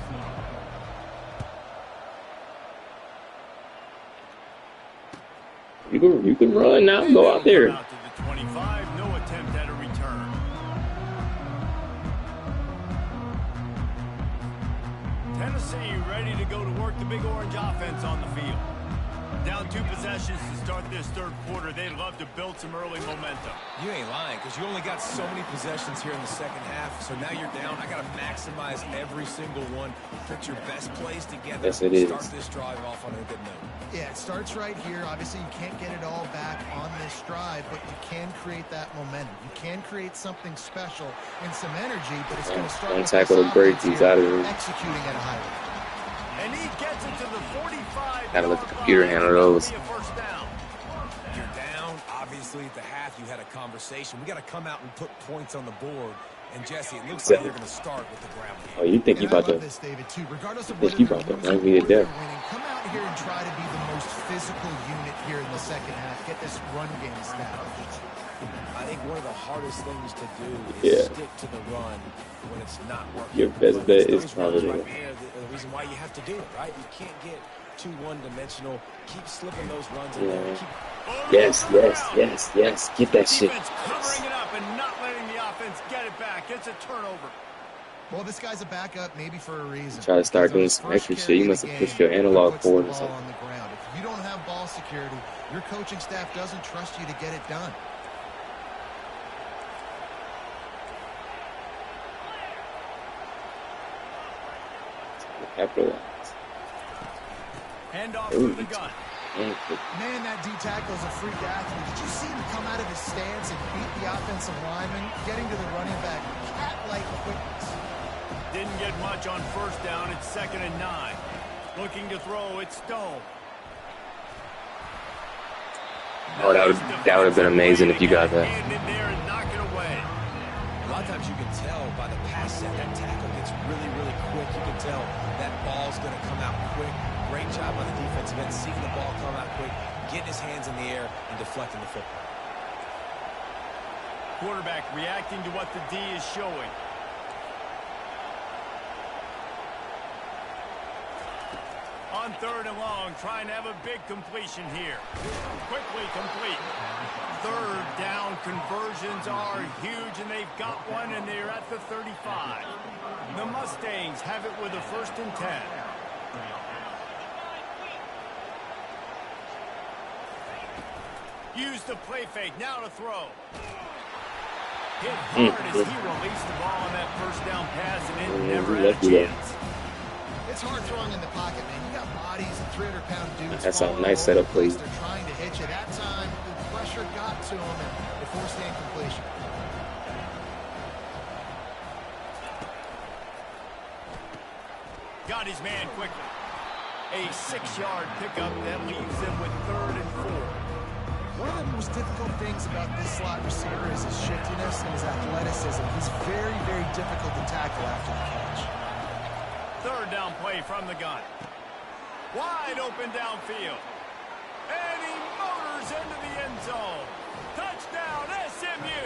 You can run now. Go out there. Out to the 25, no attempt at a return. Tennessee ready to go to work the Big Orange offense on the field. Down 2 possessions to start this third quarter. They'd love to build some early momentum. You ain't lying, because you only got so many possessions here in the second half. So now you're down. I got to maximize every single one. Put your best plays together. Yes, it is. Start this drive off on a good note. Yeah, it starts right here. Obviously, you can't get it all back on this drive, but you can create that momentum. You can create something special and some energy, but it's going to start with tackle the break. He's out of here. Executing at a high level. And he gets it to the 45. Gotta let the computer handle those. You're down. Obviously, at the half, you had a conversation. We got to come out and put points on the board. And Jesse, it looks like they're going to start with the ground game. Oh, you think you about to? This, David, too. Regardless of Think you about to run me to death? Come out here and try to be the most physical unit here in the second half. Get this run game established. I think one of the hardest things to do is stick to the run when it's not working. Your best bet is probably the reason why you have to do it, right? You can't get too one-dimensional. Keep slipping those runs in there. Yes. Get that shit. Covering it up and not letting the offense get it back. It's a turnover. Well, this guy's a backup maybe for a reason. Try to start doing some extra shit. You must have pushed your analog forward or something. On the ground. If you don't have ball security, your coaching staff doesn't trust you to get it done. Capitalize. Hand off to the gun. Man, that D tackle is a freak athlete. Did you see him come out of his stance and beat the offensive lineman, getting to the running back? Cat-like quickness. Didn't get much on first down. It's 2nd and 9. Looking to throw. It's Stone. Oh, that would have been amazing if you got that. Hand in there and knock it away. A lot of times you can tell by the pass set, that tackle gets really, really quick. You can tell that ball's going to come out quick. Great job on the defensive end, seeing the ball come out quick, getting his hands in the air, and deflecting the football. Quarterback reacting to what the D is showing. On 3rd and long, trying to have a big completion here. Quickly complete. 3rd down conversions are huge, and they've got one, and they're at the 35. The Mustangs have it with a 1st and 10. Use the play fake, now to throw. Hit hard as he released the ball on that 1st down pass, and it never had a chance. It's hard throwing in the pocket, man. You got bodies and 300-pound dudes. That's a nice setup, please. They're trying to hit you. That time, the pressure got to him, and they forced the incompletion. Got his man quickly. A 6-yard pickup that leaves them with 3rd and 4. One of the most difficult things about this slot receiver is his shiftiness and his athleticism. He's very, very difficult to tackle after the catch. 3rd down play from the gun. Wide open downfield. And he motors into the end zone. Touchdown, SMU.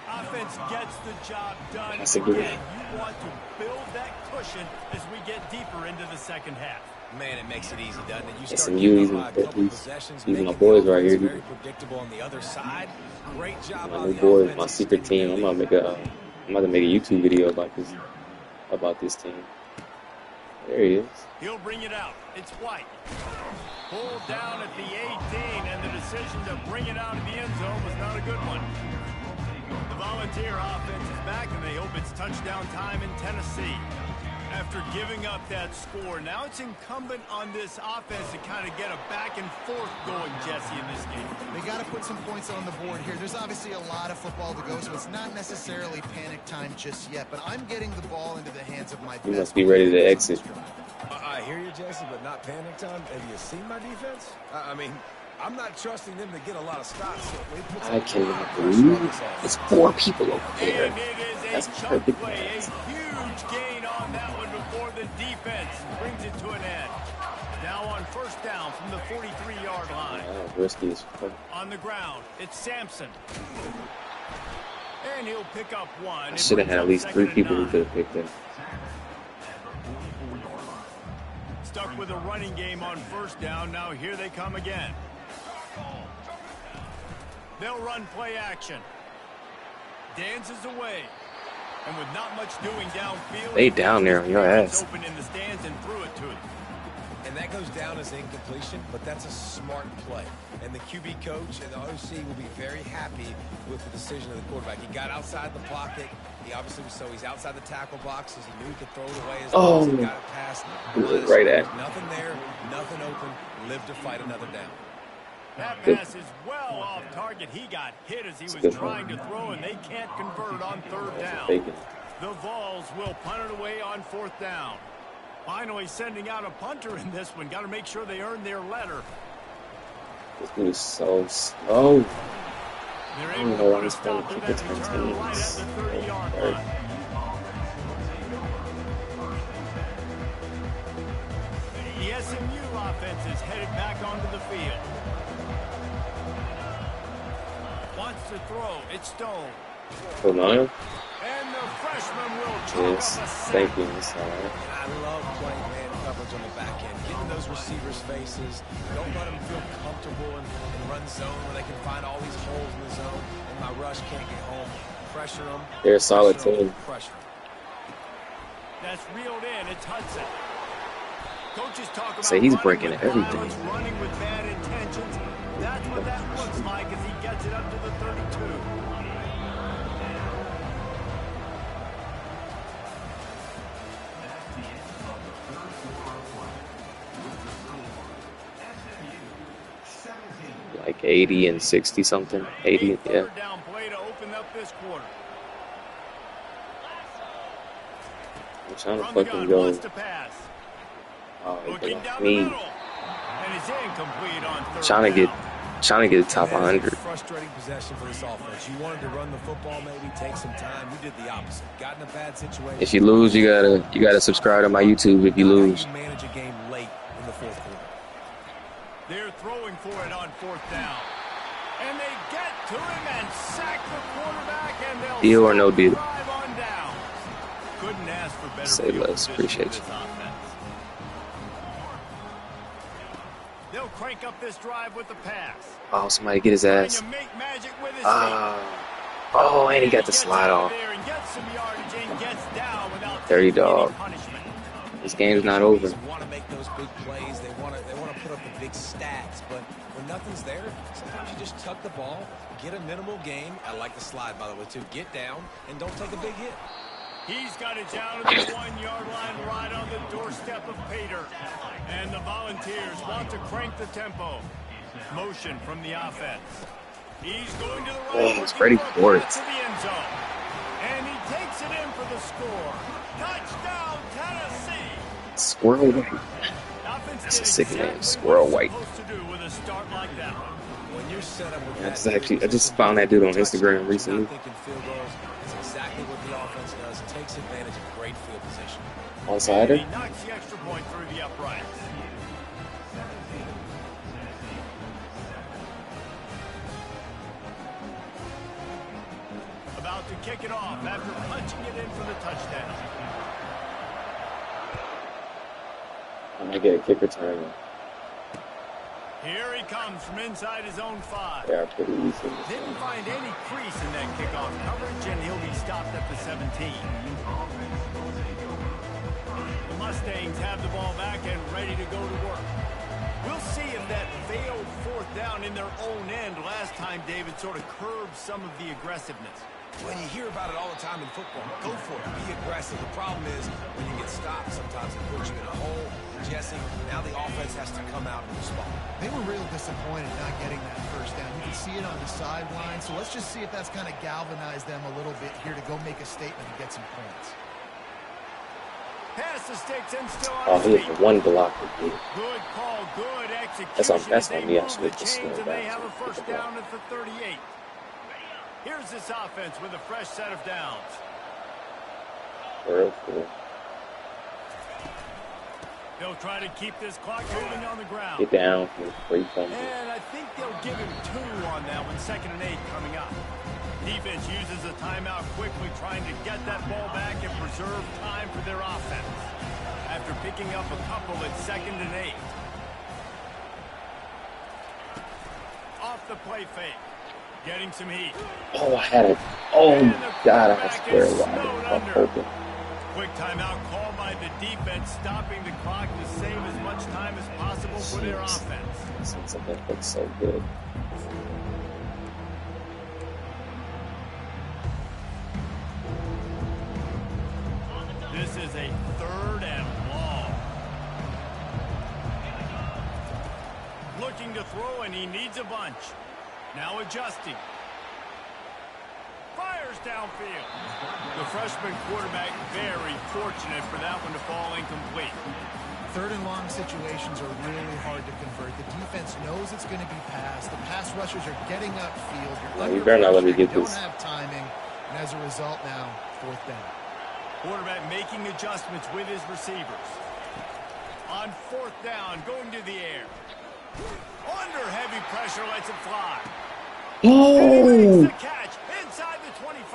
Offense gets the job done. That's a good one. You want to build that cushion as we get deeper into the second half. Man, it makes it easy, doesn't it? You start SMU, even my boys right here. Very predictable on the other side. Great job My on new the boys, offense. my secret team. I'm about to make a YouTube video about this team. There he is. He'll bring it out. It's White. Pulled down at the 18, and the decision to bring it out of the end zone was not a good one. The Volunteer offense is back, and they hope it's touchdown time in Tennessee. After giving up that score, now it's incumbent on this offense to kind of get a back and forth going, Jesse, in this game. They got to put some points on the board here. There's obviously a lot of football to go, so it's not necessarily panic time just yet, but I'm getting the ball into the hands of my You best must be ready to exit. I hear you, Jesse, but not panic time. Have you seen my defense? I mean, I'm not trusting them to get a lot of stops. So they put I cannot believe it's 4 people over there. And it is That's a chunk perfect. play, a huge gain on that one before the defense brings it to an end. Now on 1st down from the 43-yard line. Risky as fuck. On the ground, it's Sampson. And he'll pick up one. I should have had at least 3 people who could have picked it. Stuck with a running game on 1st down. Now here they come again. They'll run play action. Dances away. And with not much doing downfield, They down there on your ass. open in the stands and threw it to him. And that goes down as incompletion, but that's a smart play. And the QB coach and the OC will be very happy with the decision of the quarterback. He got outside the pocket. He obviously was he's outside the tackle boxes. He knew he could throw it away as long as he got it past. Right at. Nothing there, nothing open. Live to fight another down. That pass is well off target. He got hit as he was trying to throw, and they can't convert on third down. The Vols will punt it away on fourth down. Finally sending out a punter in this one. Got to make sure they earn their letter. This dude is so slow. They're I don't able know to why put a he's trying stop to to keep it that 10 return right at minutes. the 30-yard line. The SMU offense is headed back onto the field. Wants to throw. It's Stone. Oh, no? And the freshman will chalk Yes. up a sack. Thank you, Miss Sarah. I love playing man coverage on the back end, getting those receivers' faces. Don't let them feel comfortable and run zone where they can find all these holes in the zone, and my rush can't get home. Pressure them. They're a solid pressure 'em, team. Pressure 'em. That's reeled in. It's Hudson. Coaches talk about Say he's running breaking with everything. violence, running with bad intentions. That's what that looks like as he gets it up to the 32. Like 80 and 60 something. 80, yeah. Third down play to open up this quarter. I'm trying to From the fucking gun, go. wants to pass. Oh, Looking they down got the me. middle. And it's incomplete on third Trying to down. get top And that is 100. a frustrating possession for this offense. You wanted to run the football, maybe take some time. You did the opposite. Got in a bad situation. If you lose, you gotta subscribe to my YouTube if you lose. How do you manage a game late in the fourth quarter? They're throwing for it on fourth down. And they get to him and sack the quarterback, and they'll Deal or no stop the deal? drive on down. Couldn't ask for better Say field less. position Appreciate for this you. offense. They'll crank up this drive with the pass. Oh, somebody get his Trying ass. to make magic with his feet. Oh, and he got the Gets slide out off. there and gets some yardage and gets down without Dirty taking any dog. punishment. This game's not over. They want to make those big plays. They want to put up the big stats. But when nothing's there, sometimes you just tuck the ball, get a minimal gain. I like the slide, by the way, too. Get down and don't take a big hit. He's got it down to the 1-yard line right on the doorstep of Pater. And the Volunteers want to crank the tempo. Motion from the offense. He's going to the right. Oh, it's Freddie Ford. To the end zone. And he takes it in for the score. Touchdown, Tennessee. Squirrel White. Offense That's a did sick exactly name, what Squirrel it's White. supposed to do with a start like that one. When you're set up with I just found that dude on Instagram recently. Thinking field goals, it's exactly what the offense does. It takes advantage of great field position. Outsider. He knocks the extra point through the uprights. About to kick it off after punching it in for the touchdown. I might get a kick return. Here he comes from inside his own 5. They are pretty easy. Didn't find any crease in that kickoff coverage, and he'll be stopped at the 17. The Mustangs have the ball back and ready to go to work. We'll see if that failed fourth down in their own end last time, David, sort of curbed some of the aggressiveness. When you hear about it all the time in football, go for it. Be aggressive. The problem is when you get stopped, sometimes it puts you in a hole. Jesse, now the offense has to come out and respond. They were really disappointed not getting that first down. You can see it on the sideline. So let's just see if that's kind of galvanized them a little bit here to go make a statement and get some points. Pass the sticks and still Oh, on he his has feet. one block to do. Good call, good execution. That's on me. I They should move have the just chains slowed and they down have a to first get the block. down at the 38. Here's this offense with a fresh set of downs. Real cool. They'll try to keep this clock moving on the ground. Get down for free fumble. And I think they'll give him 2 on that one, 2nd and 8 coming up. Defense uses a timeout quickly, trying to get that ball back and preserve time for their offense. After picking up a couple at 2nd and 8. Off the play fake. Getting some heat. Oh, I had it. Oh, my God. I swear wide. I'm open. quick timeout called by the defense, stopping the clock to save as much time as possible for their offense. Seems like that looks so good. This is a 3rd and long. Looking to throw, and he needs a bunch. Now adjusting. Fires downfield. The freshman quarterback very fortunate for that one to fall incomplete. 3rd and long situations are really hard to convert. The defense knows it's going to be passed. The pass rushers are getting upfield. You better not let me get you this. don't have timing, and as a result now, 4th down. Quarterback making adjustments with his receivers. On 4th down, going to the air. Under heavy pressure, lets it fly. And he makes the catch inside the 25.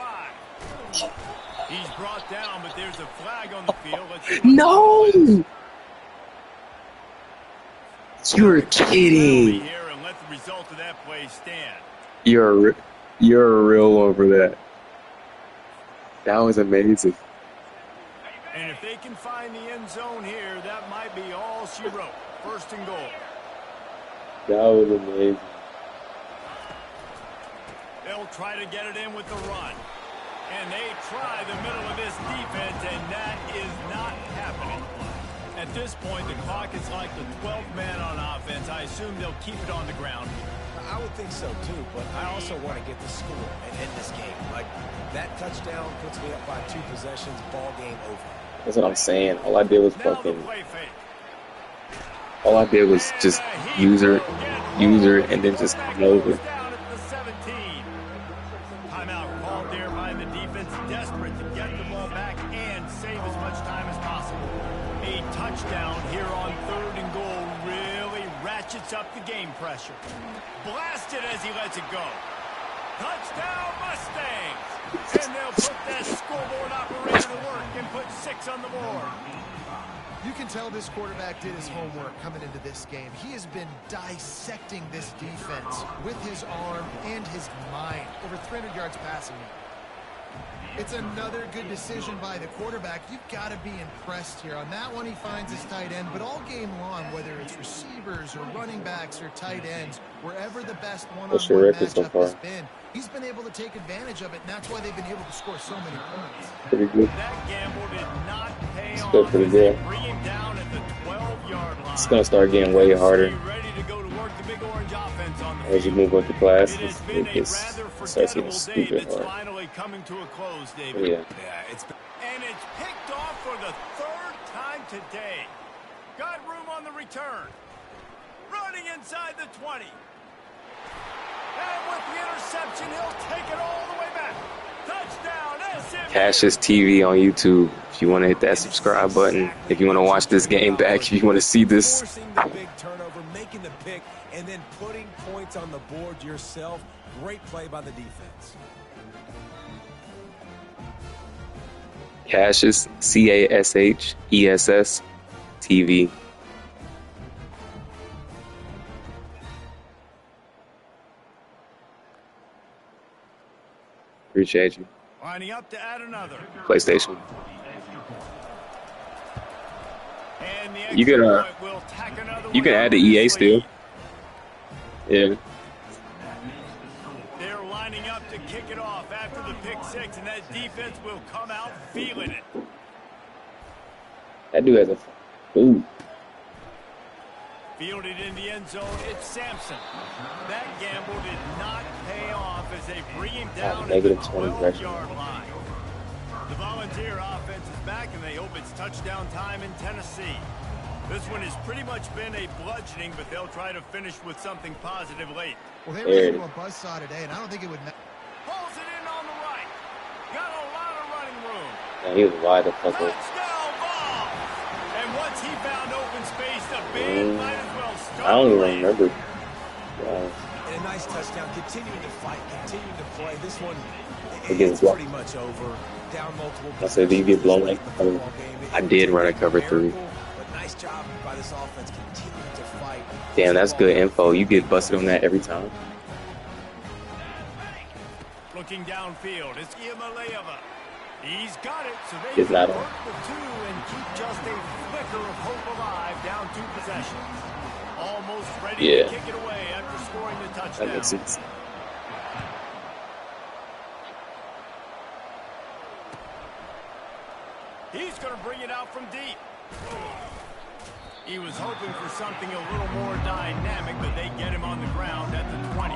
He's brought down, but there's a flag on the field. No! You're kidding. Here and let the result of that play stand. You're a real one for that. That was amazing. And if they can find the end zone here, that might be all she wrote. 1st and goal. That was amazing. They'll try to get it in with the run. And they try the middle of this defense, and that is not happening. At this point, the clock is like the 12th man on offense. I assume they'll keep it on the ground. I would think so, too, but I also want to get the score and end this game. Like, that touchdown puts me up by 2 possessions, ball game over. That's what I'm saying. All I did was just use her, and then just come over. Timeout called there by the defense, desperate to get the ball back and save as much time as possible. A touchdown here on 3rd and goal really ratchets up the game pressure. Blasted as he lets it go. Touchdown Mustangs! And they'll put that scoreboard operator to work and put 6 on the board. You can tell this quarterback did his homework coming into this game. He has been dissecting this defense with his arm and his mind. Over 300 yards passing. It's another good decision by the quarterback. You've got to be impressed here. On that one, he finds his tight end. But all game long, whether it's receivers or running backs or tight ends, wherever the best one-on-one matchup has been, he's been able to take advantage of it, and that's why they've been able to score so many points. Pretty good. That gamble did not pay off. Still pretty good. Bring him down at the 12-yard line. It's going to start getting way harder Ready to go to work the big orange offense on the as you move up the class. It has been a rather forgettable day that's finally coming to a close, David. Yeah. And it's picked off for the 3rd time today. Got room on the return. Running inside the 20. And with the interception, he'll take it all the way back. Touchdown, SMU. Cassius TV on YouTube. If you want to hit that subscribe button, if you want to watch this game back, if you want to see this. Forcing the big turnover, making the pick, and then putting points on the board yourself. Great play by the defense. Cassius, CASHESS TV. Appreciate you. Lining up to add another. PlayStation. And the You can extra point will tack another you can one add the on EA this still. lead. Yeah. They're lining up to kick it off after the pick 6, and that defense will come out feeling it. That dude has a ooh. Fielded in the end zone, it's Sampson. That gamble did not pay off as they bring him down at the negative 20 pressure. 12-yard line. The Volunteer offense is back, and they hope it's touchdown time in Tennessee. This one has pretty much been a bludgeoning, but they'll try to finish with something positive late. Well, they ran into a buzzsaw today, and I don't think it would matter. Pulls it in on the right. Got a lot of running room. Man, he was wide the fuck open. Touchdown ball. And once he found open space, the band might as well start. I don't even remember. Wow. And a nice touchdown, continuing to fight, continuing to play. This one, Against it's what? pretty much over. Down multiple. I said, do you get blown like I did run a cover 3. But nice job by this offense, continuing to fight. Damn, that's good info. You get busted on that every time. Looking downfield, it's Iamaleava. He's got it, so they It's not convert on. the two and keep just a flicker of hope alive, down 2 possessions. Almost ready to Yeah, kick it away after scoring the that touchdown. makes sense. He's going to bring it out from deep. He was hoping for something a little more dynamic, but they get him on the ground at the 20.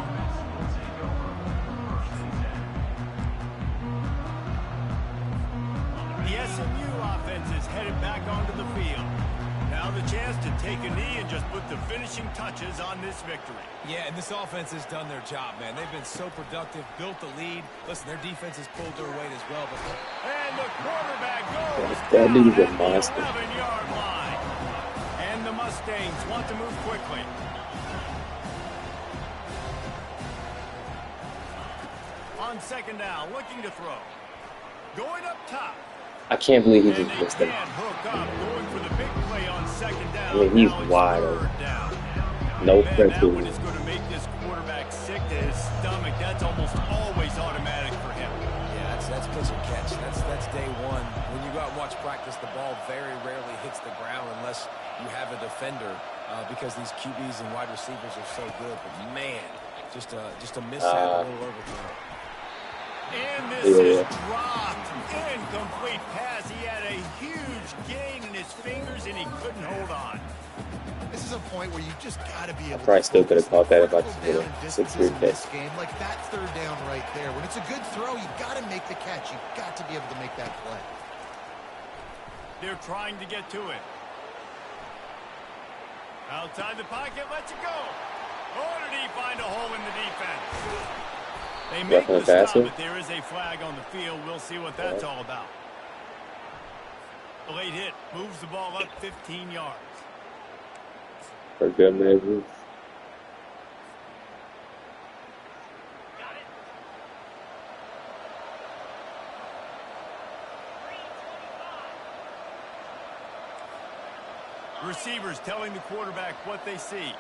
The SMU offense is headed back onto the field. Now the chance to take a knee and just put the finishing touches on this victory. Yeah, and this offense has done their job, man. They've been so productive, built the lead. Listen, their defense has pulled their weight as well. But And the quarterback goes That down dude's a at the monster. 11-yard line. And the Mustangs want to move quickly. On second down, looking to throw. Going up top. I can't believe he And just they missed that. can't hook up, going for the big play on second down. I mean, he's Now it's wide third open. down. No Man, that pressure. one is going to make this quarterback sick to his stomach. That's almost always automatic for him. yeah, that's pitch and catch. That's day one. When you go out and watch practice, the ball very rarely hits the ground unless you have a defender because these QBs and wide receivers are so good. But man, just a mishap, a little overthrow. And this is Yeah. dropped. Incomplete pass. He had a huge gain in his fingers, and he couldn't hold on. This is a point where you just got to be able probably to still could have focus caught that if I vertical just did down a and distances 6-3 in this catch. game. Like that third down right there. When it's a good throw, you got to make the catch. You got to be able to make that play. They're trying to get to it. Outside the pocket, lets it go. Oh, did he find a hole in the defense? They make the Definitely stop, faster. but there is a flag on the field. We'll see what that's all about. A late hit moves the ball up 15 yards. For good measure. Receivers telling the quarterback what they see.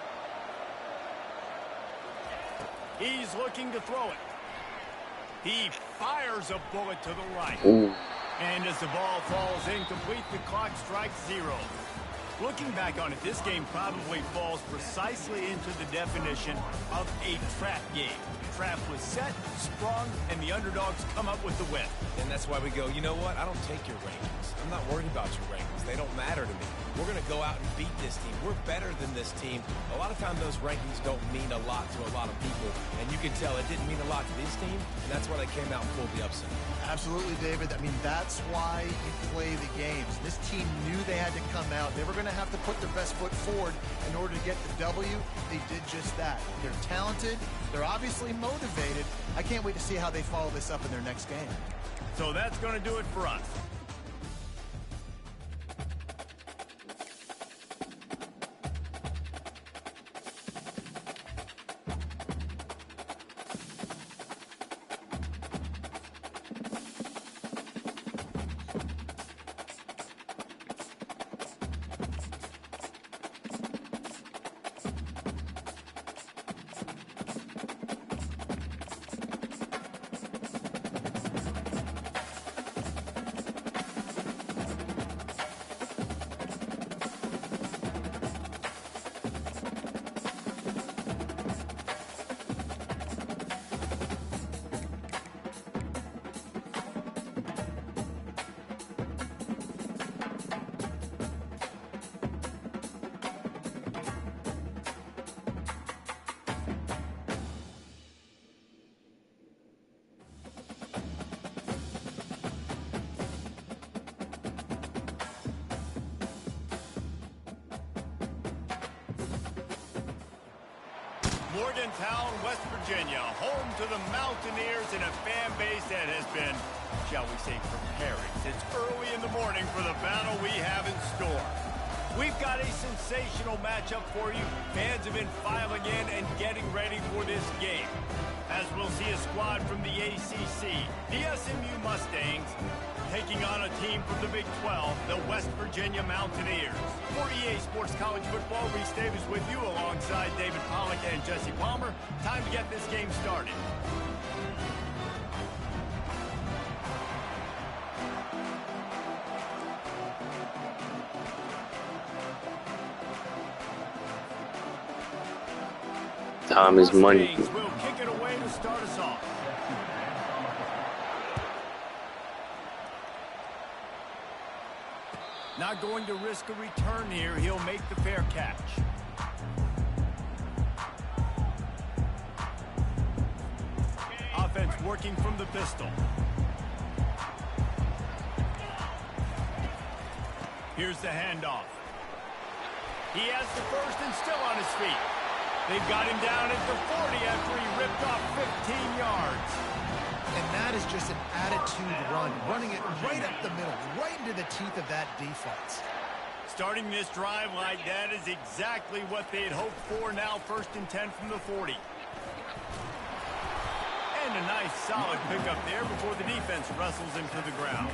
He's looking to throw it. He fires a bullet to the right. Ooh. And as the ball falls incomplete, the clock strikes 0. Looking back on it, this game probably falls precisely into the definition of a trap game. The trap was set, sprung, and the underdogs come up with the win. And that's why we go, you know what? I don't take your rankings. I'm not worried about your rankings. They don't matter to me. We're going to go out and beat this team. We're better than this team. A lot of times those rankings don't mean a lot to a lot of people. And you can tell it didn't mean a lot to this team. And that's why they came out and pulled the upset. Absolutely, David. I mean, that's why you play the games. This team knew they had to come out. They were going to have to put their best foot forward in order to get the W. They did just that. They're talented. They're obviously motivated. I can't wait to see how they follow this up in their next game. So that's going to do it for us. Morgantown, West Virginia, home to the Mountaineers and a fan base that has been, shall we say, preparing since early in the morning for the battle we have in store. We've got a sensational matchup for you. Fans have been filing in and getting ready for this game. As we'll see a squad from the ACC, the SMU Mustangs, taking on a team from the Big 12, the West Virginia Mountaineers. For EA Sports College Football, Reese Davis with you alongside David Pollack and Jesse Palmer. Time to get this game started. Time is money. Mustangs will kick it away to start us off. Not going to risk a return here. He'll make the fair catch. Offense working from the pistol. Here's the handoff. He has the first and still on his feet. They've got him down at the 40 after he ripped off 15 yards. And that is just an attitude run, running it right up the middle, right into the teeth of that defense. Starting this drive like that is exactly what they had hoped for. Now 1st and 10 from the 40. And a nice solid pickup there before the defense wrestles him to the ground.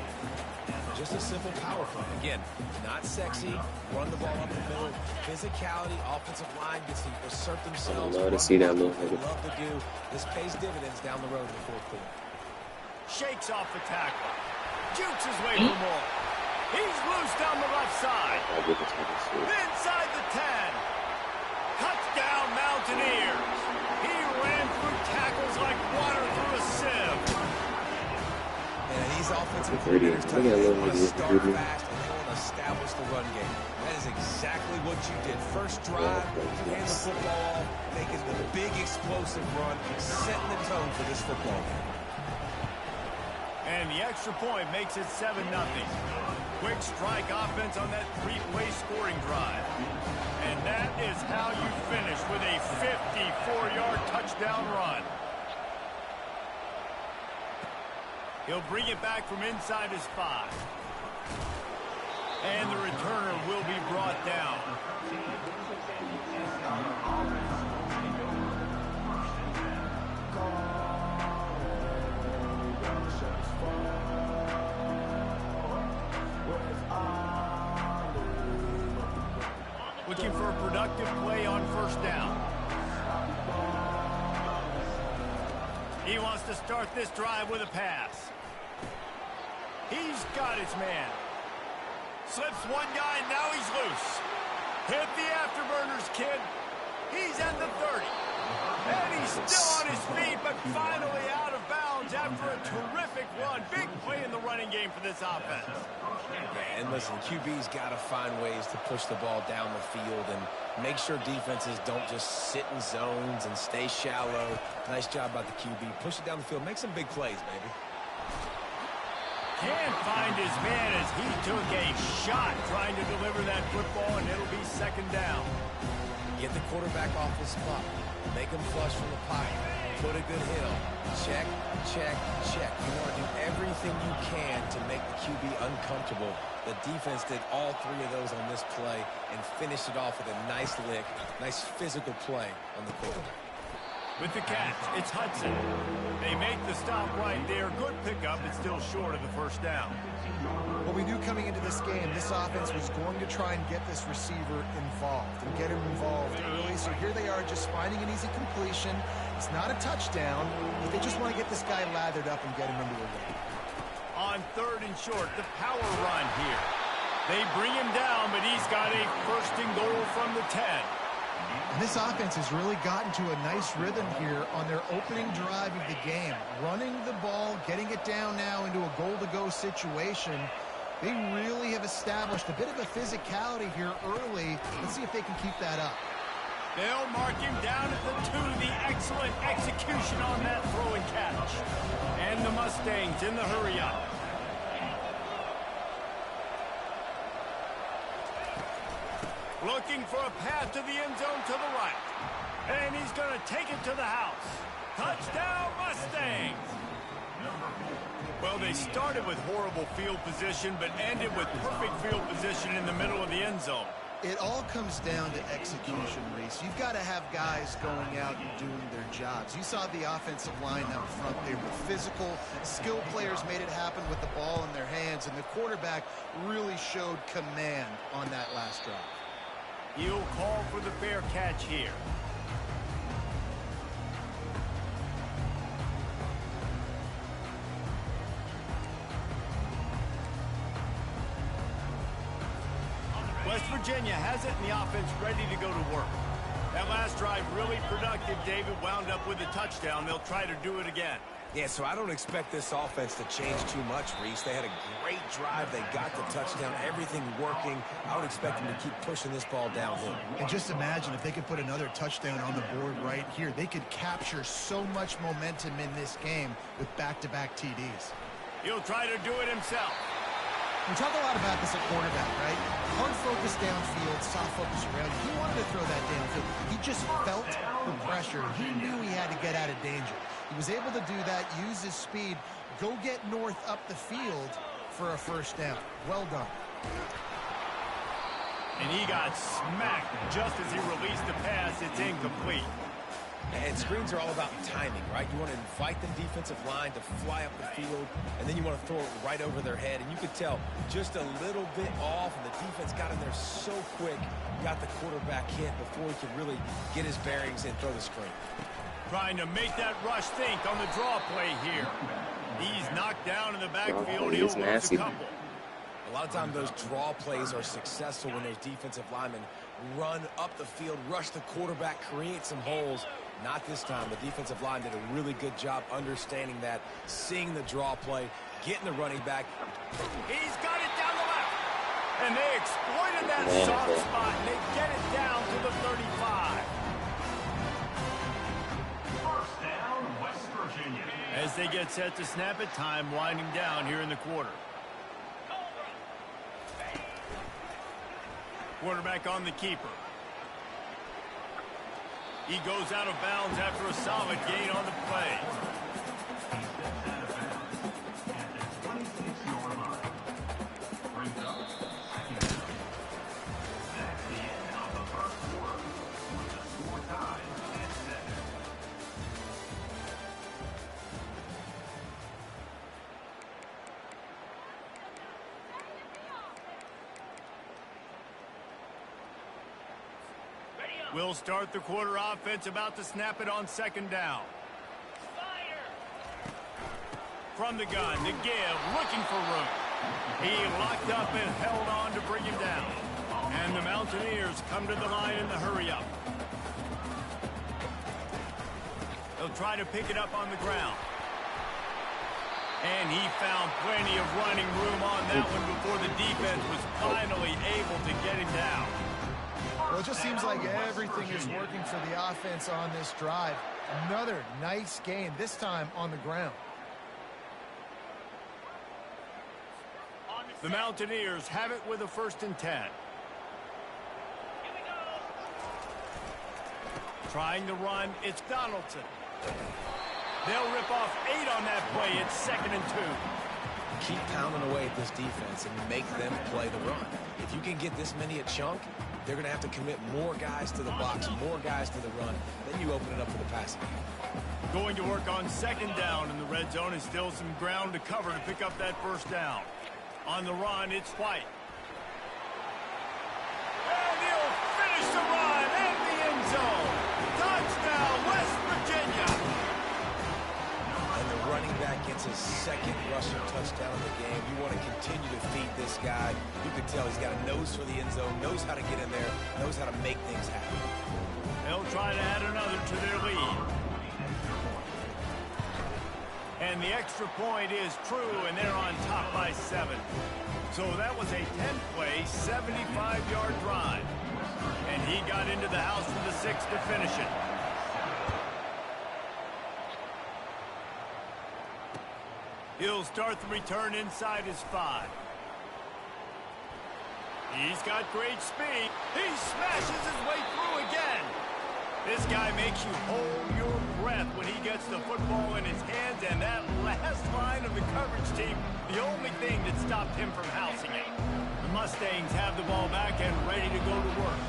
Just a simple power play. Again, not sexy. Run the ball up the middle. Physicality, offensive line gets to assert themselves. I love to see that little nigga. Love to do. This pays dividends down the road in the 4th quarter. Shakes off the tackle. Jukes his way for more. He's loose down the left side. Inside the 10. Touchdown Mountaineers. He ran through tackles like water through a sieve. And these offensive coordinators tell you they want to start fast and they want to establish the run game. That is exactly what you did. First drive, you hand the football off, making the big explosive run, setting the tone for this football game. And the extra point makes it 7-0. Quick strike offense on that 3-play scoring drive. And that is how you finish with a 54-yard touchdown run. He'll bring it back from inside his 5. And the returner will be brought down. Looking for a productive play on 1st down. He wants to start this drive with a pass. He's got his man. Slips one guy, now he's loose. Hit the afterburners, kid. He's at the 30. And he's still on his feet, but finally out of bounds after a terrific run. Big play in the running game for this offense. Yeah, and listen, QB's got to find ways to push the ball down the field and make sure defenses don't just sit in zones and stay shallow. Nice job by the QB. Push it down the field. Make some big plays, baby. Can't find his man as he took a shot trying to deliver that football, and it'll be 2nd down. Get the quarterback off his spot. Make him flush from the pipe. Put a good hit on. Check, check, check. You want to do everything you can to make the QB uncomfortable. The defense did all 3 of those on this play and finished it off with a nice lick, nice physical play on the quarterback. With the catch, it's Hudson. They make the stop right there. Good pickup, but still short of the 1st down. Well, we knew coming into this game, this offense was going to try and get this receiver involved and get him involved early. So here they are just finding an easy completion. It's not a touchdown, but they just want to get this guy lathered up and get him into a rhythm. On 3rd and short, the power run here. They bring him down, but he's got a 1st and goal from the 10. And this offense has really gotten to a nice rhythm here on their opening drive of the game. Running the ball, getting it down now into a goal-to-go situation. They really have established a bit of a physicality here early. Let's see if they can keep that up. They'll mark him down at the 2. The excellent execution on that throw and catch. And the Mustangs in the hurry-up. Looking for a path to the end zone to the right. And he's going to take it to the house. Touchdown, Mustangs! Well, they started with horrible field position, but ended with perfect field position in the middle of the end zone. It all comes down to execution, Reese. You've got to have guys going out and doing their jobs. You saw the offensive line up front. They were physical. Skilled players made it happen with the ball in their hands, and the quarterback really showed command on that last drive. He'll call for the fair catch here. West Virginia has it, and the offense ready to go to work. That last drive really productive. David wound up with a touchdown. They'll try to do it again. Yeah, so I don't expect this offense to change too much, Reese. They had a great drive. They got the touchdown. Everything working. I would expect them to keep pushing this ball downhill. And just imagine if they could put another touchdown on the board right here. They could capture so much momentum in this game with back-to-back TDs. He'll try to do it himself. We talk a lot about this at quarterback, right? Hard focus downfield, soft focus around. He wanted to throw that downfield. He just felt the pressure. He knew he had to get out of danger. He was able to do that, use his speed, go get north up the field for a first down. Well done. And he got smacked just as he released the pass. It's incomplete. And screens are all about timing, right? You want to invite the defensive line to fly up the field, and then you want to throw it right over their head. And you could tell just a little bit off, and the defense got in there so quick, got the quarterback hit before he could really get his bearings and throw the screen. Trying to make that rush think on the draw play here. He's knocked down in the backfield. He'll lose a couple. A lot of times those draw plays are successful when those defensive linemen run up the field, rush the quarterback, create some holes. Not this time. The defensive line did a really good job understanding that, seeing the draw play, getting the running back. He's got it down the left. And they exploited that soft spot, and they get it down to the 35. First down, West Virginia. As they get set to snap it, time winding down here in the quarter. Quarterback on the keeper. He goes out of bounds after a solid gain on the play. He steps out of bounds at the 26-yard line. Brings up second down. That's the end of the first quarter, with the score tied at 7. We'll start the quarter offense, about to snap it on second down. From the gun to give, looking for room. He locked up and held on to bring him down. And the Mountaineers come to the line in the hurry-up. They'll try to pick it up on the ground. And he found plenty of running room on that one before the defense was finally able to get him down. Well, it just seems like everything is working for the offense on this drive. Another nice gain, this time on the ground. The Mountaineers have it with a 1st and 10. Trying to run, it's Donaldson. They'll rip off 8 on that play. It's 2nd and 2. Keep pounding away at this defense and make them play the run. If you can get this many a chunk, they're going to have to commit more guys to the box, more guys to the run. Then you open it up for the passing game. Going to work on 2nd down in the red zone, and still some ground to cover to pick up that 1st down. On the run, it's White. And he'll finish the run in the end zone. Touchdown, West Virginia. And the running back gets his 2nd rushing touchdown of the game. You want to continue to feed this guy. You can tell he's got a nose for the end zone, knows how to get in there, knows how to make things happen. They'll try to add another to their lead. And the extra point is true, and they're on top by 7. So that was a 10-play, 75-yard drive. And he got into the house for the 6th to finish it. He'll start the return inside his 5. He's got great speed. He smashes his way through again. This guy makes you hold your breath when he gets the football in his hands, and that last line of the coverage team, the only thing that stopped him from housing it. The Mustangs have the ball back and ready to go to work.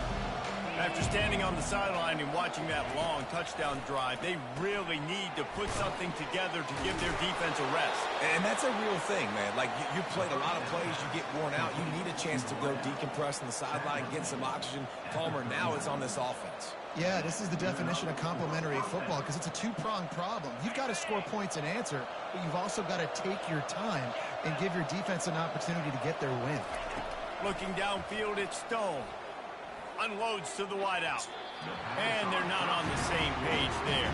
After standing on the sideline and watching that long touchdown drive, they really need to put something together to give their defense a rest. And that's a real thing, man. Like, you played a lot of plays, you get worn out, you need a chance to go decompress on the sideline, get some oxygen. Palmer, now it's on this offense. Yeah, this is the definition of complementary football because it's a two-pronged problem. You've got to score points and answer, but you've also got to take your time and give your defense an opportunity to get their win. Looking downfield, it's Stone. Unloads to the wideout. And they're not on the same page there.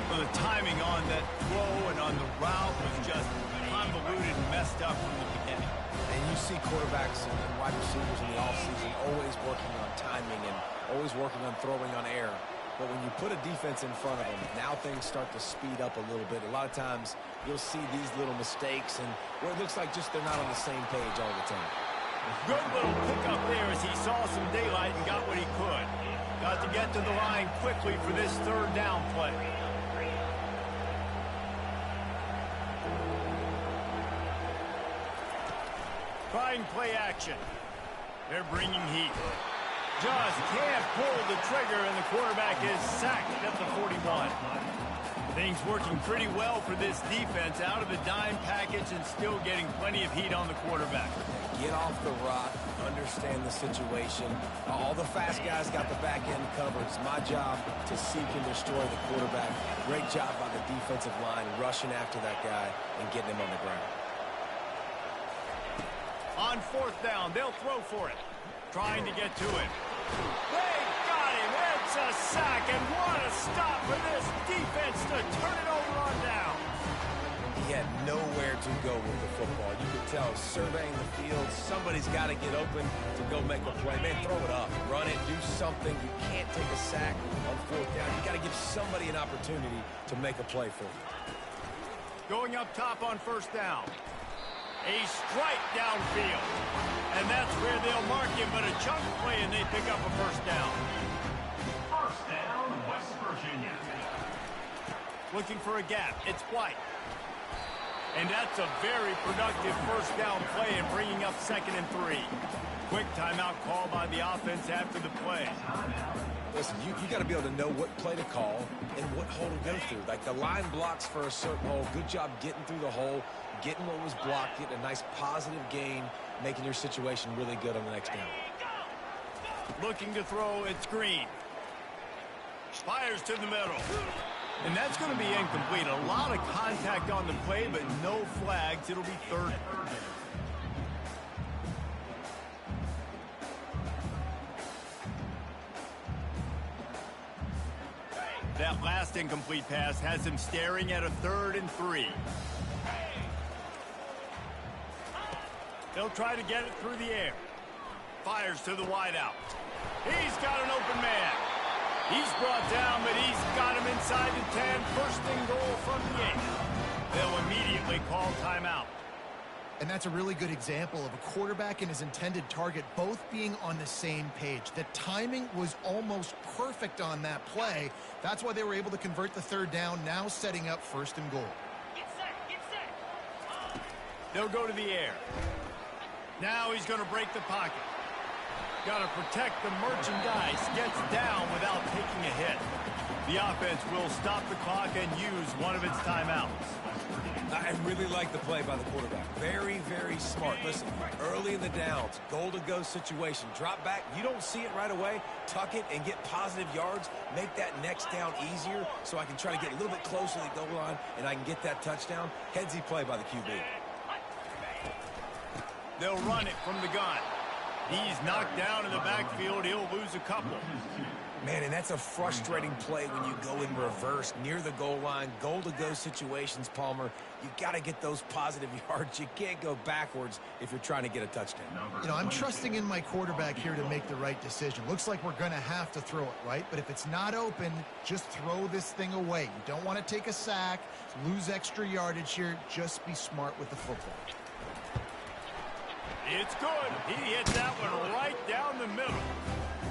Well, the timing on that throw and on the route was just convoluted and messed up from the beginning. And you see quarterbacks and wide receivers in the offseason always working on timing and always working on throwing on air. But when you put a defense in front of them, now things start to speed up a little bit. A lot of times you'll see these little mistakes and where it looks like just they're not on the same page all the time. Good little pickup there as he saw some daylight and got what he could. Got to get to the line quickly for this third down play. Trying play action. They're bringing heat. Just can't pull the trigger, and the quarterback is sacked at the 41. Things working pretty well for this defense, out of the dime package and still getting plenty of heat on the quarterback. Get off the rock, understand the situation. All the fast guys got the back end covered. It's my job to seek and destroy the quarterback. Great job by the defensive line rushing after that guy and getting him on the ground. On fourth down, they'll throw for it. Trying to get to him. They got him. It's a sack, and what a stop for this defense to turn it over on down. He had nowhere to go with the football. You could tell surveying the field, somebody's got to get open to go make a play. Man, throw it up, run it, do something. You can't take a sack on fourth down. You got to give somebody an opportunity to make a play for you. Going up top on first down. A strike downfield. And that's where they'll mark him, but a chunk play, and they pick up a first down. First down, West Virginia. Looking for a gap. It's White. And that's a very productive first down play and bringing up 2nd and 3. Quick timeout call by the offense after the play. Listen, you got to be able to know what play to call and what hole to go through. Like the line blocks for a certain hole. Good job getting through the hole, getting what was blocked, getting a nice positive gain, making your situation really good on the next down. Looking to throw, it's Green. Fires to the middle. And that's going to be incomplete. A lot of contact on the play, but no flags. It'll be 3rd. That last incomplete pass has him staring at a 3rd and 3. They'll try to get it through the air. Fires to the wideout. He's got an open man. He's brought down, but he's got him inside the 10. First and goal from the 8. They'll immediately call timeout. And that's a really good example of a quarterback and his intended target both being on the same page. The timing was almost perfect on that play. That's why they were able to convert the 3rd down, now setting up 1st and goal. Get set. They'll go to the air. Now he's going to break the pocket. Got to protect the merchandise. Gets down without taking a hit. The offense will stop the clock and use one of its timeouts. I really like the play by the quarterback. Very, very smart. Listen, early in the downs, goal-to-go situation. Drop back. You don't see it right away. Tuck it and get positive yards. Make that next down easier so I can try to get a little bit closer to the goal line and I can get that touchdown. Headsy play by the QB. They'll run it from the gun. He's knocked down in the backfield. He'll lose a couple. Man, and that's a frustrating play when you go in reverse near the goal line. Goal-to-go situations, Palmer. You got to get those positive yards. You can't go backwards if you're trying to get a touchdown. You know, I'm trusting in my quarterback here to make the right decision. Looks like we're going to have to throw it, right? But if it's not open, just throw this thing away. You don't want to take a sack, lose extra yardage here. Just be smart with the football. It's good. He hit that one right down the middle.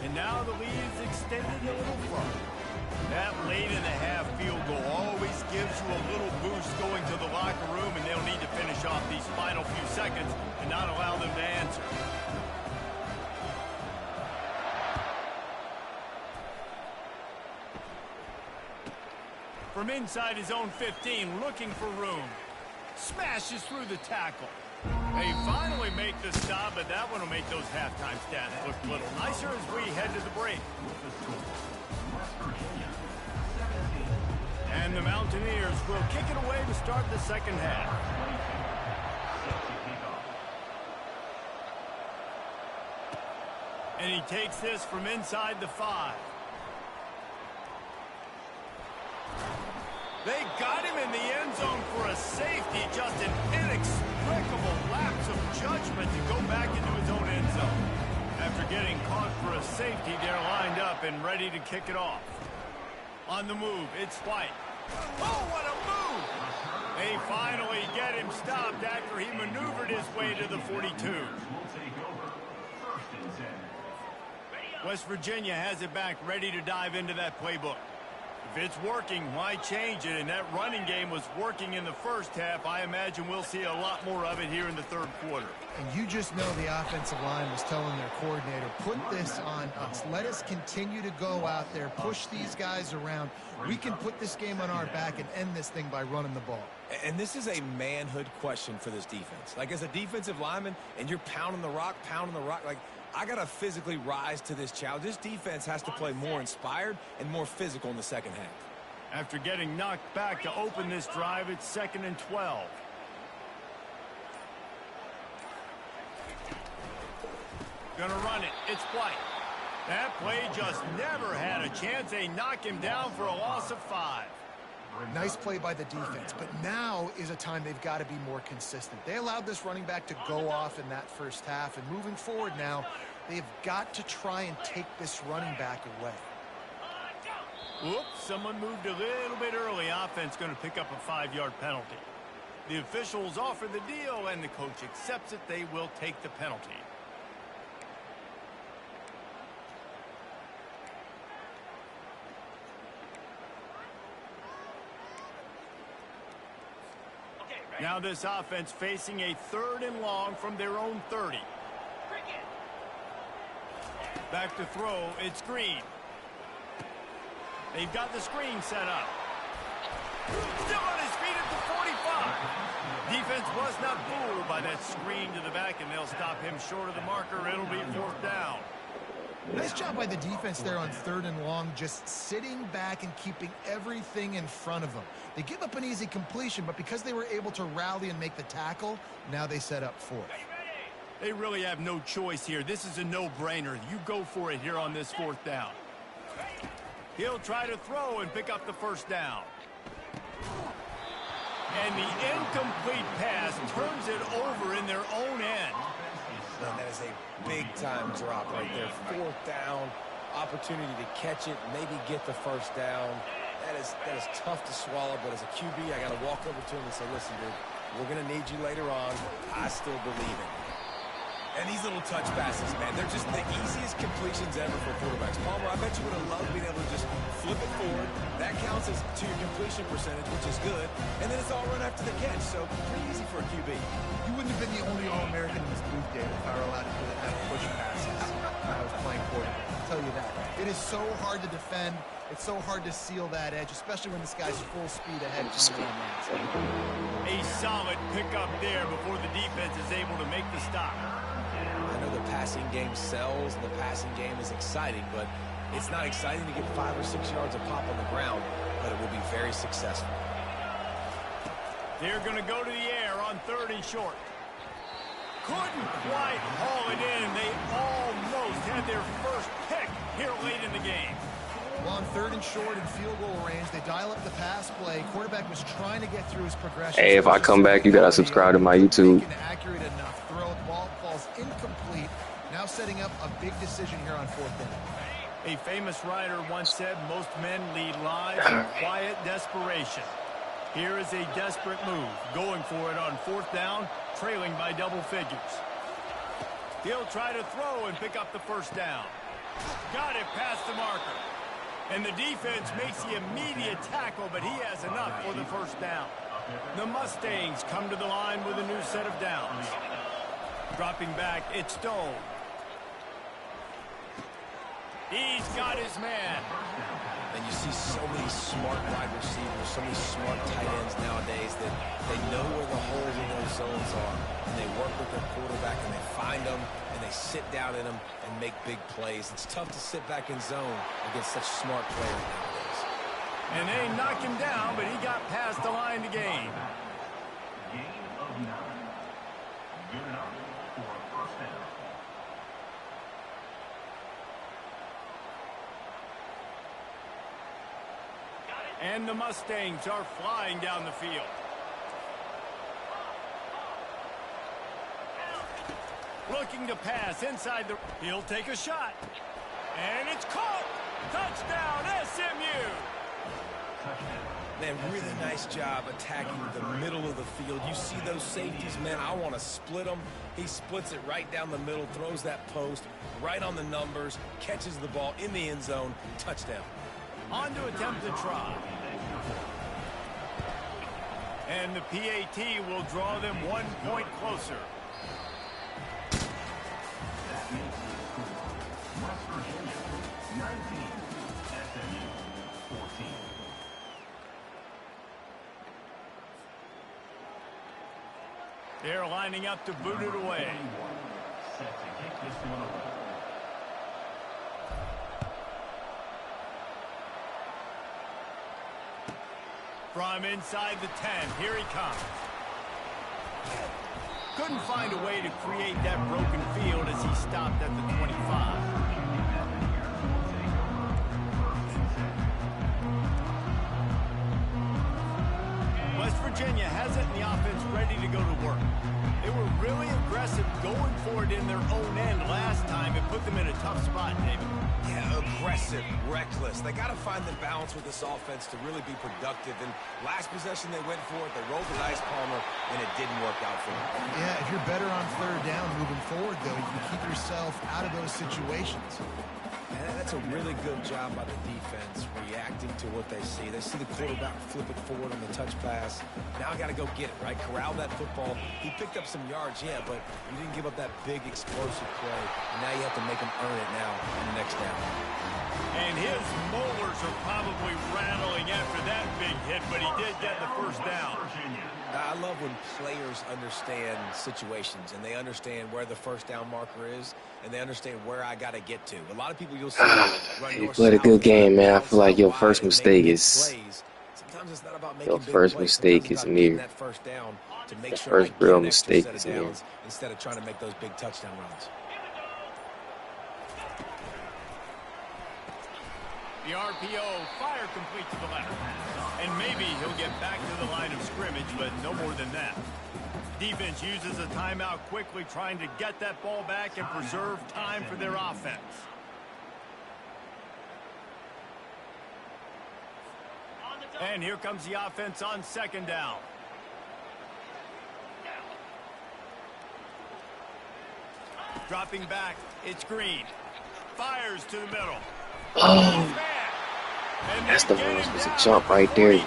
And now the lead is extended a little further. That late-in-the-half field goal always gives you a little boost going to the locker room, and they'll need to finish off these final few seconds and not allow them to answer. From inside his own 15, looking for room. Smashes through the tackle. They finally make the stop, but that one will make those halftime stats look a little nicer as we head to the break. And the Mountaineers will kick it away to start the second half. And he takes this from inside the 5. They got him in the end zone for a safety. Just an inexplicable lapse of judgment to go back into his own end zone. After getting caught for a safety, they're lined up and ready to kick it off. On the move, it's White. Oh, what a move! They finally get him stopped after he maneuvered his way to the 42. West Virginia has it back, ready to dive into that playbook. If it's working, why change it? And that running game was working in the first half. I imagine we'll see a lot more of it here in the third quarter. And you just know the offensive line was telling their coordinator, put this on us. Let us continue to go out there, push these guys around. We can put this game on our back and end this thing by running the ball. And this is a manhood question for this defense. Like, as a defensive lineman, and you're pounding the rock, like, I got to physically rise to this challenge. This defense has to play more inspired and more physical in the second half. After getting knocked back to open this drive, it's 2nd and 12. Gonna run it. It's White. That play just never had a chance. They knock him down for a loss of 5. Nice play by the defense, but now is a time they've got to be more consistent. They allowed this running back to go off in that first half, and moving forward now, they've got to try and take this running back away. Whoops, someone moved a little bit early. Offense going to pick up a 5-yard penalty. The officials offer the deal, and the coach accepts it. They will take the penalty. Now this offense facing a 3rd and long from their own 30. Back to throw, it's Green. They've got the screen set up. Still on his feet at the 45. Defense was not fooled by that screen to the back, and they'll stop him short of the marker. It'll be 4th down. Nice job by the defense there on 3rd and long, just sitting back and keeping everything in front of them. They give up an easy completion, but because they were able to rally and make the tackle, now they set up 4th. They really have no choice here. This is a no-brainer. You go for it here on this 4th down. He'll try to throw and pick up the 1st down. And the incomplete pass turns it over in their own end. Man, that is a big-time drop right there. 4th down, opportunity to catch it, maybe get the 1st down. That is tough to swallow, but as a QB, I got to walk over to him and say, listen, dude, we're going to need you later on. I still believe in you. And these little touch passes, man, they're just the easiest completions ever for quarterbacks. Palmer, I bet you would have loved being able to just flip it forward. That counts as to your completion percentage, which is good. And then it's all run after the catch, so pretty easy for a QB. You wouldn't have been the only All-American in this booth, David, if I were allowed to do that push passes when I was playing quarterback. I'll tell you that. It is so hard to defend. It's so hard to seal that edge, especially when this guy's full speed ahead. A solid pickup there before the defense is able to make the stop. I know the passing game sells and the passing game is exciting, but it's not exciting to get 5 or 6 yards of pop on the ground, but it will be very successful. They're going to go to the air on 3rd and short. Couldn't quite haul it in. They almost had their first pick here late in the game. Well, on 3rd and short and field goal range, they dial up the pass play. Quarterback was trying to get through his progression. Hey, if I come back, you gotta subscribe to my YouTube. Accurate enough throw. The ball falls incomplete. Now setting up a big decision here on 4th down. A famous writer once said, most men lead lives of quiet desperation. Here is a desperate move, going for it on 4th down, trailing by double figures. He'll try to throw and pick up the 1st down. Got it past the marker. And the defense makes the immediate tackle, but he has enough for the 1st down. The Mustangs come to the line with a new set of downs. Dropping back, it's Stone. He's got his man. And you see so many smart wide receivers, so many smart tight ends nowadays that they know where the holes in those zones are. And they work with their quarterback and they find them and they sit down in them and make big plays. It's tough to sit back in zone against such smart players nowadays. And they knock him down, but he got past the line to gain. Gain of 9. Good enough for a 1st down. And the Mustangs are flying down the field. Looking to pass inside the... He'll take a shot. And it's caught. Touchdown, SMU. Man, really nice job attacking the middle of the field. You see those safeties, man, I want to split them. He splits it right down the middle, throws that post right on the numbers, catches the ball in the end zone, touchdown. On to attempt the try. And the PAT will draw them 1 point closer. West Virginia, 19, SMU, 14. They're lining up to boot it away. Set to kick this one away. From inside the 10, here he comes. Couldn't find a way to create that broken field as he stopped at the 25. West Virginia has it in the offense ready to go to work. They were really aggressive going for it in their own end last time. It put them in a tough spot, David. Yeah, aggressive, reckless. They got to find the balance with this offense to really be productive. And last possession they went for it, they rolled the dice, Palmer, and it didn't work out for them. Yeah, if you're better on third down moving forward, though, you can keep yourself out of those situations. And that's a really good job by the defense, reacting to what they see. They see the quarterback flip it forward on the touch pass. Now I got to go get it, right? Corral that football. He picked up some yards, yeah, but you didn't give up that big explosive play. And now you have to make him earn it now on the next down. And his molars are probably rattling after that big hit, but he did get the first down. I love when players understand situations and they understand where the first down marker is and they understand where I got to get to. A lot of people you'll see You played a good game, man. I feel like your first mistake is sometimes it's not about making your big first plays. mistake Sometimes is it's about getting me. that first down to make sure First I get real an extra mistake set of is me. downs instead of trying to make those big touchdown runs. The RPO, fire complete to the left. And maybe he'll get back to the line of scrimmage, but no more than that. Defense uses a timeout quickly, trying to get that ball back and preserve time for their offense. And here comes the offense on second down. Dropping back, it's Green. Fires to the middle. Oh, that's the one supposed to jump right there.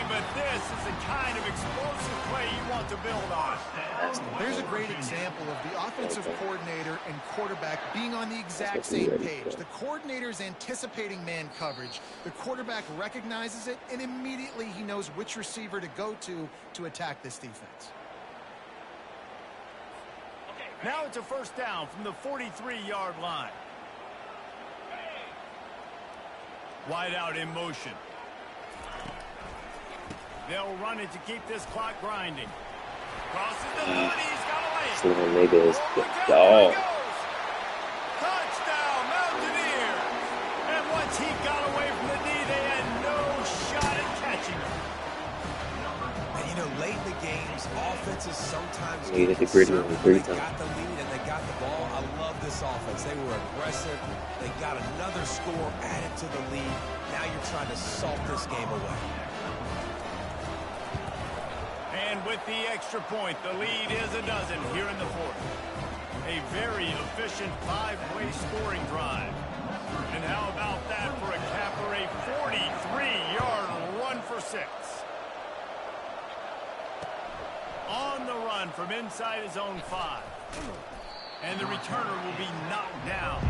But this is the kind of explosive play you want to build on. There's a great example of the offensive coordinator and quarterback being on the exact same page. The coordinator is anticipating man coverage. The quarterback recognizes it, and immediately he knows which receiver to go to attack this defense. Now it's a first down from the 43-yard line. Wide out in motion. They'll run it to keep this clock grinding. Crosses the 30, he's got away. This little nigga is the There dog. he goes. Touchdown, Mountaineers. And once he got away from the knee, they had no shot at catching him. And you know, late in the games, offenses sometimes Yeah, you get hit the gritty concerned one when 3 they times. got the lead and they got the ball. I love this offense. They were aggressive. They got another score added to the lead. Now you're trying to salt this game away. And with the extra point, the lead is a dozen here in the fourth. A very efficient 5-way scoring drive. And how about that for a capper, a 43-yard run for 6. On the run from inside his own 5. And the returner will be knocked down.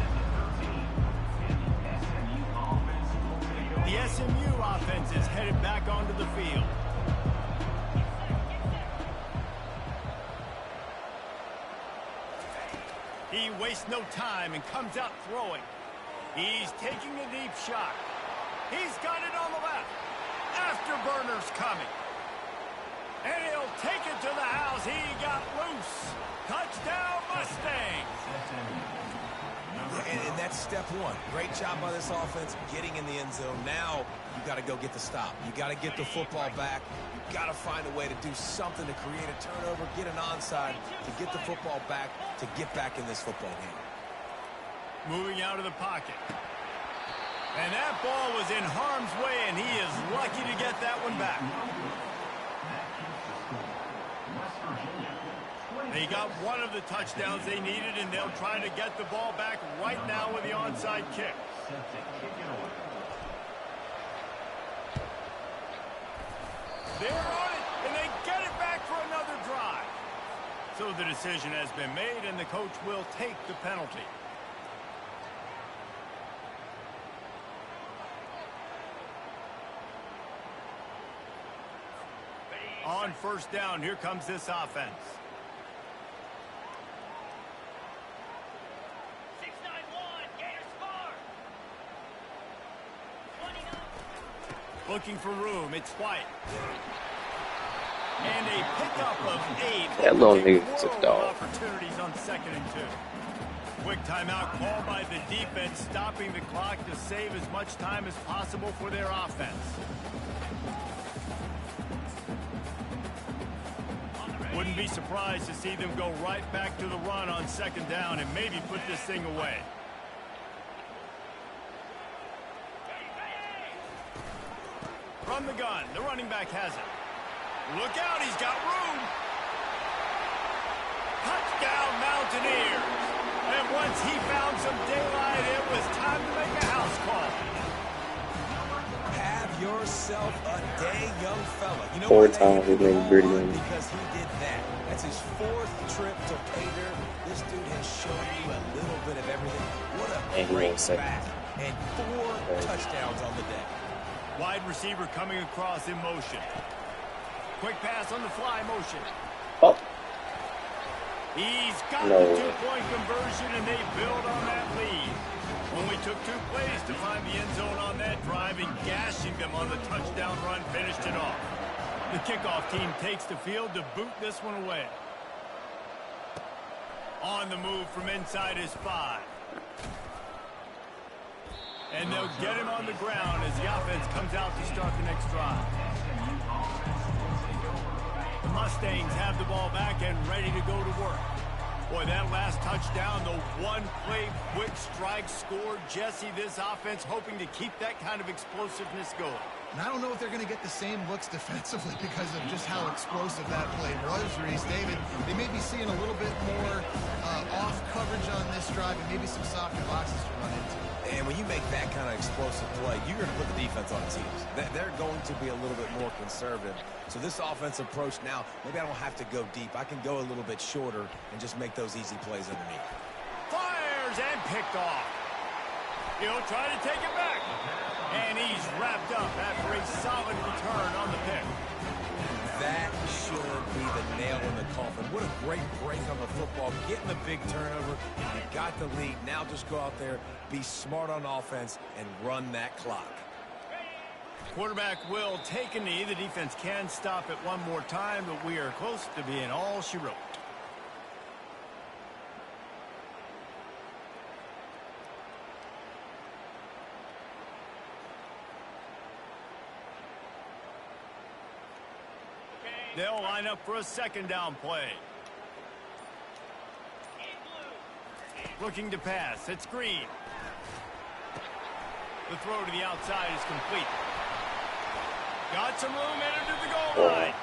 The SMU offense is headed back onto the field. He wastes no time and comes out throwing. He's taking a deep shot. He's got it on the left. Afterburner's coming. And he'll take it to the house. He got loose. Touchdown, Mustangs. And that's that's step one. Great job by this offense getting in the end zone. Now you got to go get the stop. You got to get the football back. You got to find a way to do something to create a turnover, get an onside, to get the football back, to get back in this football game. Moving out of the pocket. And that ball was in harm's way, and he is lucky to get that one back. They got one of the touchdowns they needed, and they'll try to get the ball back right now with the onside kick. They're on it, and they get it back for another drive. So the decision has been made, and the coach will take the penalty. On first down, here comes this offense. 6-9-1, Gators score. 29. Looking for room, it's White. And a pickup of 8. That little nigga's a dog. Opportunities on 2nd and 2. Quick timeout called by the defense, stopping the clock to save as much time as possible for their offense. Wouldn't be surprised to see them go right back to the run on 2nd down and maybe put this thing away. From the gun, the running back has it. Look out, he's got room. Touchdown, Mountaineers. And once he found some daylight, it was time to make a house call. Have yourself a day, young fella. You know 4 times he made Birdie win. because he did that. That's his 4th trip to pay dirt. This dude has shown you a little bit of everything. What a And he great went back. And 4 touchdowns on the day. Wide receiver coming across in motion. Quick pass on the fly motion. Oh, He's got No. the 2-point conversion, and they build on that lead. Only took 2 plays to find the end zone on that drive, and gashing them on the touchdown run finished it off. The kickoff team takes the field to boot this one away. On the move from inside is 5. And they'll get him on the ground as the offense comes out to start the next drive. The Mustangs have the ball back and ready to go to work. Boy, that last touchdown, the one-play quick strike score. Jesse, this offense hoping to keep that kind of explosiveness going. And I don't know if they're going to get the same looks defensively because of just how explosive that play was, Reese. David, they may be seeing a little bit more off coverage on this drive and maybe some softer boxes to run into. And when you make that kind of explosive play, you're going to put the defense on its heels. They're going to be a little bit more conservative. So this offensive approach now, maybe I don't have to go deep. I can go a little bit shorter and just make those easy plays underneath. Fires and picked off. He'll try to take it back. And he's wrapped up after a solid return on the pick. That should be the nail in the coffin. What a great break on the football. Getting the big turnover. You got the lead. Now just go out there, be smart on offense, and run that clock. Quarterback will take a knee. The defense can stop it one more time, but we are close to being all she wrote. They'll line up for a 2nd down play. Looking to pass. It's Green. The throw to the outside is complete. Got some room headed to the goal line.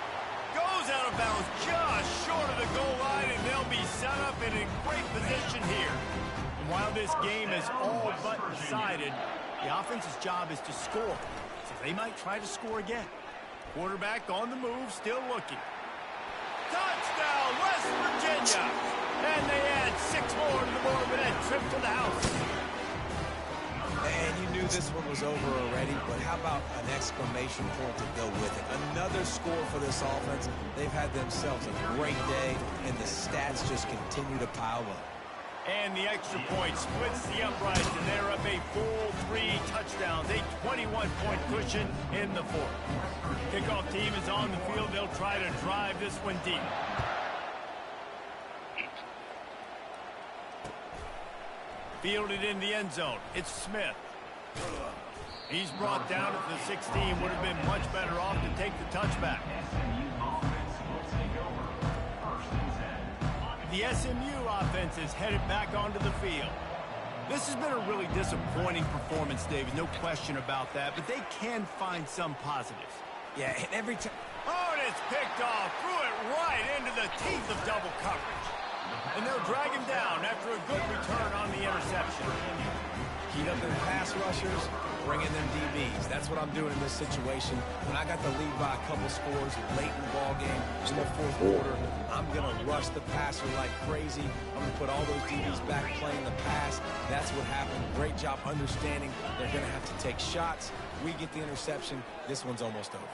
Goes out of bounds just short of the goal line, and they'll be set up in a great position here. And while this game is all but decided, the offense's job is to score. So they might try to score again. Quarterback on the move, still looking. Touchdown, West Virginia! And they add 6 more to the board with that trip to the house. And you knew this one was over already, but how about an exclamation point to go with it? Another score for this offense. They've had themselves a great day, and the stats just continue to pile up. And the extra point splits the uprights, and they're up a full 3 touchdowns, a 21-point cushion in the 4th. Kickoff team is on the field. They'll try to drive this one deep. Fielded in the end zone. It's Smith. He's brought down at the 16. Would have been much better off to take the touchback. The SMU offense is headed back onto the field. This has been a really disappointing performance, David. No question about that. But they can find some positives. Yeah, and every time... Oh, and it's picked off. Threw it right into the teeth of double coverage. And they'll drag him down after a good return on the interception. Heat up their pass rushers, bring in them DBs. That's what I'm doing in this situation. When I got the lead by a couple scores late in the ball game, in the fourth quarter, I'm going to rush the passer like crazy. I'm going to put all those DBs back playing the pass. That's what happened. Great job understanding they're going to have to take shots. We get the interception. This one's almost over.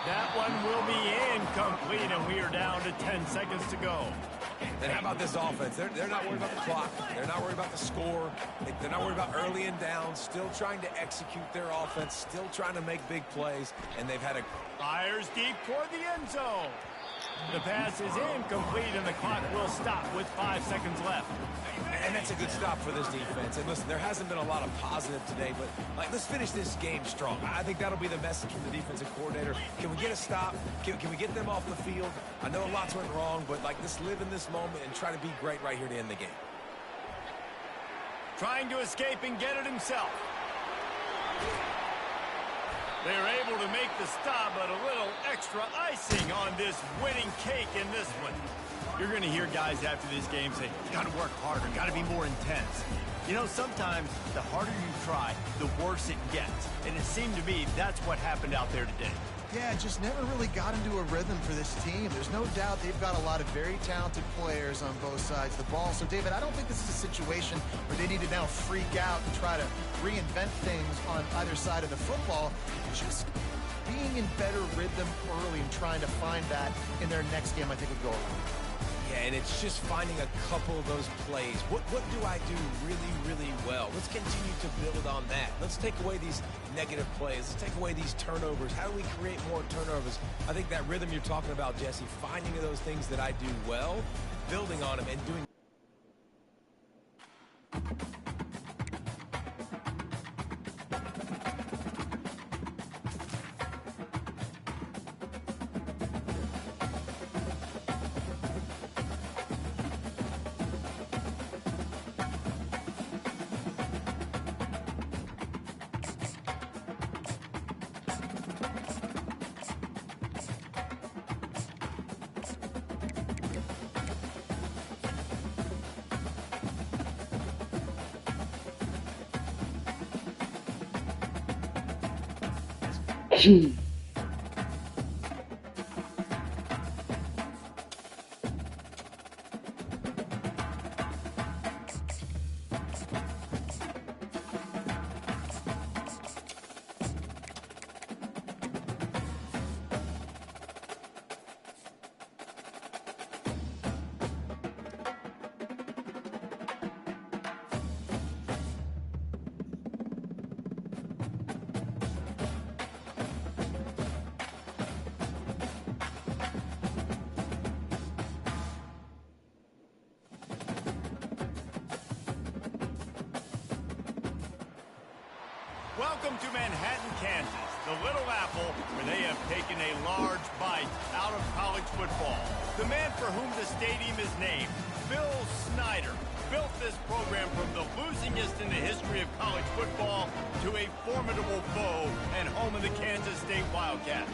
That one will be incomplete, and we are down to 10 seconds to go. And how about this offense? They're not worried about the clock. They're not worried about the score. They're not worried about early and down. Still trying to execute their offense. Still trying to make big plays. And they've had a... Fires deep toward the end zone. The pass is incomplete, and the clock will stop with 5 seconds left. And that's a good stop for this defense. And listen, there hasn't been a lot of positive today, but let's finish this game strong. I think that'll be the message from the defensive coordinator. Can we get a stop? Can we get them off the field? I know lots went wrong, but let's live in this moment and try to be great right here to end the game. Trying to escape and get it himself. They're able to make the stop, but a little extra icing on this winning cake in this one. You're going to hear guys after this game say, got to work harder, got to be more intense. You know, sometimes the harder you try, the worse it gets. And it seemed to me that's what happened out there today. Yeah, just never really got into a rhythm for this team. There's no doubt they've got a lot of very talented players on both sides of the ball. So, David, I don't think this is a situation where they need to now freak out and try to reinvent things on either side of the football. Just being in better rhythm early and trying to find that in their next game, I think would go around. Yeah, and it's just finding a couple of those plays. What do I do really, really well? Let's continue to build on that. Let's take away these negative plays. Let's take away these turnovers. How do we create more turnovers? I think that rhythm you're talking about, Jesse, finding those things that I do well, building on them, and doing... Welcome to Manhattan, Kansas, the Little Apple, where they have taken a large bite out of college football. The man for whom the stadium is named, Bill Snyder, built this program from the losingest in the history of college football to a formidable foe and home of the Kansas State Wildcats.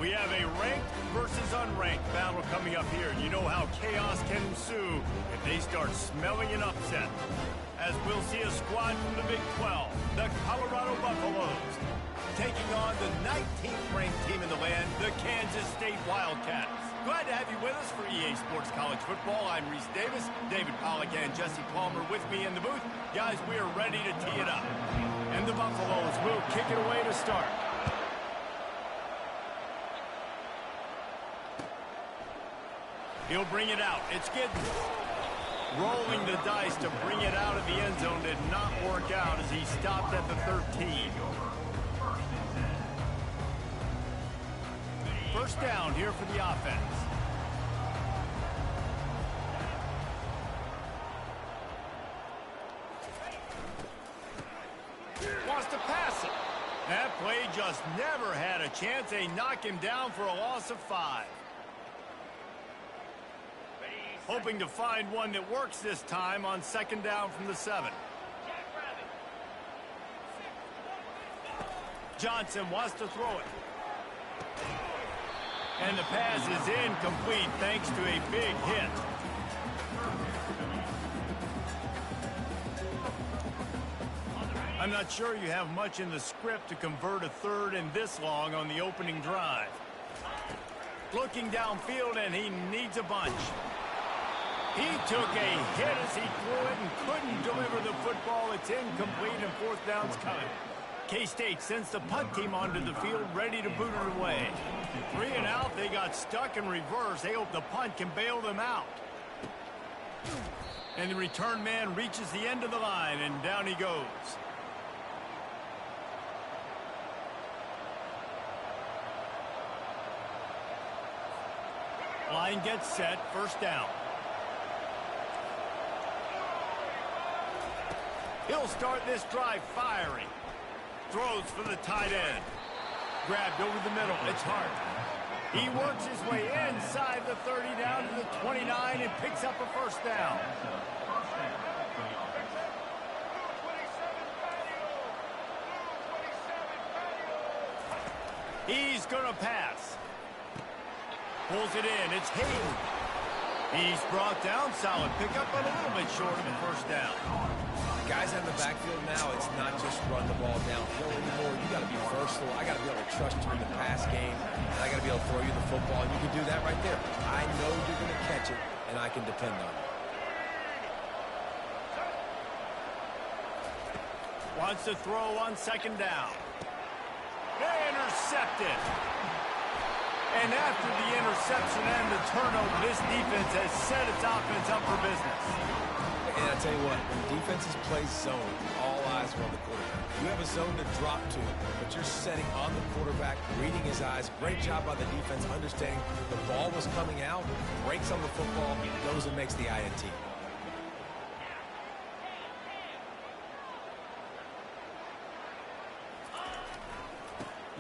We have a ranked versus unranked battle coming up here. You know how chaos can ensue if they start smelling an upset. As we'll see a squad from the Big 12, the Colorado Buffaloes, taking on the 19th ranked team in the land, the Kansas State Wildcats. Glad to have you with us for EA Sports College Football. I'm Reese Davis, David Pollack and Jesse Palmer with me in the booth. Guys, we are ready to tee it up. And the Buffaloes will kick it away to start. He'll bring it out. It's Giddens. Rolling the dice to bring it out of the end zone did not work out as he stopped at the 13. First down here for the offense. 4 That play just never had a chance. They knock him down for a loss of 5. Hoping to find one that works this time on 2nd down from the 7. Johnson wants to throw it. And the pass is incomplete thanks to a big hit. I'm not sure you have much in the script to convert a 3rd and this long on the opening drive. Looking downfield, and he needs a bunch. He took a hit as he threw it and couldn't deliver the football. It's incomplete, and 4th down's coming. K-State sends the punt team onto the field, ready to boot it away. 3 and out, they got stuck in reverse. They hope the punt can bail them out. And the return man reaches the end of the line, and down he goes. Line gets set, 1st down. He'll start this drive firing. Throws for the tight end. Grabbed over the middle. It's Hart. He works his way inside the 30 down to the 29 and picks up a 1st down. He's going to pass. Pulls it in. It's Hayden. He's brought down. Solid pickup, but a little bit short of the 1st down. Guys in the backfield now, it's not just run the ball downhill anymore. You got to be versatile. I got to be able to trust you in the pass game, and I got to be able to throw you the football, and you can do that right there. I know you're going to catch it, and I can depend on it. Wants to throw on 2nd down. Intercepted. And after the interception and the turnover, this defense has set its offense up for business. And I tell you what, when defenses play zone, all eyes are on the quarterback. You have a zone to drop to, but you're setting on the quarterback, reading his eyes. Great job by the defense, understanding the ball was coming out, breaks on the football, goes and makes the INT.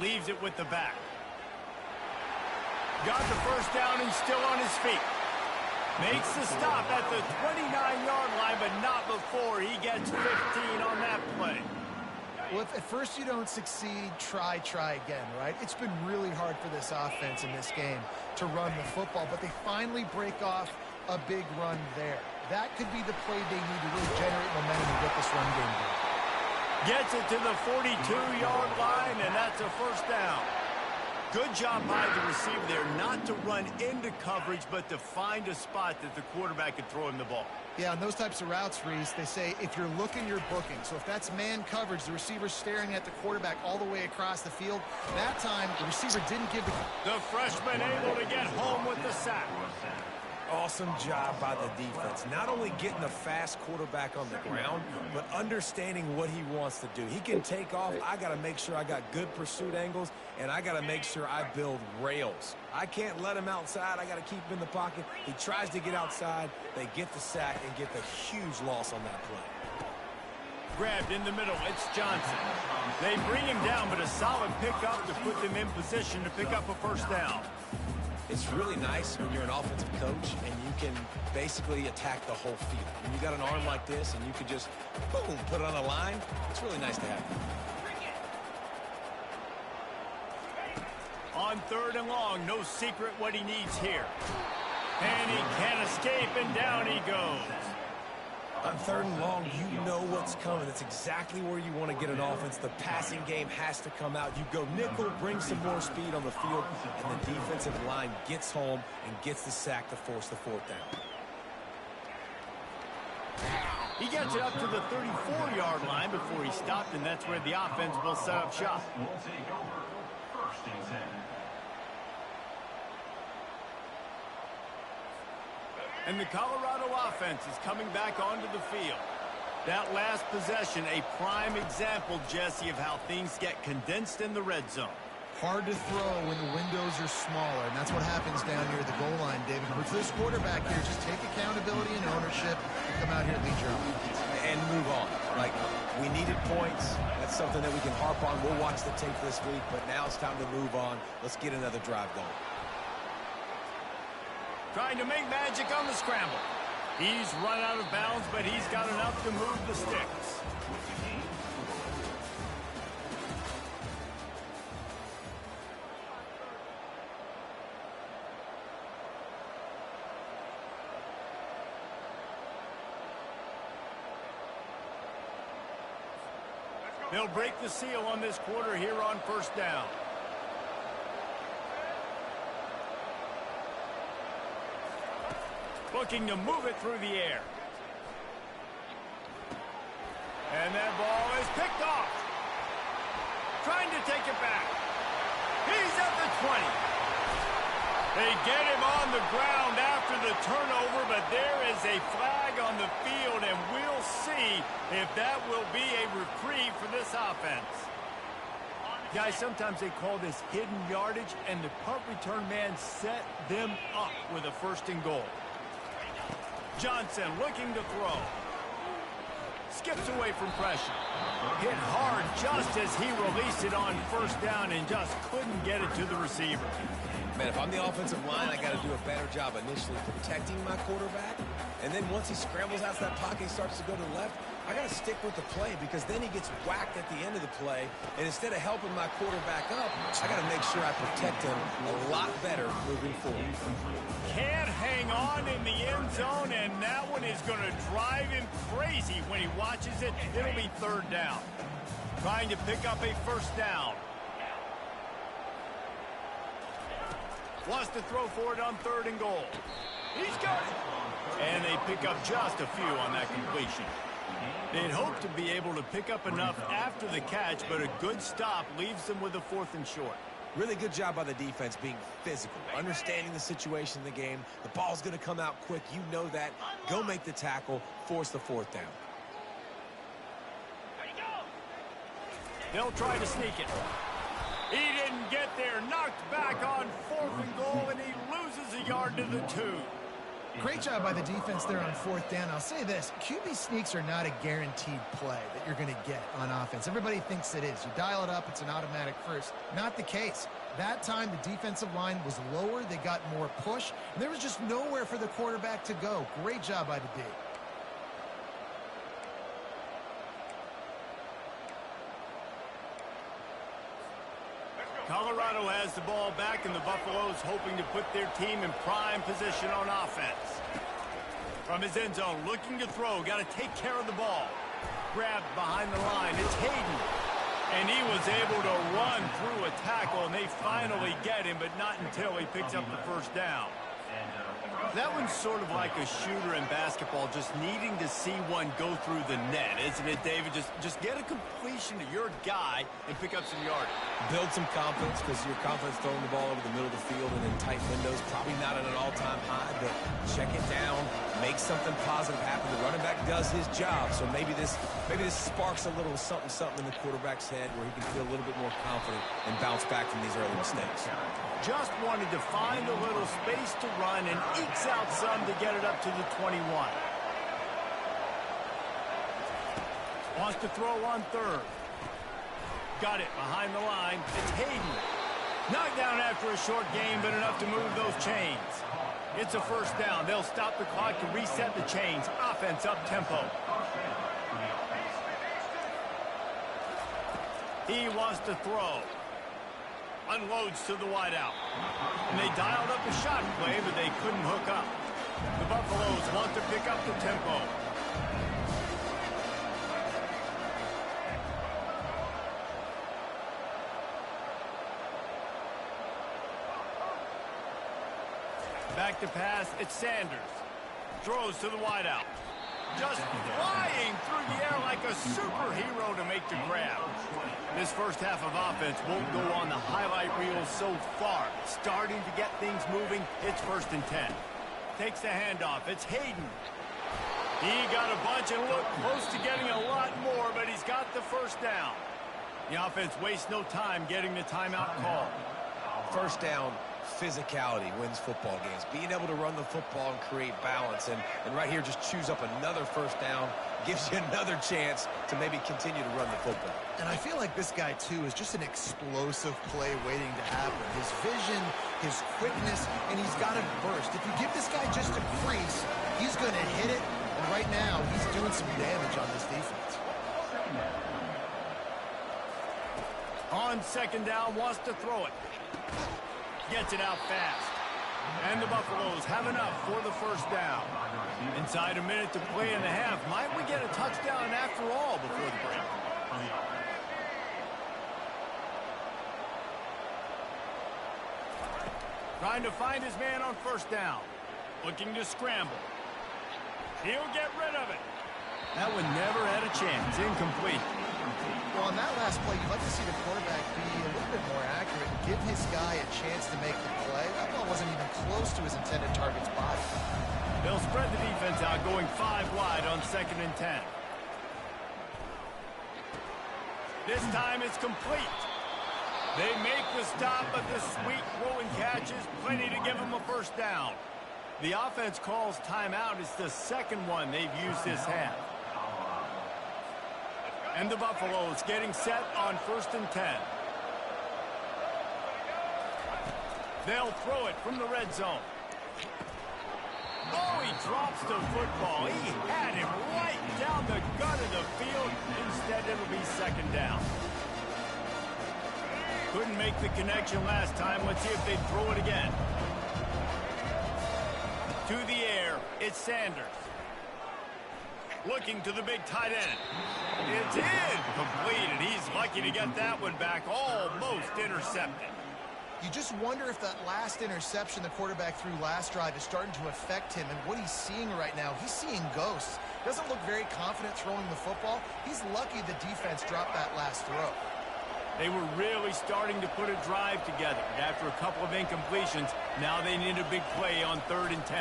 Leaves it with the back. Got the 1st down and still on his feet. Makes the stop at the 29-yard line, but not before he gets 15 on that play. Well, if at first you don't succeed, try again, right? It's been really hard for this offense in this game to run the football, but they finally break off a big run there. That could be the play they need to really generate momentum and get this run game going. Gets it to the 42-yard line, and that's a 1st down. Good job by the receiver there not to run into coverage, but to find a spot that the quarterback could throw him the ball. Yeah, on those types of routes, Reese, they say if you're looking, you're booking. So if that's man coverage, the receiver's staring at the quarterback all the way across the field. That time, the receiver didn't give the freshman able to get home with the sack. Awesome job by the defense. Not only getting the fast quarterback on the ground, but understanding what he wants to do. He can take off. I got to make sure I got good pursuit angles, and I got to make sure I build rails. I can't let him outside. I got to keep him in the pocket. He tries to get outside. They get the sack and get the huge loss on that play. Grabbed in the middle. It's Johnson. They bring him down, but a solid pickup to put them in position to pick up a 1st down. It's really nice when you're an offensive coach and you can basically attack the whole field. When you got an arm like this and you could just, boom, put it on a line, it's really nice to have. On 3rd and long, no secret what he needs here. And he can't escape, and down he goes. On 3rd and long, you know what's coming. It's exactly where you want to get an offense. The passing game has to come out. You go nickel, bring some more speed on the field, and the defensive line gets home and gets the sack to force the 4th down. He gets it up to the 34-yard line before he stopped, and that's where the offense will set up shop. We'll take over 1st and 10. And the Colorado offense is coming back onto the field. That last possession, a prime example, Jesse, of how things get condensed in the red zone. Hard to throw when the windows are smaller, and that's what happens down here at the goal line, David. But for this quarterback here, just take accountability and ownership and come out here and lead your offense. and move on. Like, we needed points. That's something that we can harp on. We'll watch the tape this week, but now it's time to move on. Let's get another drive going. Trying to make magic on the scramble. He's run out of bounds, but he's got enough to move the sticks. They'll break the seal on this quarter here on first down. Looking to move it through the air. And that ball is picked off. Trying to take it back. He's at the 20. They get him on the ground after the turnover, but there is a flag on the field, and we'll see if that will be a reprieve for this offense. Guys, sometimes they call this hidden yardage, and the punt return man set them up with a first and goal. Johnson looking to throw. Skips away from pressure. Hit hard just as he released it on first down and just couldn't get it to the receiver. Man, if I'm the offensive line, I got to do a better job initially protecting my quarterback. And then once he scrambles out of that pocket and starts to go to the left, I got to stick with the play because then he gets whacked at the end of the play. And instead of helping my quarterback up, I got to make sure I protect him a lot better moving forward. Can't hang on in the end zone, and that one is going to drive him crazy when he watches it. It'll be third down. Trying to pick up a first down. Wants to throw for it on third and goal. He's got it. And they pick up just a few on that completion. They'd hope to be able to pick up enough after the catch, but a good stop leaves them with a fourth and short. Really good job by the defense being physical, understanding the situation in the game. The ball's going to come out quick. You know that. Go make the tackle, force the fourth down. They'll try to sneak it. He didn't get there. Knocked back on fourth and goal, and he loses a yard to the 2. Great job by the defense there on fourth down. I'll say this, QB sneaks are not a guaranteed play that you're going to get on offense. Everybody thinks it is. You dial it up, it's an automatic first. Not the case. That time, the defensive line was lower. They got more push, and there was just nowhere for the quarterback to go. Great job by the D. Colorado has the ball back, and the Buffaloes hoping to put their team in prime position on offense. From his end zone, looking to throw. Got to take care of the ball. Grabbed behind the line. It's Hayden. And he was able to run through a tackle, and they finally get him, but not until he picks up the first down. That one's sort of like a shooter in basketball, just needing to see one go through the net, isn't it, David? Just get a completion to your guy and pick up some yardage. Build some confidence, because your confidence throwing the ball over the middle of the field and in tight windows, probably not at an all-time high, but check it down, make something positive happen. The running back does his job, so maybe this sparks a little something in the quarterback's head where he can feel a little bit more confident and bounce back from these early mistakes. Just wanted to find a little space to run and ekes out some to get it up to the 21. Wants to throw on third. Got it behind the line. It's Hayden. Knocked down after a short gain, but enough to move those chains. It's a first down. They'll stop the clock to reset the chains. Offense up tempo. He wants to throw. Unloads to the wideout. And they dialed up a shot play, but they couldn't hook up. The Buffaloes want to pick up the tempo. Back to pass, it's Sanders. Throws to the wideout. Just flying through the air like a superhero to make the grab. This first half of offense won't go on the highlight reel so far. Starting to get things moving, it's 1st and 10. Takes the handoff, it's Hayden. He got a bunch and looked close to getting a lot more, but he's got the first down. The offense wastes no time getting the timeout call. First down, physicality wins football games. Being able to run the football and create balance. And right here, just choose up another first down. Gives you another chance to maybe continue to run the football. And I feel like this guy, too, is just an explosive play waiting to happen. His vision, his quickness, and he's got to burst. If you give this guy just a crease, he's going to hit it. And right now, he's doing some damage on this defense. On second down, wants to throw it. Gets it out fast. And the Buffaloes have enough for the first down. Inside a minute to play in the half. Might we get a touchdown after all before the break? Trying to find his man on first down. Looking to scramble. He'll get rid of it. That one never had a chance. Incomplete. Well, on that last play, you'd like to see the quarterback be a little bit more accurate and give his guy a chance to make the play. That ball wasn't even close to his intended target's body. They'll spread the defense out, going 5 wide on 2nd and 10. This time it's complete. They make the stop, but the sweet throwing catch is plenty to give them a first down. The offense calls timeout. It's the second one they've used this half. And the Buffaloes getting set on 1st and 10. They'll throw it from the red zone. Oh, he drops the football. He had him right down the gut of the field. Instead, it'll be 2nd down. Couldn't make the connection last time. Let's see if they throw it again. To the air, it's Sanders. Looking to the big tight end. It's incomplete, and he's lucky to get that one back. Almost intercepted. You just wonder if that last interception the quarterback threw last drive is starting to affect him and what he's seeing right now. He's seeing ghosts. Doesn't look very confident throwing the football. He's lucky the defense dropped that last throw. They were really starting to put a drive together. After a couple of incompletions, now they need a big play on 3rd and 10.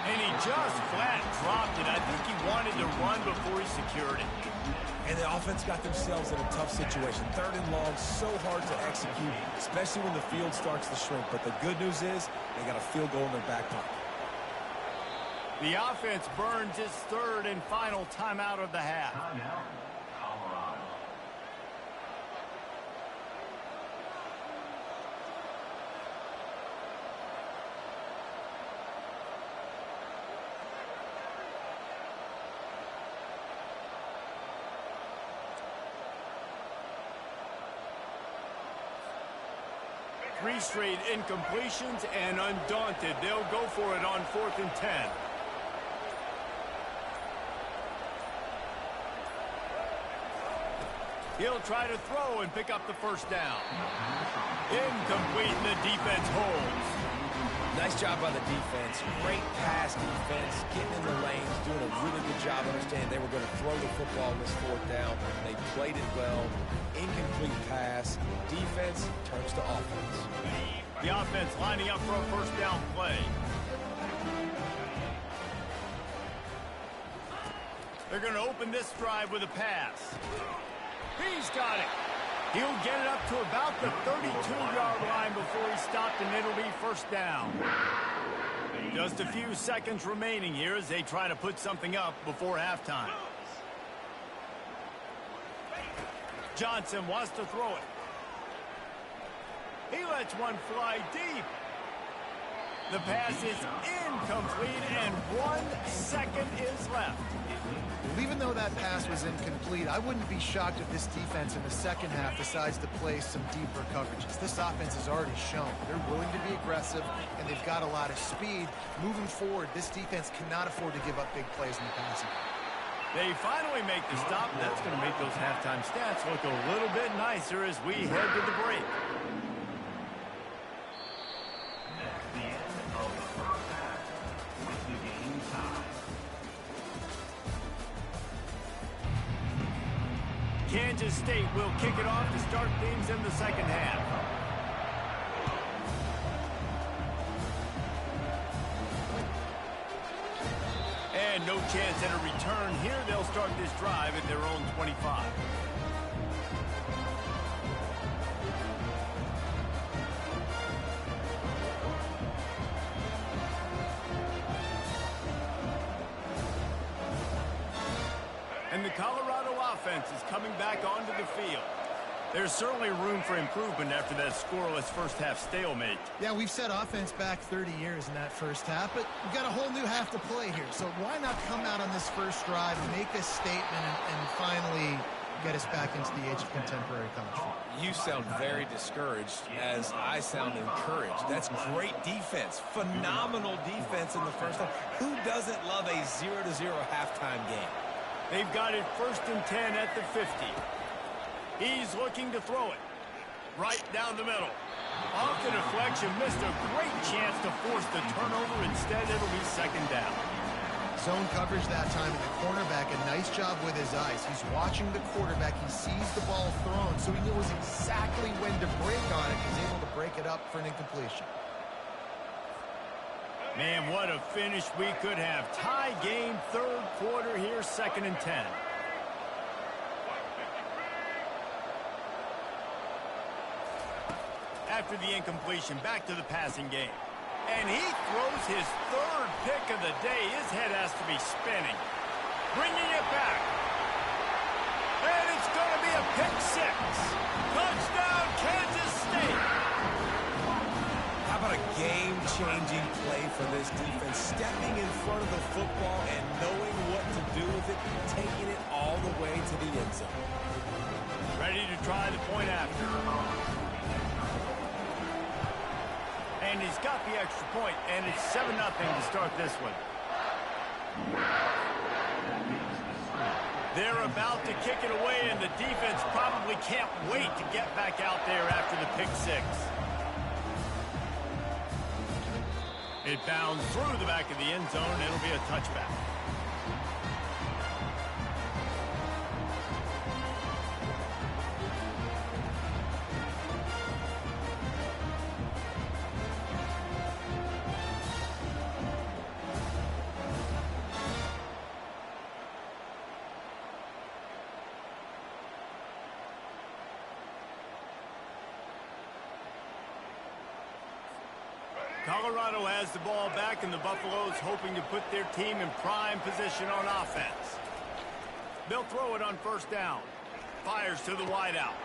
And he just flat dropped it. I think he wanted to run before he secured it. And the offense got themselves in a tough situation. 3rd and long, so hard to execute, especially when the field starts to shrink. But the good news is they got a field goal in their back pocket. The offense burns its 3rd and final timeout of the half. Three straight incompletions, and undaunted, they'll go for it on 4th and 10. He'll try to throw and pick up the first down. Incomplete, and the defense holds. Nice job by the defense. Great pass defense, getting in the lanes, doing a really good job understanding they were going to throw the football on this 4th down. They played it well. Incomplete pass. Defense turns to offense. The offense lining up for a first down play. They're going to open this drive with a pass. He's got it. He'll get it up to about the 32-yard line before he stopped, and it'll be first down. Just a few seconds remaining here as they try to put something up before halftime. Johnson wants to throw it. He lets one fly deep. The pass is incomplete, and 1 second is left. Well, even though that pass was incomplete, I wouldn't be shocked if this defense in the second half decides to play some deeper coverages. This offense has already shown they're willing to be aggressive, and they've got a lot of speed. Moving forward, this defense cannot afford to give up big plays in the passing. They finally make the stop. That's going to make those halftime stats look a little bit nicer as we head to the break. That's the end of the first half with the game tied. Kansas State will kick it off to start things in the second half. And no chance at a return here. They'll start this drive at their own 25. Colorado offense is coming back onto the field. There's certainly room for improvement after that scoreless first-half stalemate. Yeah, we've set offense back 30 years in that first half, but we've got a whole new half to play here. So why not come out on this first drive and make a statement and finally get us back into the age of contemporary college? You sound very discouraged as I sound encouraged. That's great defense. Phenomenal defense in the first half. Who doesn't love a 0-0 halftime game? They've got it 1st and 10 at the 50. He's looking to throw it right down the middle. Off the deflection, missed a great chance to force the turnover. Instead, it'll be 2nd down. Zone coverage that time, and the cornerback, a nice job with his eyes. He's watching the quarterback. He sees the ball thrown, so he knows exactly when to break on it. He's able to break it up for an incompletion. Man, what a finish we could have. Tie game, 3rd quarter here, 2nd and 10. After the incompletion, back to the passing game. And he throws his 3rd pick of the day. His head has to be spinning. Bringing it back. And it's going to be a pick 6. Touchdown, Kansas State. How about a game-changing play for this defense? Stepping in front of the football and knowing what to do with it, taking it all the way to the end zone. Ready to try the point after. And he's got the extra point, and it's 7-0 to start this one. They're about to kick it away, and the defense probably can't wait to get back out there after the pick 6. It bounds through the back of the end zone, and it'll be a touchback. Colorado has the ball back, and the Buffaloes hoping to put their team in prime position on offense. They'll throw it on 1st down. Fires to the wideout.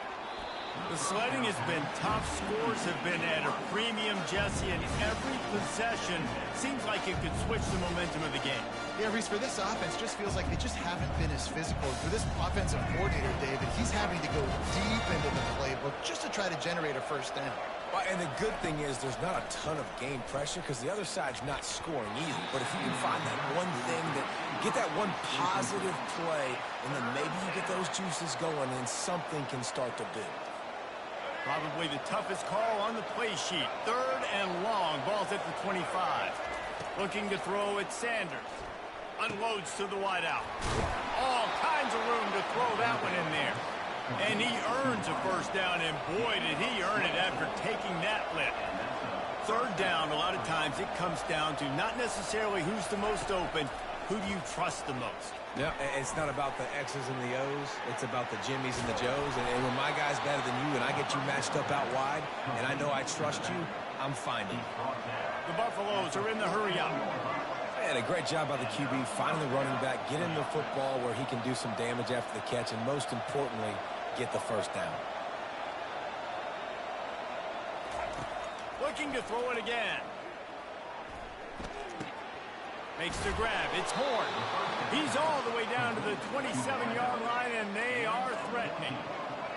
The sledding has been tough. Scores have been at a premium, Jesse, and every possession seems like it could switch the momentum of the game. Yeah, Reese, for this offense, just feels like they just haven't been as physical. For this offensive coordinator, David, he's having to go deep into the playbook just to try to generate a 1st down. Well, and the good thing is there's not a ton of game pressure because the other side's not scoring either. But if you can find that one thing, get that one positive play, and then maybe you get those juices going and something can start to build. Probably the toughest call on the play sheet. 3rd and long. Ball's at the 25. Looking to throw at Sanders. Unloads to the wideout. All kinds of room to throw that one in there. And he earns a 1st down, and boy, did he earn it after taking that lift. 3rd down, a lot of times it comes down to not necessarily who's the most open, who do you trust the most? Yeah, it's not about the X's and the O's. It's about the Jimmies and the Joes. And when my guy's better than you and I get you matched up out wide, and I know I trust you, I'm finding you. The Buffaloes are in the hurry-up. And a great job by the QB, finding the running back, getting the football where he can do some damage after the catch, and most importantly, get the 1st down. Looking to throw it again. Makes the grab. It's Horn. He's all the way down to the 27-yard line, and they are threatening.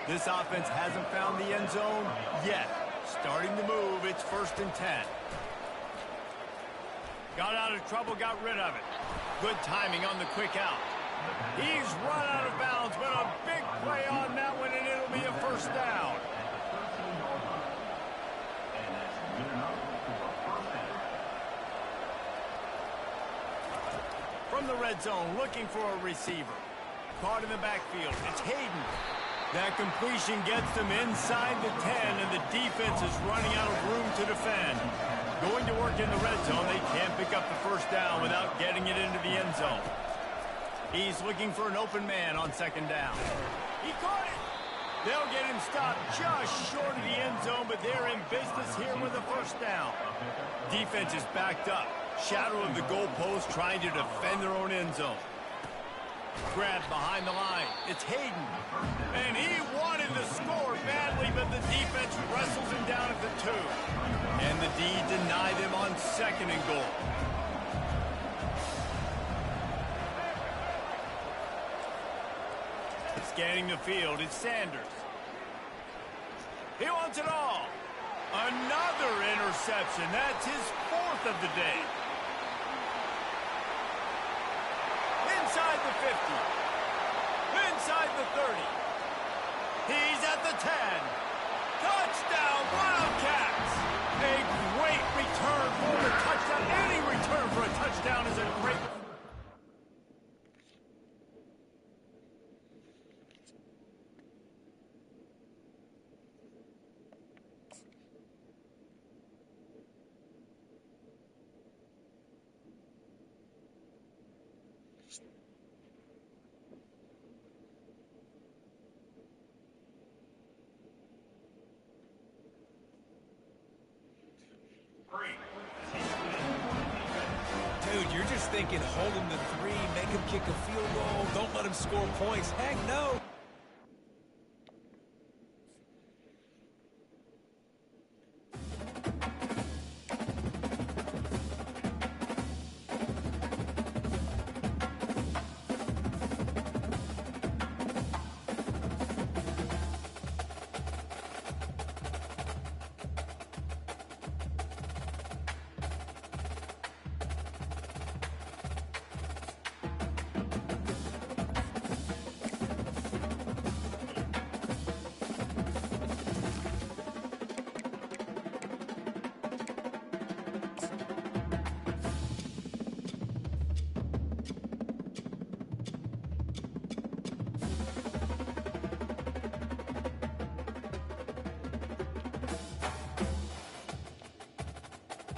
This offense hasn't found the end zone yet. Starting to move. It's 1st and 10. Got out of trouble, got rid of it. Good timing on the quick out. He's run out of bounds, but a big play on that one, and it'll be a 1st down. From the red zone, looking for a receiver. Caught in the backfield. It's Hayden. That completion gets them inside the 10, and the defense is running out of room to defend. Going to work in the red zone. They can't pick up the 1st down without getting it into the end zone. He's looking for an open man on 2nd down. He caught it. They'll get him stopped just short of the end zone, but they're in business here with a 1st down. Defense is backed up. Shadow of the goalpost trying to defend their own end zone. Grab behind the line. It's Hayden. And he wanted to score badly, but the defense wrestles him down at the 2. And the D denied him on 2nd and goal. Scanning the field, it's Sanders. He wants it all. Another interception. That's his 4th of the day. Inside the 50. Inside the 30. He's at the 10. Touchdown, Wildcats! A great return for the touchdown. Any return for a touchdown is a great... Dude, you're just thinking hold him to 3, make him kick a field goal, don't let him score points. Heck no.